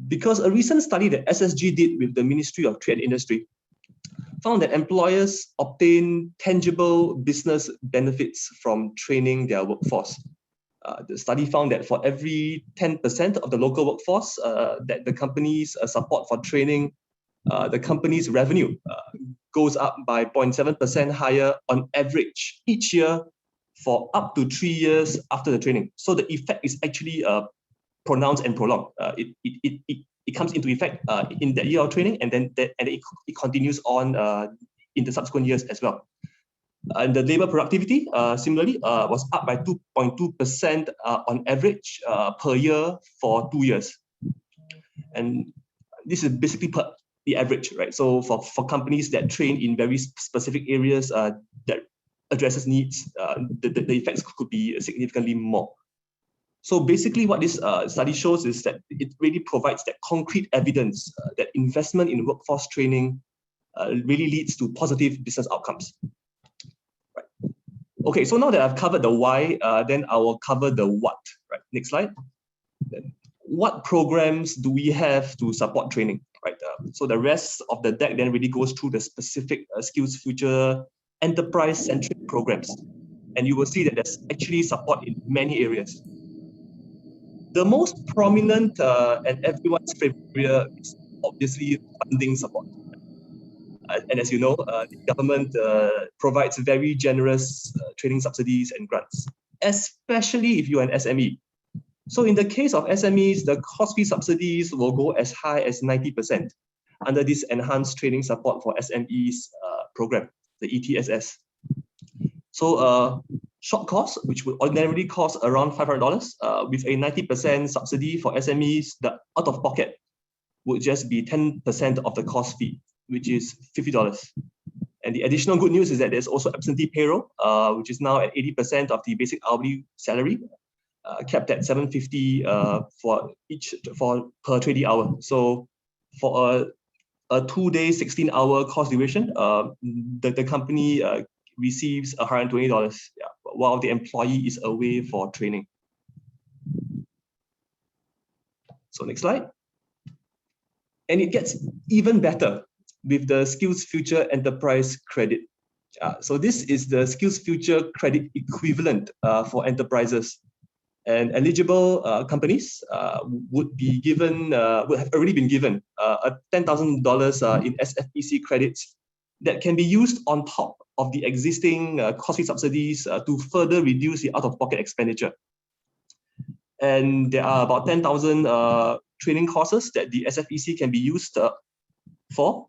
Because a recent study that SSG did with the Ministry of Trade and Industry found that employers obtain tangible business benefits from training their workforce. The study found that for every 10% of the local workforce that the companies support for training, the company's revenue goes up by 0.7% higher on average each year for up to 3 years after the training. So the effect is actually pronounced and prolonged. It comes into effect in that year of training, and then it continues on in the subsequent years as well. And the labor productivity, similarly, was up by 2.2% on average per year for 2 years. And this is basically the average, right? So for companies that train in very specific areas that addresses needs, the effects could be significantly more. So basically what this study shows is that it really provides that concrete evidence that investment in workforce training really leads to positive business outcomes. Right. Okay, so now that I've covered the why, then I will cover the what. Right. Next slide. What programs do we have to support training? Right. So the rest of the deck then really goes through the specific SkillsFuture enterprise-centric programs, and you will see that there's actually support in many areas. The most prominent and everyone's favorite area is obviously funding support. And as you know, the government provides very generous training subsidies and grants, especially if you're an SME. So in the case of SMEs, the course fee subsidies will go as high as 90% under this enhanced training support for SMEs program, the ETSS. So short course, which would ordinarily cost around $500, with a 90% subsidy for SMEs, the out-of-pocket would just be 10% of the course fee, which is $50. And the additional good news is that there's also absentee payroll, which is now at 80% of the basic hourly salary, capped at $750 per trading hour. So for a 2-day, 16-hour course duration, the company receives $120, while the employee is away for training. So next slide. And it gets even better with the SkillsFuture Enterprise Credit. So this is the SkillsFuture Credit equivalent for enterprises. And eligible companies would have already been given $10,000 in SFEC credits that can be used on top of the existing course fee subsidies to further reduce the out-of-pocket expenditure. And there are about 10,000 training courses that the SFEC can be used for,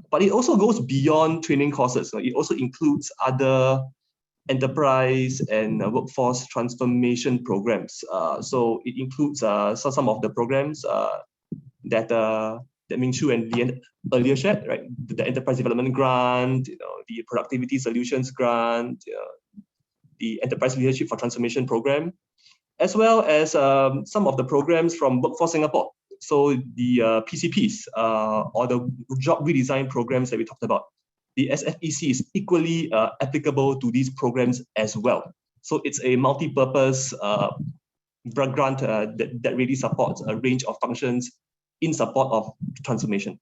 but it also goes beyond training courses. So it also includes other enterprise and workforce transformation programs. So it includes some of the programs that Ming Shu and Lian earlier shared, right? The Enterprise Development Grant, the Productivity Solutions Grant, the Enterprise Leadership for Transformation Program, as well as some of the programs from Workforce Singapore. So the PCPs or the job redesign programs that we talked about. The SFEC is equally applicable to these programs as well. So it's a multi-purpose grant that really supports a range of functions in support of transformation.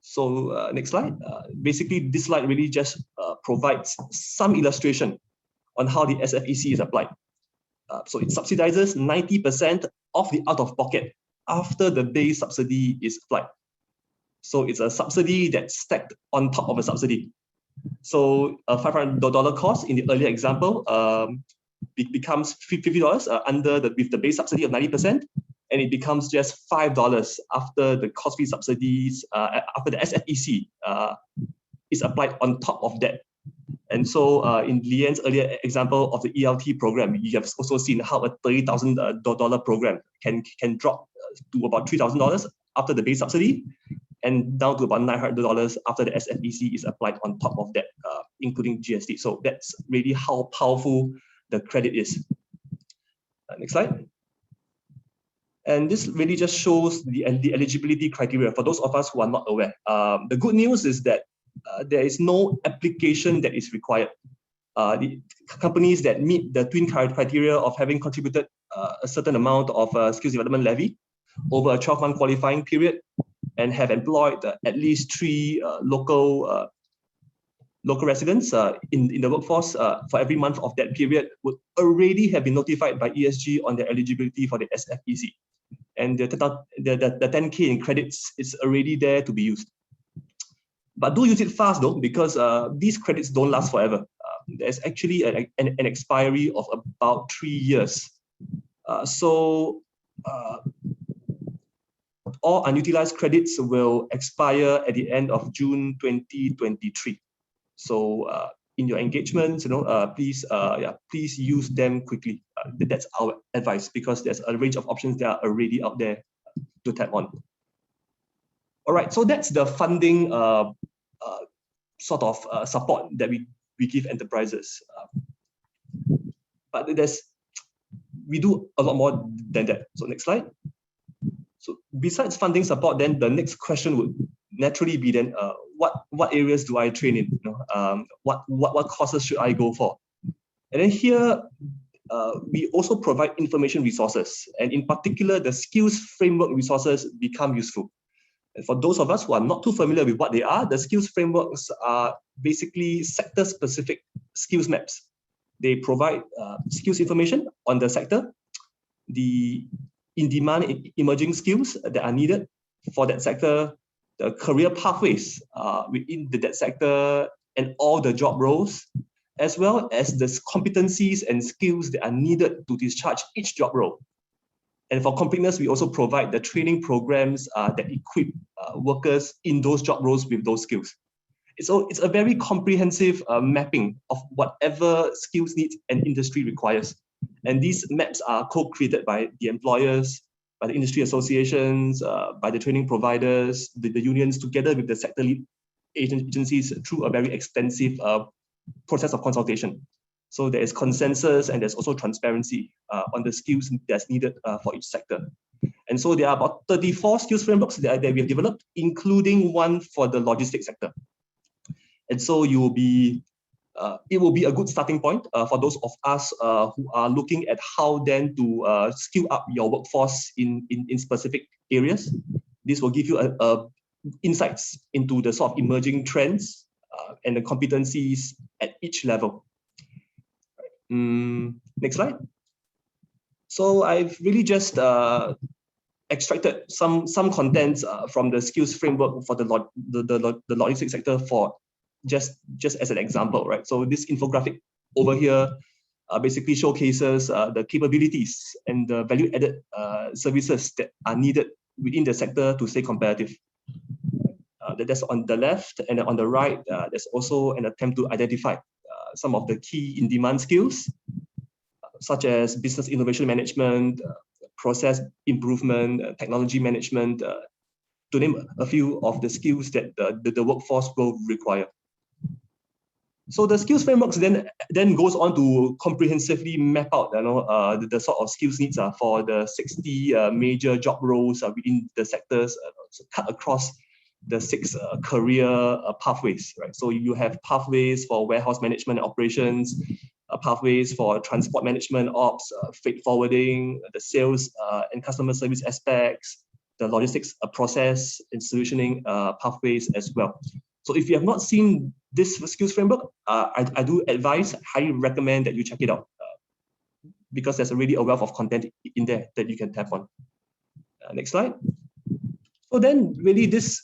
So next slide. Basically, this slide really just provides some illustration on how the SFEC is applied. So it subsidizes 90% of the out-of-pocket after the base subsidy is applied. So it's a subsidy that's stacked on top of a subsidy. So a $500 cost in the earlier example becomes $50 with the base subsidy of 90%, and it becomes just $5 after the cost fee subsidies, after the SFEC is applied on top of that. And so in Lian's earlier example of the ELT program, you have also seen how a $30,000 program can drop to about $3,000 after the base subsidy, and down to about $900 after the SFEC is applied on top of that, including GST. So that's really how powerful the credit is. Next slide. And this really just shows the eligibility criteria for those of us who are not aware. The good news is that there is no application that is required. The companies that meet the twin criteria of having contributed a certain amount of skills development levy over a 12-month qualifying period and have employed at least 3 local residents in the workforce for every month of that period would already have been notified by ESG on their eligibility for the SFEC. And the 10K in credits is already there to be used. But do use it fast though, because these credits don't last forever. There's actually an expiry of about 3 years All unutilized credits will expire at the end of June 2023. So in your engagements, please use them quickly. That's our advice, because there's a range of options that are already out there to tap on. All right, so that's the funding support that we give enterprises. But we do a lot more than that. So next slide. So besides funding support, then the next question would naturally be then, what areas do I train in? What courses should I go for? And then here, we also provide information resources, and in particular, the skills framework resources become useful. And for those of us who are not too familiar with what they are, the skills frameworks are basically sector-specific skills maps. They provide skills information on the sector, the in-demand emerging skills that are needed for that sector, the career pathways within that sector, and all the job roles, as well as the competencies and skills that are needed to discharge each job role. And for completeness, we also provide the training programs that equip workers in those job roles with those skills. It's a very comprehensive mapping of whatever skills needs an industry requires. And these maps are co-created by the employers, by the industry associations, by the training providers, the unions, together with the sector lead agencies through a very extensive process of consultation. So there is consensus and there's also transparency on the skills that's needed for each sector. And so there are about 34 skills frameworks that we have developed, including one for the logistics sector. And so it will be a good starting point for those of us who are looking at how then to skill up your workforce in specific areas. This will give you insights into the sort of emerging trends and the competencies at each level. Next slide. So I've really just extracted some contents from the skills framework for the logistics sector for just as an example, right? So this infographic over here basically showcases the capabilities and the value-added services that are needed within the sector to stay competitive. That's on the left, and on the right, there's also an attempt to identify some of the key in-demand skills, such as business innovation management, process improvement, technology management, to name a few of the skills that the workforce will require. So the skills frameworks then goes on to comprehensively map out the sort of skills needs for the 60 major job roles within the sectors, cut across the 6 career pathways, right? So you have pathways for warehouse management and operations, pathways for transport management, ops, freight forwarding, the sales and customer service aspects, the logistics process and solutioning pathways as well. So if you have not seen this skills framework, I do highly recommend that you check it out because there's already a wealth of content in there that you can tap on. Next slide. So then really this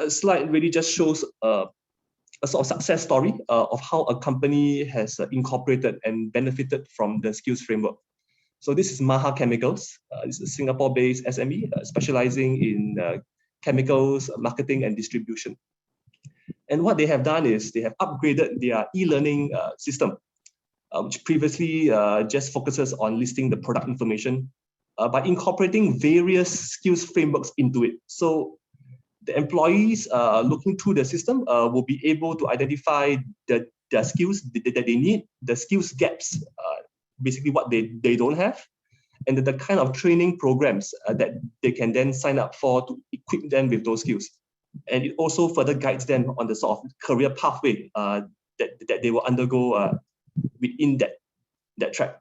slide really just shows a sort of success story of how a company has incorporated and benefited from the skills framework. So this is Maha Chemicals. It's a Singapore-based SME specializing in chemicals, marketing, and distribution. And what they have done is they have upgraded their e-learning system, which previously just focuses on listing the product information, by incorporating various skills frameworks into it. So the employees looking through the system will be able to identify the skills that they need, the skills gaps, basically what they don't have, and the kind of training programs that they can then sign up for to equip them with those skills. And it also further guides them on the sort of career pathway that they will undergo within that track.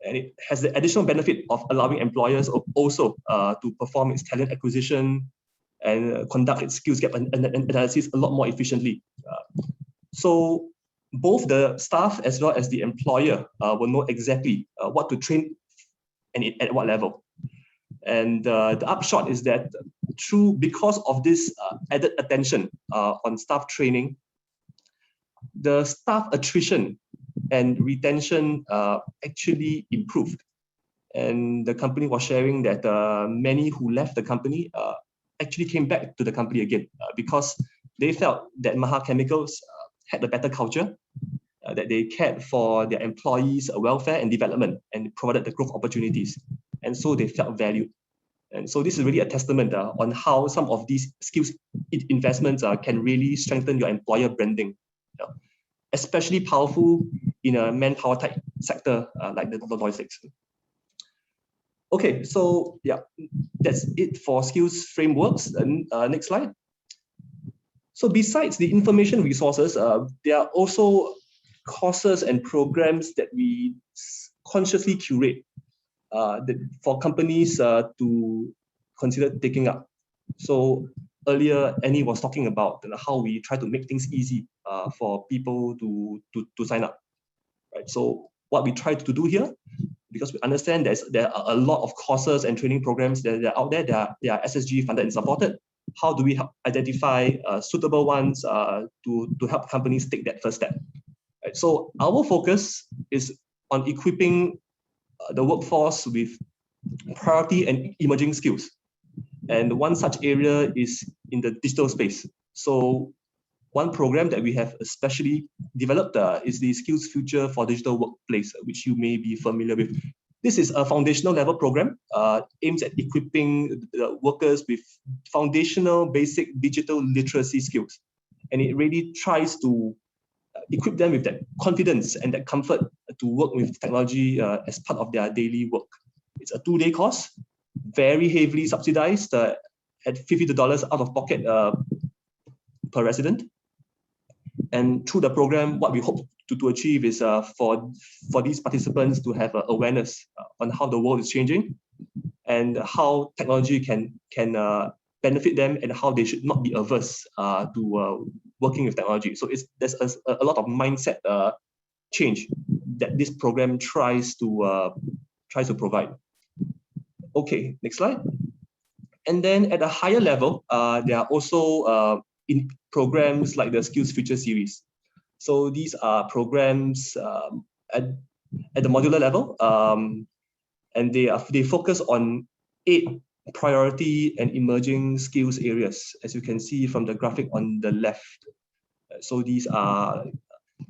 And it has the additional benefit of allowing employers also to perform its talent acquisition and conduct its skills gap analysis a lot more efficiently. So both the staff as well as the employer will know exactly what to train and at what level. And the upshot is that because of this added attention on staff training, the staff attrition and retention actually improved. And the company was sharing that many who left the company actually came back to the company again because they felt that Maha Chemicals had a better culture, that they cared for their employees' welfare and development and provided the growth opportunities. And so they felt valued. And so this is really a testament on how some of these skills investments can really strengthen your employer branding, especially powerful in a manpower type sector like the logistics. Okay, so yeah, that's it for skills frameworks. And next slide. So besides the information resources, there are also courses and programs that we consciously curate for companies to consider taking up. So earlier, Annie was talking about how we try to make things easy for people to sign up. Right. So what we try to do here, because we understand there are a lot of courses and training programs that are out there. They are SSG funded and supported. How do we help identify suitable ones to help companies take that first step? Right. So our focus is on equipping the workforce with priority and emerging skills. And one such area is in the digital space. So one program that we have especially developed is the SkillsFuture for Digital Workplace, which you may be familiar with. This is a foundational level program aimed at equipping workers with foundational basic digital literacy skills. And it really tries to equip them with that confidence and that comfort to work with technology as part of their daily work. It's a 2-day course, very heavily subsidized at $50 out of pocket per resident. And through the program, what we hope to achieve is for these participants to have awareness on how the world is changing and how technology can benefit them and how they should not be averse to working with technology. So there's a lot of mindset change that this program tries to provide. Okay, next slide. And then at a higher level, there are also in programs like the SkillsFuture series. So these are programs at the modular level, and they focus on 8 priority and emerging skills areas, as you can see from the graphic on the left. So these are,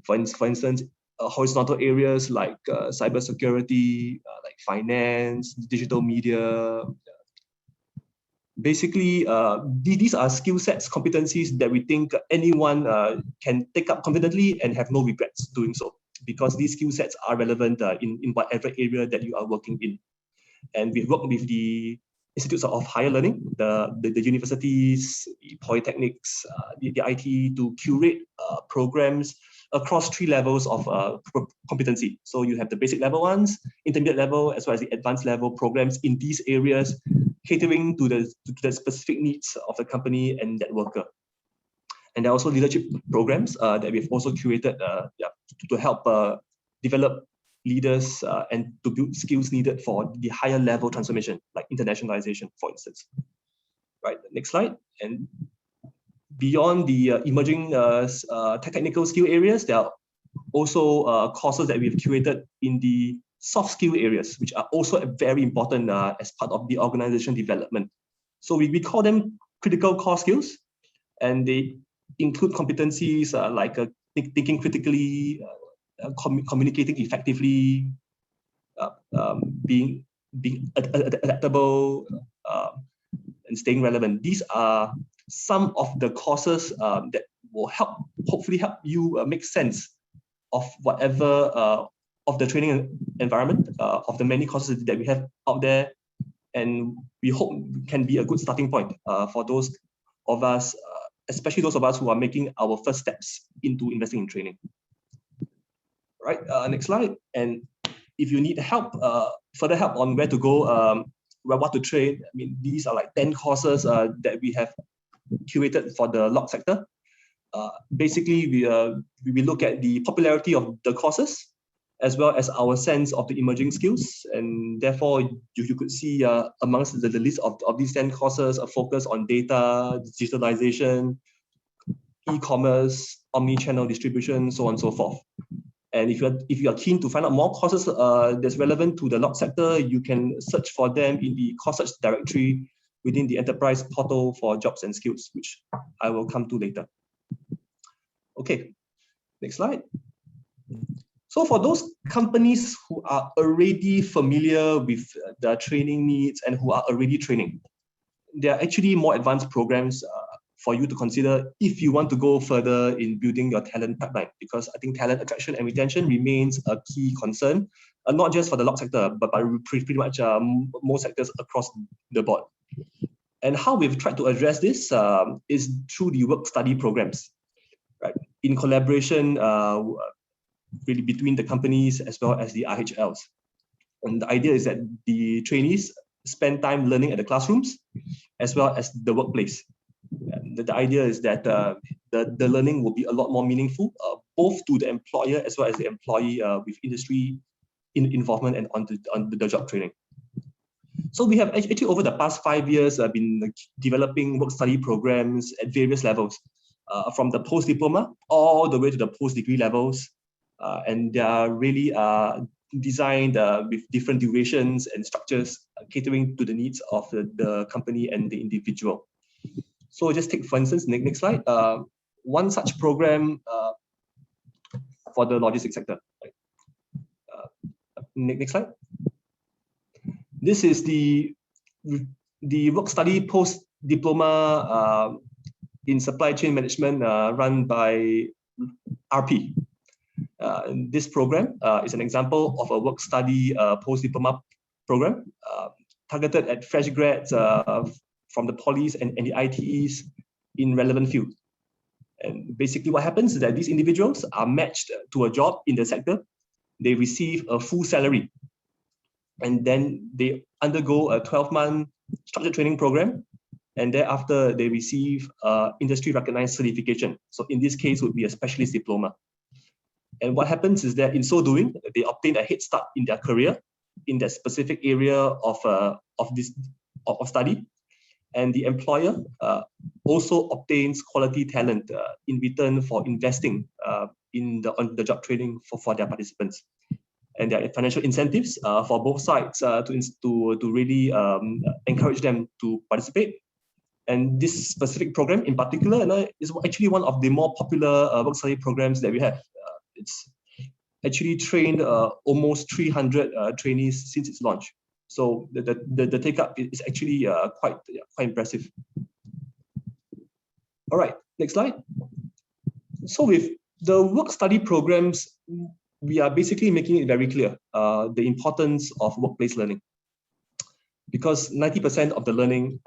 for instance, horizontal areas like cybersecurity, like finance, digital media. Basically, these are skill sets, competencies that we think anyone can take up confidently and have no regrets doing so, because these skill sets are relevant in whatever area that you are working in. And we've worked with the institutes of higher learning, the universities, the polytechnics, the IT to curate programs across 3 levels of competency. So you have the basic level ones, intermediate level, as well as the advanced level programs in these areas, catering to the specific needs of the company and that worker. And there are also leadership programs that we've also curated to help develop leaders and to build skills needed for the higher level transformation, like internationalization, for instance. Right, next slide. And beyond the emerging technical skill areas, there are also courses that we've curated in the soft skill areas, which are also very important as part of the organization development. So we call them critical core skills, and they include competencies like thinking critically, communicating effectively, being adaptable, and staying relevant. These are some of the courses that will hopefully help you make sense of whatever of the training environment, of the many courses that we have out there, and we hope can be a good starting point for those of us, especially those of us who are making our first steps into investing in training. Right, next slide. And if you need help, further help on where to go, what to train, I mean, these are like 10 courses that we have curated for the log sector. Basically, we look at the popularity of the courses, as well as our sense of the emerging skills. And therefore, you could see amongst the list of these 10 courses, a focus on data, digitalization, e-commerce, omni-channel distribution, so on and so forth. And if you are keen to find out more courses that's relevant to the LOG sector, you can search for them in the course search directory within the enterprise portal for jobs and skills, which I will come to later. Okay, next slide. So for those companies who are already familiar with the training needs and who are already training, there are actually more advanced programs for you to consider if you want to go further in building your talent pipeline, because I think talent attraction and retention remains a key concern, not just for the LOG sector, but pretty much most sectors across the board. And how we've tried to address this is through the work-study programs, right? In collaboration really between the companies as well as the IHLs. And the idea is that the trainees spend time learning at the classrooms as well as the workplace. And the idea is that the learning will be a lot more meaningful, both to the employer as well as the employee with industry involvement and on the job training. So we have actually over the past 5 years been developing work-study programs at various levels, from the post-diploma all the way to the post-degree levels. And they are really designed with different durations and structures, catering to the needs of the company and the individual. So just take, for instance, next slide, one such program for the logistics sector. Right? Next slide. This is the work-study post-diploma in supply chain management run by RP. This program is an example of a work-study post-diploma program targeted at fresh grads from the polys and the ITEs in relevant fields. And basically what happens is that these individuals are matched to a job in the sector. They receive a full salary, and then they undergo a 12-month structured training program, and thereafter they receive industry recognized certification. So in this case would be a specialist diploma. And what happens is that in so doing, they obtain a head start in their career in that specific area of study. And the employer also obtains quality talent in return for investing in on the job training for their participants. And there are financial incentives for both sides to really encourage them to participate. And this specific program in particular is actually one of the more popular work-study programs that we have. It's actually trained almost 300 trainees since its launch. So the take-up is actually quite impressive. All right, next slide. So with the work-study programs, we are basically making it very clear the importance of workplace learning, because 90% of the learning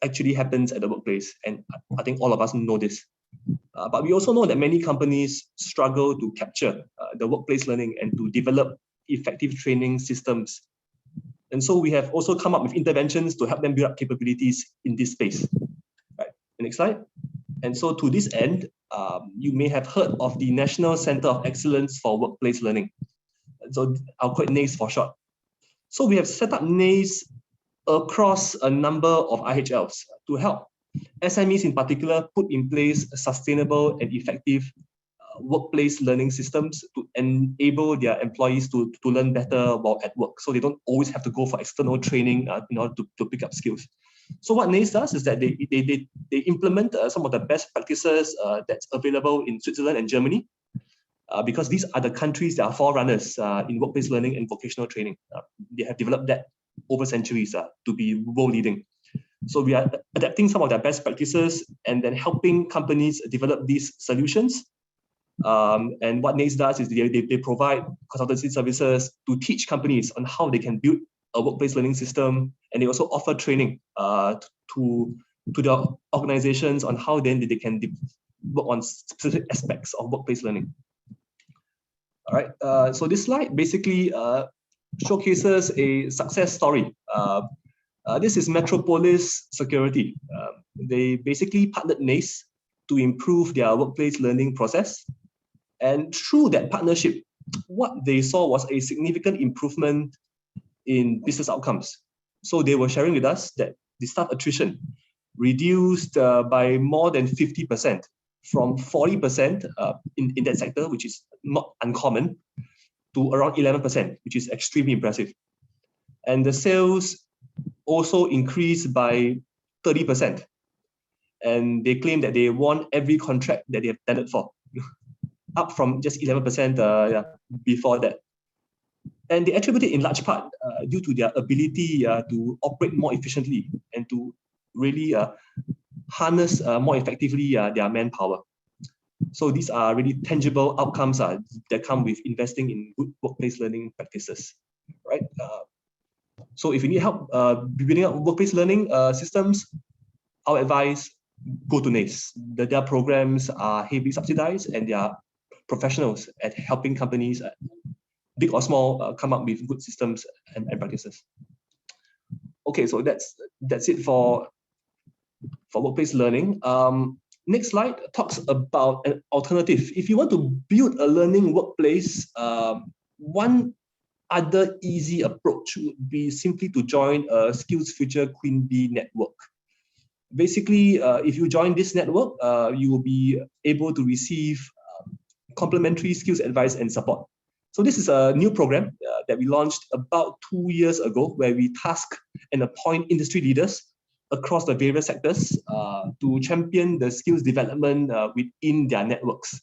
actually happens at the workplace, and I think all of us know this. But we also know that many companies struggle to capture the workplace learning and to develop effective training systems. And so we have also come up with interventions to help them build up capabilities in this space. Right. Next slide. And so to this end, you may have heard of the National Center of Excellence for Workplace Learning. So I'll call it NACE for short. So we have set up NACE across a number of IHLs to help SMEs in particular put in place sustainable and effective workplace learning systems to enable their employees to learn better while at work. So they don't always have to go for external training in order to pick up skills. So what NACE does is that they implement some of the best practices that's available in Switzerland and Germany, because these are the countries that are forerunners in workplace learning and vocational training. They have developed that over centuries to be world leading. So we are adapting some of their best practices and then helping companies develop these solutions. And what NACE does is they provide consultancy services to teach companies on how they can build a workplace learning system, and they also offer training to the organizations on how then they can work on specific aspects of workplace learning. All right, so this slide basically showcases a success story. This is Metropolis Security. They basically partnered NACE to improve their workplace learning process. And through that partnership, what they saw was a significant improvement in business outcomes. So they were sharing with us that the staff attrition reduced by more than 50% from 40% in that sector, which is not uncommon, to around 11%, which is extremely impressive. And the sales also increased by 30%. And they claim that they won every contract that they have tendered for, up from just 11% before that. And they attribute it in large part due to their ability to operate more efficiently and to really harness more effectively their manpower. So these are really tangible outcomes that come with investing in good workplace learning practices, right? So if you need help building up workplace learning systems, our advice, go to NACE. Their programs are heavily subsidized and they are professionals at helping companies, big or small, come up with good systems and practices. Okay, so that's it for workplace learning. Next slide talks about an alternative. If you want to build a learning workplace, one other easy approach would be simply to join a SkillsFuture Queen Bee network. Basically, if you join this network, you will be able to receive complimentary skills advice and support. So this is a new program that we launched about 2 years ago, where we task and appoint industry leaders across the various sectors to champion the skills development within their networks.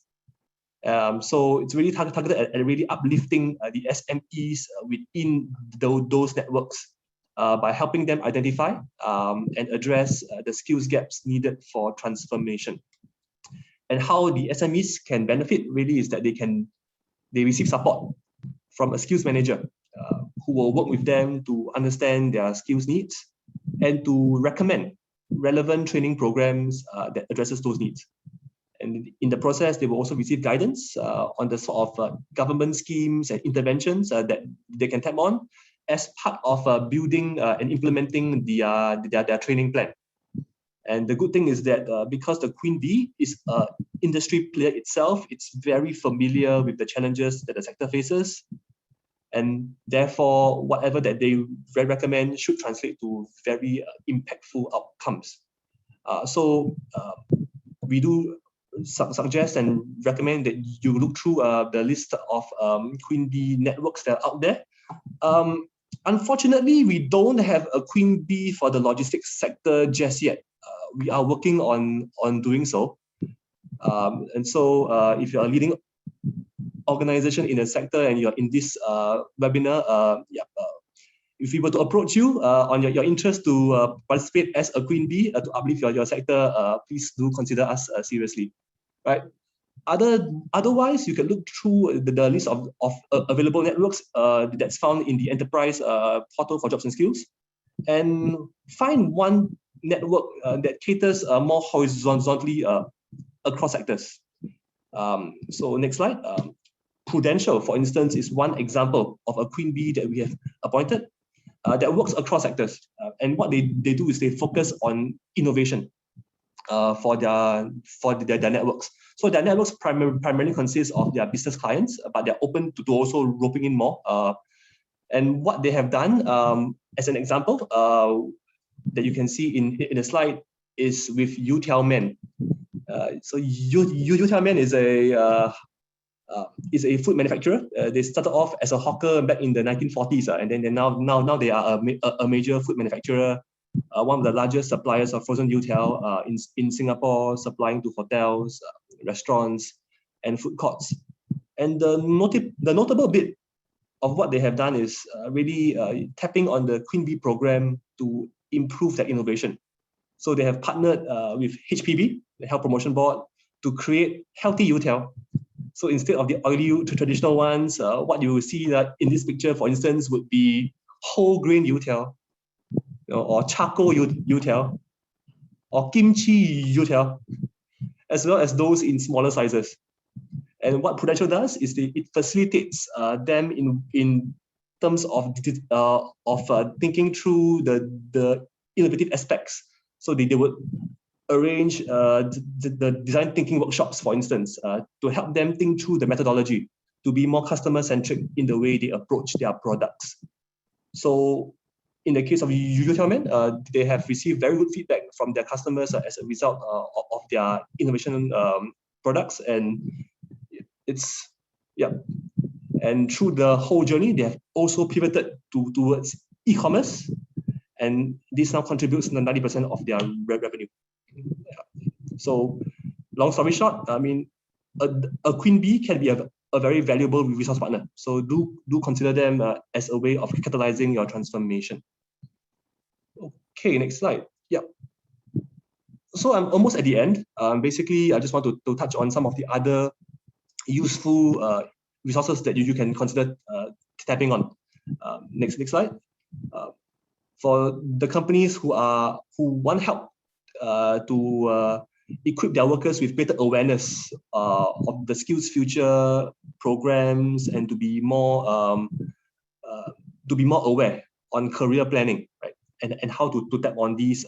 So it's really targeted at really uplifting the SMEs within those networks by helping them identify and address the skills gaps needed for transformation. And how the SMEs can benefit really is that they receive support from a skills manager who will work with them to understand their skills needs and to recommend relevant training programs that addresses those needs. And in the process, they will also receive guidance on the sort of government schemes and interventions that they can tap on as part of building and implementing their training plan. And the good thing is that because the Queen Bee is an industry player itself, it's very familiar with the challenges that the sector faces. And therefore, whatever that they recommend should translate to very impactful outcomes. So we do suggest and recommend that you look through the list of Queen Bee networks that are out there. Unfortunately, we don't have a Queen Bee for the logistics sector just yet. We are working on doing so. And so if you're a leading organization in the sector and you're in this webinar, if we were to approach you on your interest to participate as a Queen Bee to uplift your sector, please do consider us seriously. Right? Otherwise, you can look through the list of available networks that's found in the enterprise portal for jobs and skills, and find one network that caters more horizontally across sectors. So next slide. Prudential, for instance, is one example of a Queen Bee that we have appointed that works across sectors. And what they do is they focus on innovation for their networks. So their networks primarily consist of their business clients, but they're open to also roping in more. And what they have done, as an example, that you can see in the slide, is with You Tell Men. So You Tell Men is a food manufacturer. They started off as a hawker back in the 1940s, and then now they are a major food manufacturer, one of the largest suppliers of frozen youtiao in Singapore, supplying to hotels, restaurants, and food courts. And the notable bit of what they have done is really tapping on the Queen Bee program to improve their innovation. So they have partnered with HPB, the Health Promotion Board, to create healthy youtiao. So instead of the oily traditional ones, what you will see that in this picture, for instance, would be whole grain youtiao, or charcoal youtiao, or kimchi youtiao, as well as those in smaller sizes. And what Prudential does is it facilitates them in terms of thinking through the innovative aspects. So they would arrange the design thinking workshops, for instance, to help them think through the methodology to be more customer-centric in the way they approach their products. So in the case of You Tell Men, they have received very good feedback from their customers as a result of their innovation products, and it's and through the whole journey, they have also pivoted towards e-commerce, and this now contributes to 90% of their revenue. So, long story short, I mean, a queen bee can be a very valuable resource partner. So do consider them as a way of catalyzing your transformation. Okay, next slide. Yeah. So I'm almost at the end. Basically, I just want to touch on some of the other useful resources that you can consider tapping on. Next slide. For the companies who want help to equip their workers with greater awareness of the SkillsFuture programs and to be more aware on career planning, right? And how to tap on these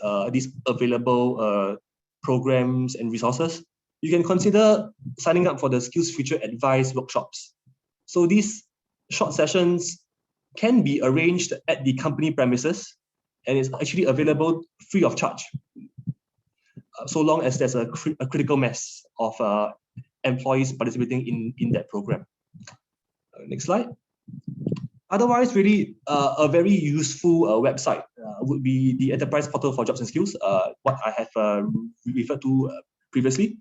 available programs and resources, you can consider signing up for the SkillsFuture Advice workshops. So these short sessions can be arranged at the company premises, and it's actually available free of charge, so long as there's a critical mass of employees participating in that program. Next slide. Otherwise, really, a very useful website would be the Enterprise Portal for Jobs and Skills, what I have referred to previously.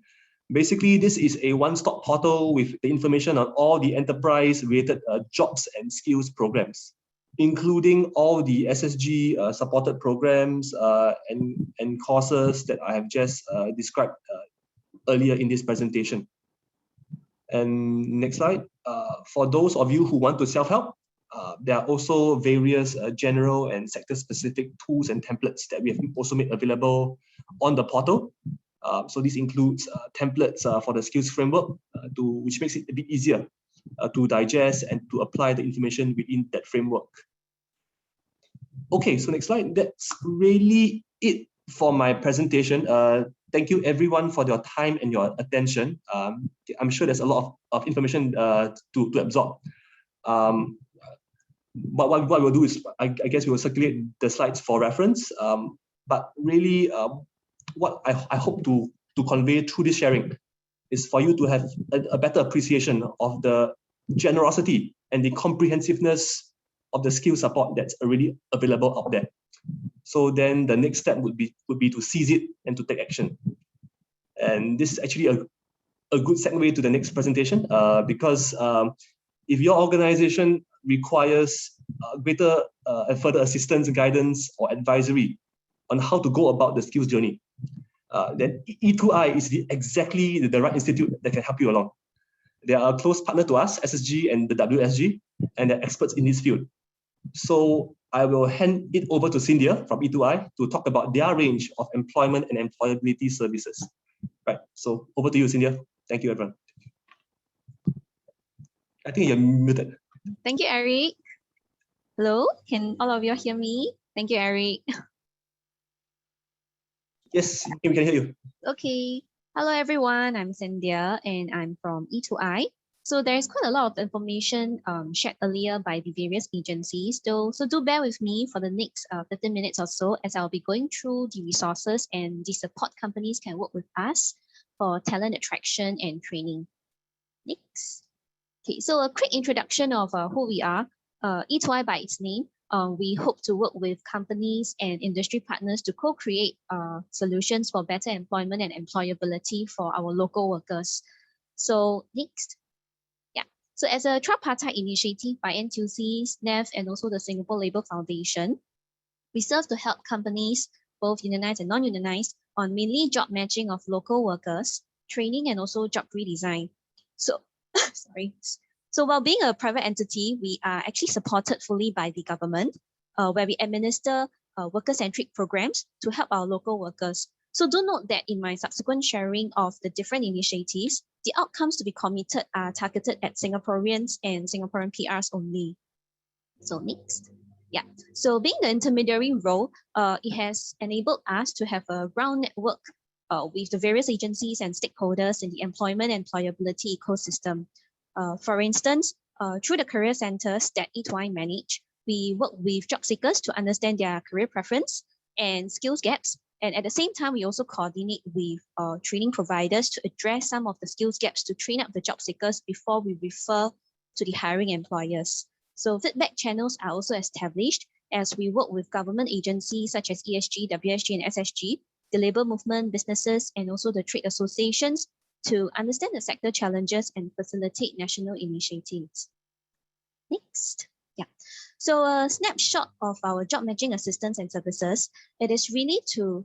Basically, this is a one-stop portal with the information on all the enterprise-related jobs and skills programs, including all the SSG supported programs and courses that I have just described earlier in this presentation. And next slide. For those of you who want to self-help, there are also various general and sector-specific tools and templates that we have also made available on the portal. So this includes templates for the skills framework, which makes it a bit easier to digest and to apply the information within that framework. Okay, so next slide. That's really it for my presentation. Thank you everyone for your time and your attention. I'm sure there's a lot of information to absorb. But what we'll do is, I guess we will circulate the slides for reference. But really, what I hope to convey through this sharing is for you to have a better appreciation of the generosity and the comprehensiveness of the skill support that's already available out there. So then the next step would be to seize it and to take action. And this is actually a good segue to the next presentation, because if your organization requires greater and further assistance, guidance, or advisory on how to go about the skills journey, then E2I is exactly the right institute that can help you along. They are a close partner to us, SSG and the WSG, and they're experts in this field. So I will hand it over to Cynthia from E2I to talk about their range of employment and employability services. Right, so over to you, Cynthia. Thank you, everyone. I think you're muted. Thank you, Eric. Hello, can all of you hear me? Thank you, Eric. Yes, we can hear you. Okay. Hello, everyone. I'm Cynthia, and I'm from E2I. So there's quite a lot of information shared earlier by the various agencies. So do bear with me for the next 15 minutes or so, as I'll be going through the resources and the support companies can work with us for talent attraction and training. Next. Okay, so a quick introduction of who we are. E2I by its name, we hope to work with companies and industry partners to co-create solutions for better employment and employability for our local workers. So next. Yeah, so as a tripartite initiative by NTUC, SNEF, and also the Singapore Labour Foundation, we serve to help companies, both unionized and non-unionized, on mainly job matching of local workers, training, and also job redesign. So, sorry. So while being a private entity, we are actually supported fully by the government, where we administer worker-centric programs to help our local workers. So do note that in my subsequent sharing of the different initiatives, the outcomes to be committed are targeted at Singaporeans and Singaporean PRs only. So next. Yeah, so being the intermediary role, it has enabled us to have a round network with the various agencies and stakeholders in the employment and employability ecosystem. For instance, through the career centers that E2I manage, we work with job seekers to understand their career preference and skills gaps And at the same time, we also coordinate with training providers to address some of the skills gaps to train up the job seekers before we refer to the hiring employers. So feedback channels are also established as we work with government agencies such as ESG, WSG, and SSG, the labour movement, businesses, and also the trade associations to understand the sector challenges and facilitate national initiatives. Next. Yeah. So a snapshot of our job matching assistance and services, it is really to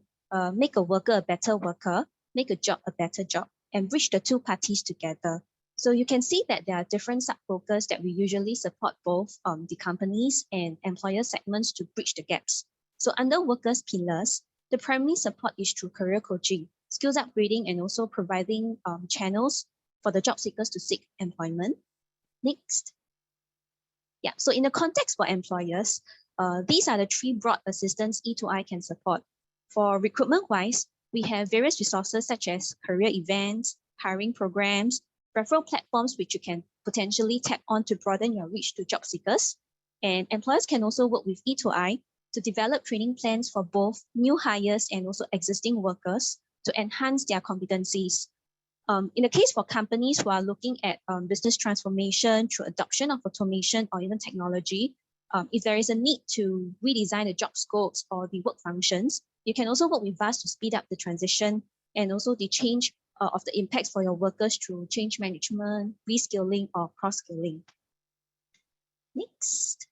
make a worker a better worker, make a job a better job, and bridge the two parties together. So you can see that there are different sub-focus that we usually support both the companies and employer segments to bridge the gaps. So under workers pillars, the primary support is through career coaching, skills upgrading, and also providing channels for the job seekers to seek employment. Next. Yeah, so in the context for employers, these are the three broad assistance E2I can support. For recruitment-wise, we have various resources such as career events, hiring programs, referral platforms which you can potentially tap on to broaden your reach to job seekers. And employers can also work with E2I to develop training plans for both new hires and also existing workers to enhance their competencies. In the case for companies who are looking at business transformation through adoption of automation or even technology, if there is a need to redesign the job scopes or the work functions, you can also work with us to speed up the transition and also the change of the impacts for your workers through change management, reskilling, or cross-skilling. Next.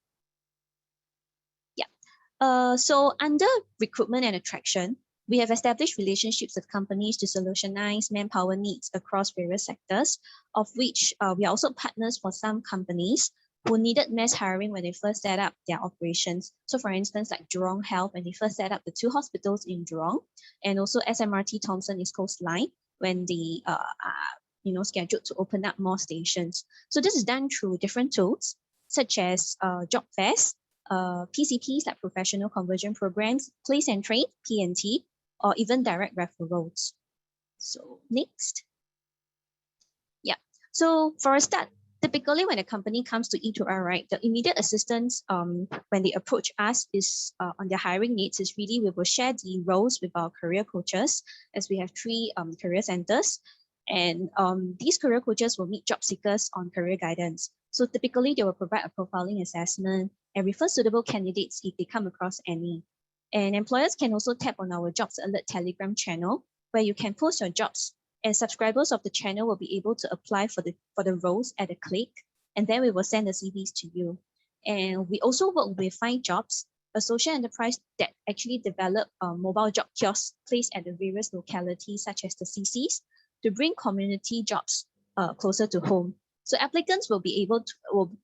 Yeah. So under recruitment and attraction, we have established relationships with companies to solutionize manpower needs across various sectors, of which we are also partners for some companies who needed mass hiring when they first set up their operations. So for instance, like Jurong Health, when they first set up the 2 hospitals in Jurong, and also SMRT Thomson East Coast Line, when they are scheduled to open up more stations. So this is done through different tools, such as job fairs, PCPs like professional conversion programs, place and train, PNT, or even direct referrals. So next. Yeah, so for a start, typically when a company comes to E2R, right, the immediate assistance when they approach us is on their hiring needs is really we will share the roles with our career coaches, as we have 3 career centers. And these career coaches will meet job seekers on career guidance. So typically they will provide a profiling assessment and refer suitable candidates if they come across any. And employers can also tap on our Jobs Alert Telegram channel, where you can post your jobs, and subscribers of the channel will be able to apply for the roles at a click, and then we will send the CVs to you. And we also work with Find Jobs, a social enterprise that actually develop mobile job kiosks placed at the various localities, such as the CCs, to bring community jobs closer to home. So applicants will be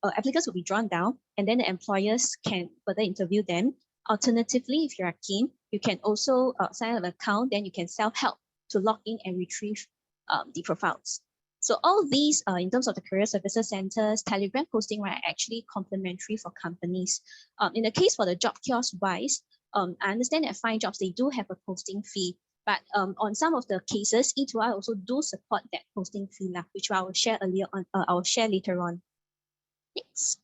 applicants will be drawn down, and then the employers can further interview them. Alternatively, if you are keen, you can also sign up an account, then you can self-help to log in and retrieve the profiles. So all these, in terms of the career services centers, Telegram posting, right, are actually complementary for companies. In the case for the job kiosk wise, I understand that Find Jobs, they do have a posting fee, but on some of the cases, E2I also do support that posting fee, which I will share earlier on. I'll share later on. Thanks.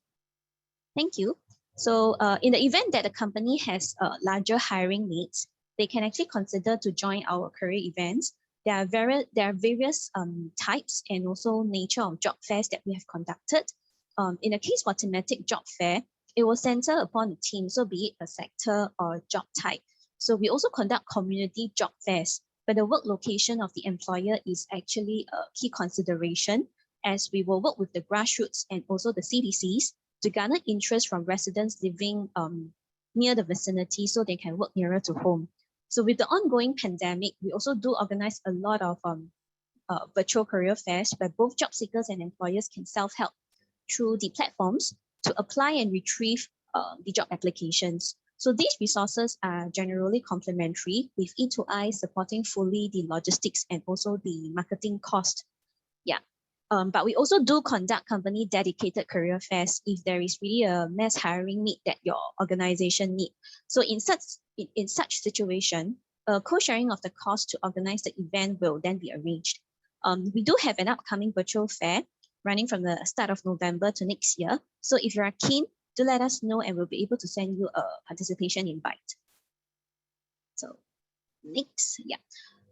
Thank you. So in the event that the company has larger hiring needs, they can actually consider to join our career events. There are various types and also nature of job fairs that we have conducted. In the case for thematic job fair, it will center upon the theme, so be it a sector or job type. So we also conduct community job fairs, where the work location of the employer is actually a key consideration, as we will work with the grassroots and also the CDCs to garner interest from residents living near the vicinity so they can work nearer to home. So with the ongoing pandemic, we also do organize a lot of virtual career fairs where both job seekers and employers can self-help through the platforms to apply and retrieve the job applications. So these resources are generally complementary, with E2I supporting fully the logistics and also the marketing cost. Yeah. But we also do conduct company dedicated career fairs if there is really a mass hiring need that your organization need. So in such situation, co-sharing of the cost to organize the event will then be arranged. We do have an upcoming virtual fair running from the start of November to next year. So if you are keen, do let us know and we'll be able to send you a participation invite. So Next, yeah.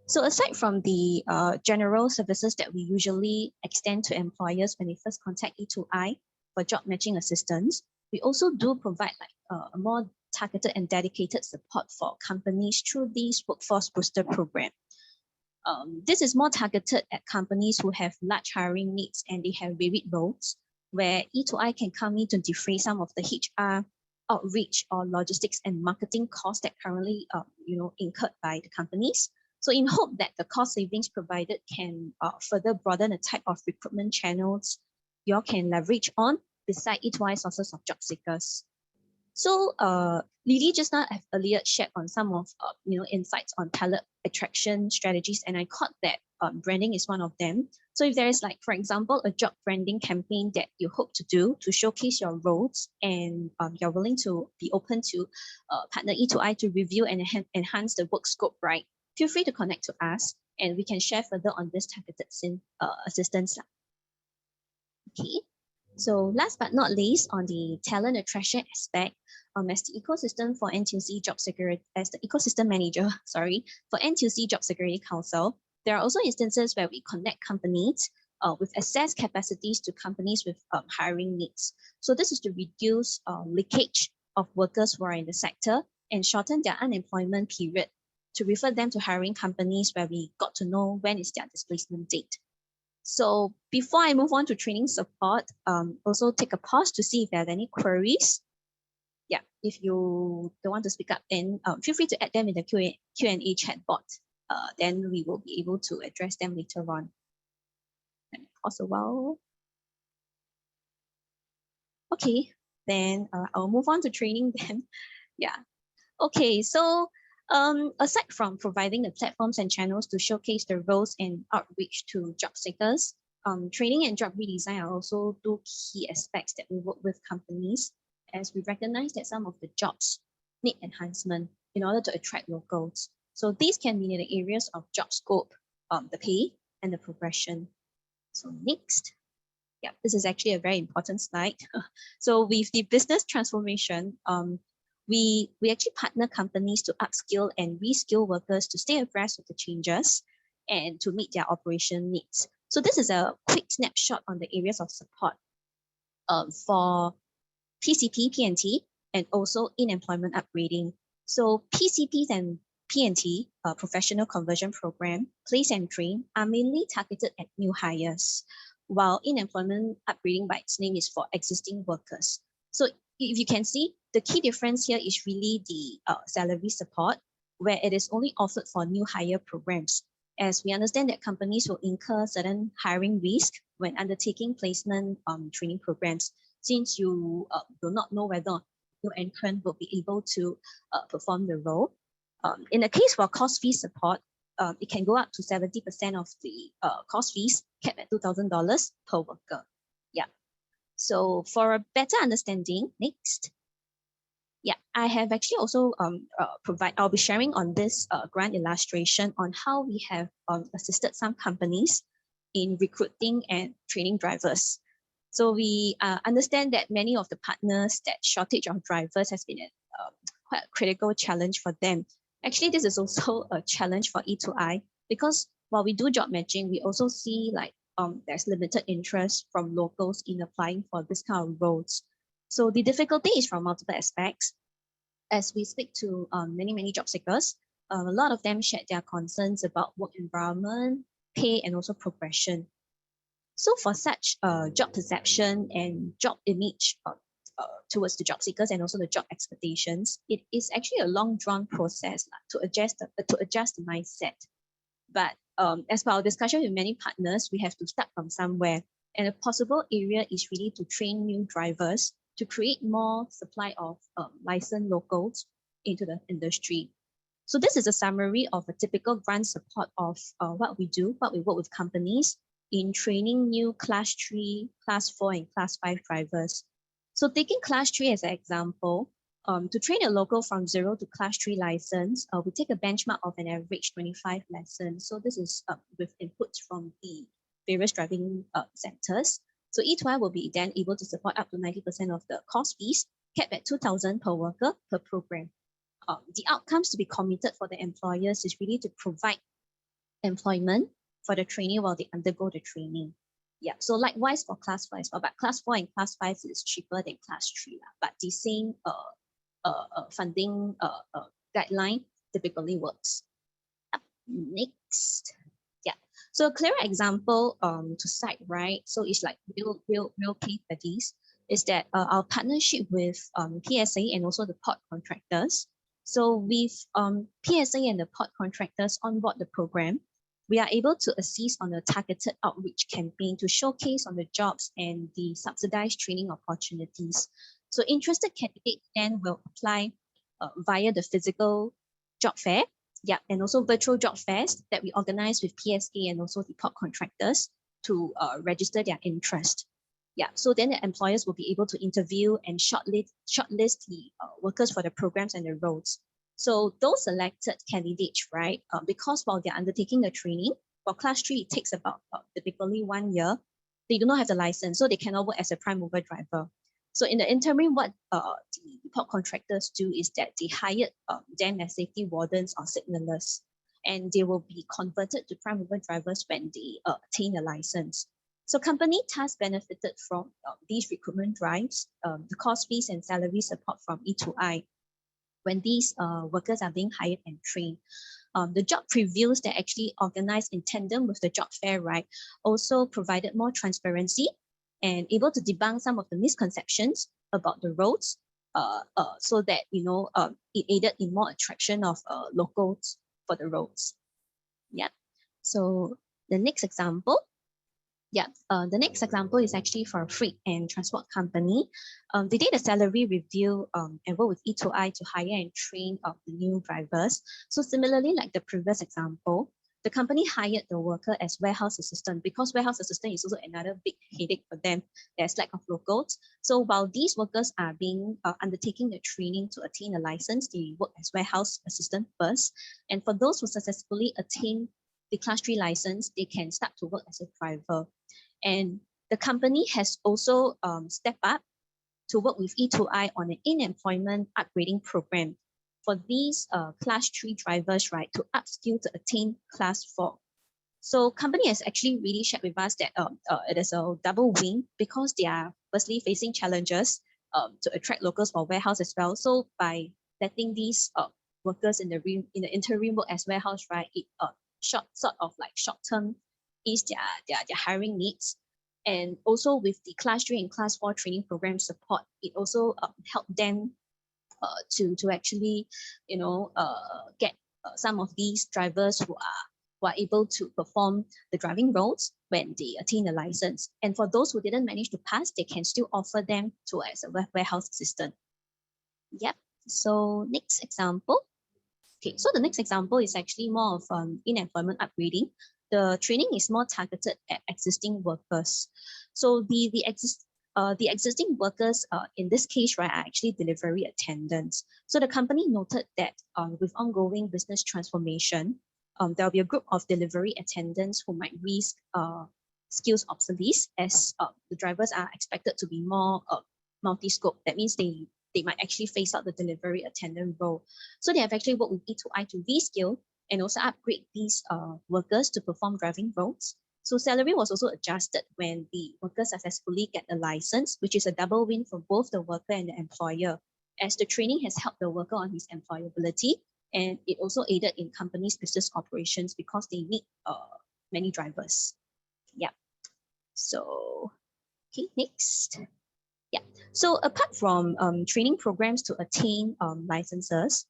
So aside from the general services that we usually extend to employers when they first contact E2I for job matching assistance, we also do provide a more targeted and dedicated support for companies through this workforce booster program. This is more targeted at companies who have large hiring needs and they have varied roles, where E2I can come in to defray some of the HR, outreach, or logistics and marketing costs that currently incurred by the companies. So in hope that the cost savings provided can further broaden the type of recruitment channels you all can leverage on beside E2I sources of job seekers. So Lily just now have earlier shared on some of insights on talent attraction strategies, and I caught that branding is one of them. So if there is, like, for example, a job branding campaign that you hope to do to showcase your roles, and you're willing to be open to partner E2I to review and enhance the work scope, right? Feel free to connect to us and we can share further on this targeted assistance. Okay. So last but not least, on the talent attraction aspect, as the ecosystem for NTUC Job Security, as the ecosystem manager, for NTUC Job Security Council, there are also instances where we connect companies with access capacities to companies with hiring needs. So this is to reduce leakage of workers who are in the sector and shorten their unemployment period, to refer them to hiring companies where we got to know when is their displacement date. So before I move on to training support, also take a pause to see if there are any queries. Yeah, if you don't want to speak up, then feel free to add them in the Q&A chat bot. Then we will be able to address them later on. Let me pause a while. Okay, then I'll move on to training then. Yeah. Okay, so aside from providing the platforms and channels to showcase the roles and outreach to job seekers, training and job redesign are also two key aspects that we work with companies, as we recognize that some of the jobs need enhancement in order to attract locals. So these can be in the areas of job scope, the pay, and the progression. So next. Yeah, this is actually a very important slide. So with the business transformation, we actually partner companies to upskill and reskill workers to stay abreast of the changes and to meet their operation needs. So this is a quick snapshot on the areas of support for PCP, PNT, and also in-employment upgrading. So PCPs and PNT, Professional Conversion Program, Place and Train, are mainly targeted at new hires, while in-employment upgrading by its name is for existing workers. So if you can see, the key difference here is really the salary support, where it is only offered for new hire programs, as we understand that companies will incur certain hiring risk when undertaking placement training programs, since you do not know whether your entrant will be able to perform the role. In the case for cost fee support, it can go up to 70% of the cost fees, capped at $2,000 per worker. Yeah. So for a better understanding, next. Yeah, I have actually also I'll be sharing on this grant illustration on how we have assisted some companies in recruiting and training drivers. So we understand that many of the partners, that shortage of drivers has been quite a critical challenge for them. Actually, this is also a challenge for E2I, because while we do job matching, we also see there's limited interest from locals in applying for this kind of roles. So the difficulty is from multiple aspects. As we speak to many job seekers, a lot of them shared their concerns about work environment, pay, and also progression. So for such job perception and job image towards the job seekers and also the job expectations, it is actually a long drawn process to adjust the mindset. But as per our discussion with many partners, we have to start from somewhere. And a possible area is really to train new drivers to create more supply of licensed locals into the industry. So this is a summary of a typical grant support of what we work with companies in training new Class 3, Class 4, and Class 5 drivers. So taking Class 3 as an example, to train a local from 0 to Class 3 license, we take a benchmark of an average 25 lessons. So this is with inputs from the various driving centers. So E2I will be then able to support up to 90% of the cost fees, capped at $2,000 per worker per program. the outcomes to be committed for the employers is really to provide employment for the trainee while they undergo the training. Yeah, so likewise for class 4 as well, but class 4 and class 5 is cheaper than class 3, but the same funding guideline typically works. Next. Yeah, so a clear example to cite, right? So it's like real case studies is that our partnership with PSA and also the port contractors. So with PSA and the port contractors on board the program, we are able to assist on a targeted outreach campaign to showcase on the jobs and the subsidized training opportunities. So interested candidates then will apply via the physical job fair, yeah, and also virtual job fairs that we organize with PSA and also the port contractors to register their interest. Yeah, so then the employers will be able to interview and shortlist the workers for the programs and the roles. So those selected candidates, right, because while they're undertaking the training, for class 3, it takes about typically 1 year. They do not have the license, so they cannot work as a prime mover driver. So in the interim, what the port contractors do is that they hired them as safety wardens or signalers, and they will be converted to prime mover drivers when they attain a license. So company thus benefited from these recruitment drives, the cost fees and salary support from E2I when these workers are being hired and trained. The job previews that actually organized in tandem with the job fair, right, also provided more transparency and able to debunk some of the misconceptions about the roles, so that it aided in more attraction of locals for the roles. Yeah. So the next example. Yeah, the next example is actually for a freight and transport company. They did a salary review and work with E2I to hire and train the new drivers. So similarly, like the previous example, the company hired the worker as warehouse assistant because warehouse assistant is also another big headache for them. There's lack of locals. So while these workers are being undertaking the training to attain a license, they work as warehouse assistant first. And for those who successfully attain the class 3 license, they can start to work as a driver. And the company has also stepped up to work with E2I on an in-employment upgrading program for these class 3 drivers, right, to upskill to attain class 4. So company has actually really shared with us that it is a double win because they are firstly facing challenges to attract locals for warehouse as well. So by letting these workers in the interim work as warehouse, right, it short-term is their hiring needs. And also with the class 3 and class 4 training program support, it also helped them to actually get some of these drivers who are able to perform the driving roles when they attain a license. And for those who didn't manage to pass, they can still offer them to as a warehouse assistant. Yep. So next example. Okay, so the next example is actually more of in-employment upgrading. The training is more targeted at existing workers. So the existing workers in this case, right, are actually delivery attendants. So the company noted that with ongoing business transformation, there will be a group of delivery attendants who might risk skills obsolete as the drivers are expected to be more multi-scope. That means they might actually phase out the delivery attendant role. So they have actually worked with E2I to reskill and also upgrade these workers to perform driving roles. So salary was also adjusted when the worker successfully get a license, which is a double win for both the worker and the employer, as the training has helped the worker on his employability, and it also aided in companies' business operations because they need many drivers. Yeah. So, okay, next. Yeah. So apart from training programs to attain licenses,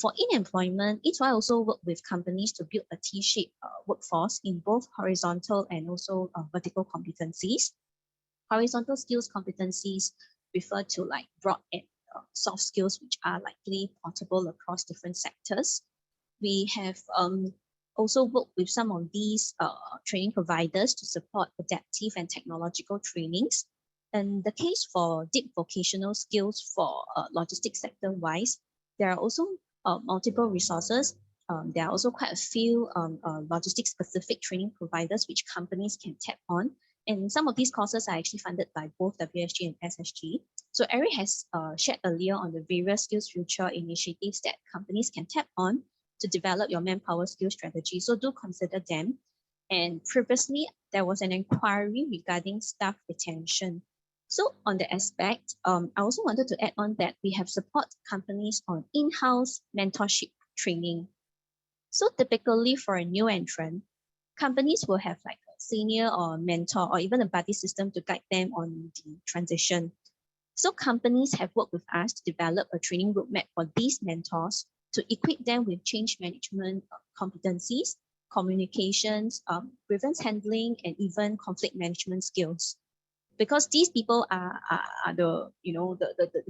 for in-employment, E2I also work with companies to build a T-shaped workforce in both horizontal and also vertical competencies. Horizontal skills competencies refer to like broad and soft skills, which are likely portable across different sectors. We have also worked with some of these training providers to support adaptive and technological trainings. And the case for deep vocational skills for logistics sector-wise, there are also multiple resources. There are also quite a few logistics-specific training providers which companies can tap on. And some of these courses are actually funded by both WSG and SSG. So Eric has shared earlier on the various SkillsFuture initiatives that companies can tap on to develop your manpower skill strategy. So do consider them. And previously, there was an inquiry regarding staff retention. So on the aspect, I also wanted to add on that we have support companies on in-house mentorship training. So typically for a new entrant, companies will have like a senior or mentor or even a buddy system to guide them on the transition. So companies have worked with us to develop a training roadmap for these mentors to equip them with change management competencies, communications, grievance handling, and even conflict management skills. Because these people are the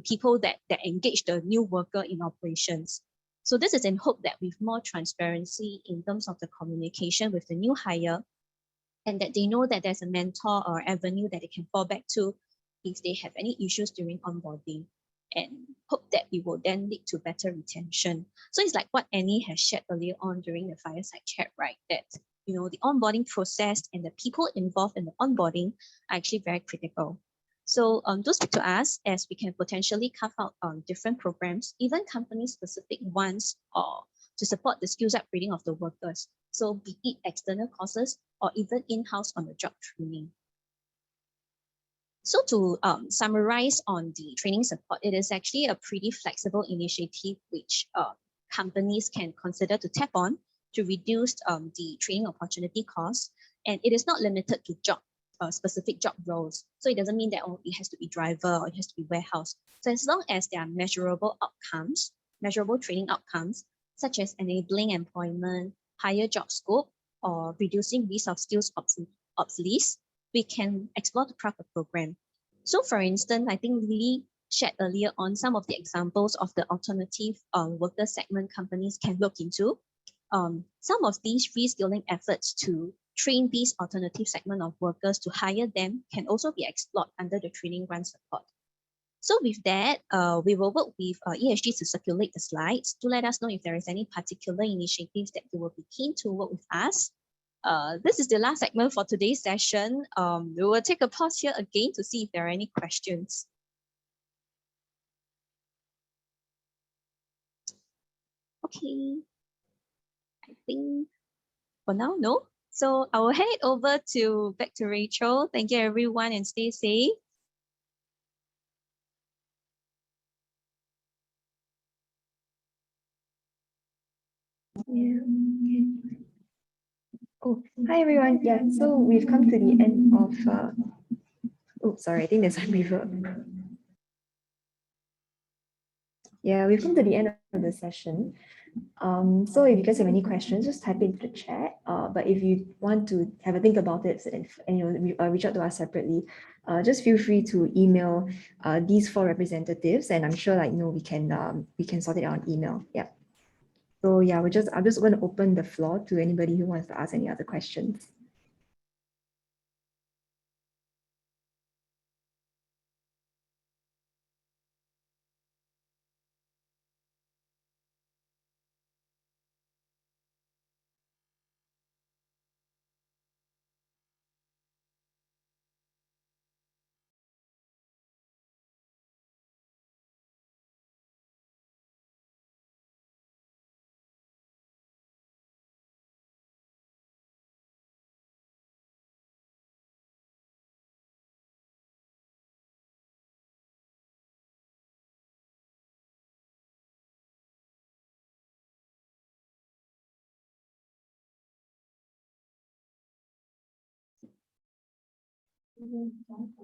people that engage the new worker in operations. So this is in hope that with more transparency in terms of the communication with the new hire, and that they know that there's a mentor or avenue that they can fall back to if they have any issues during onboarding, and hope that it will then lead to better retention. So it's like what Annie has shared earlier on during the fireside chat, right? That the onboarding process and the people involved in the onboarding are actually very critical. So do speak to us, as we can potentially carve out different programs, even company-specific ones, or to support the skills upgrading of the workers. So be it external courses or even in-house on the job training. So to summarize on the training support, it is actually a pretty flexible initiative which companies can consider to tap on to reduce the training opportunity costs. And it is not limited to specific job roles. So it doesn't mean that it has to be driver or it has to be warehouse. So as long as there are measurable outcomes, measurable training outcomes, such as enabling employment, higher job scope, or reducing risk of skills obsolescence, we can explore to craft a program. So for instance, I think Lily shared earlier on some of the examples of the alternative worker segment companies can look into. Some of these reskilling efforts to train these alternative segment of workers to hire them can also be explored under the training grant support. So with that, we will work with ESG to circulate the slides to let us know if there is any particular initiatives that you will be keen to work with us. This is the last segment for today's session. We will take a pause here again to see if there are any questions. Okay, I think for now, no. So I will hand it over back to Rachel. Thank you everyone and stay safe. Yeah. Oh, hi everyone. Yeah, so we've come to the end of oh, sorry, I think there's some reverb. Yeah, we've come to the end of the session. So if you guys have any questions, just type into the chat. But if you want to have a think about it and reach out to us separately, just feel free to email these 4 representatives, and I'm sure we can sort it out on email. Yeah. So yeah, I'm just going to open the floor to anybody who wants to ask any other questions.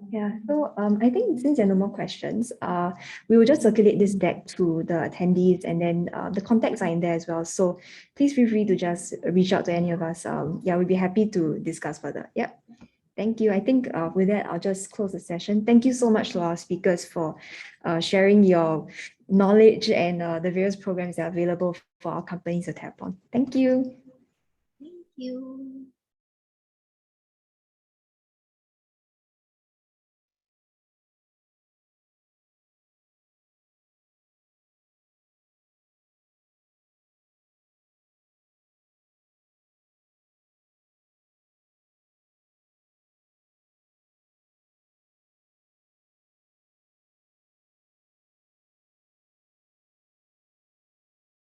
Yeah, so I think since there are no more questions, we will just circulate this deck to the attendees, and then the contacts are in there as well. So please feel free to just reach out to any of us. Yeah, we'd be happy to discuss further. Yeah, thank you. I think with that, I'll just close the session. Thank you so much to our speakers for sharing your knowledge and the various programs that are available for our companies to tap on. Thank you. Thank you.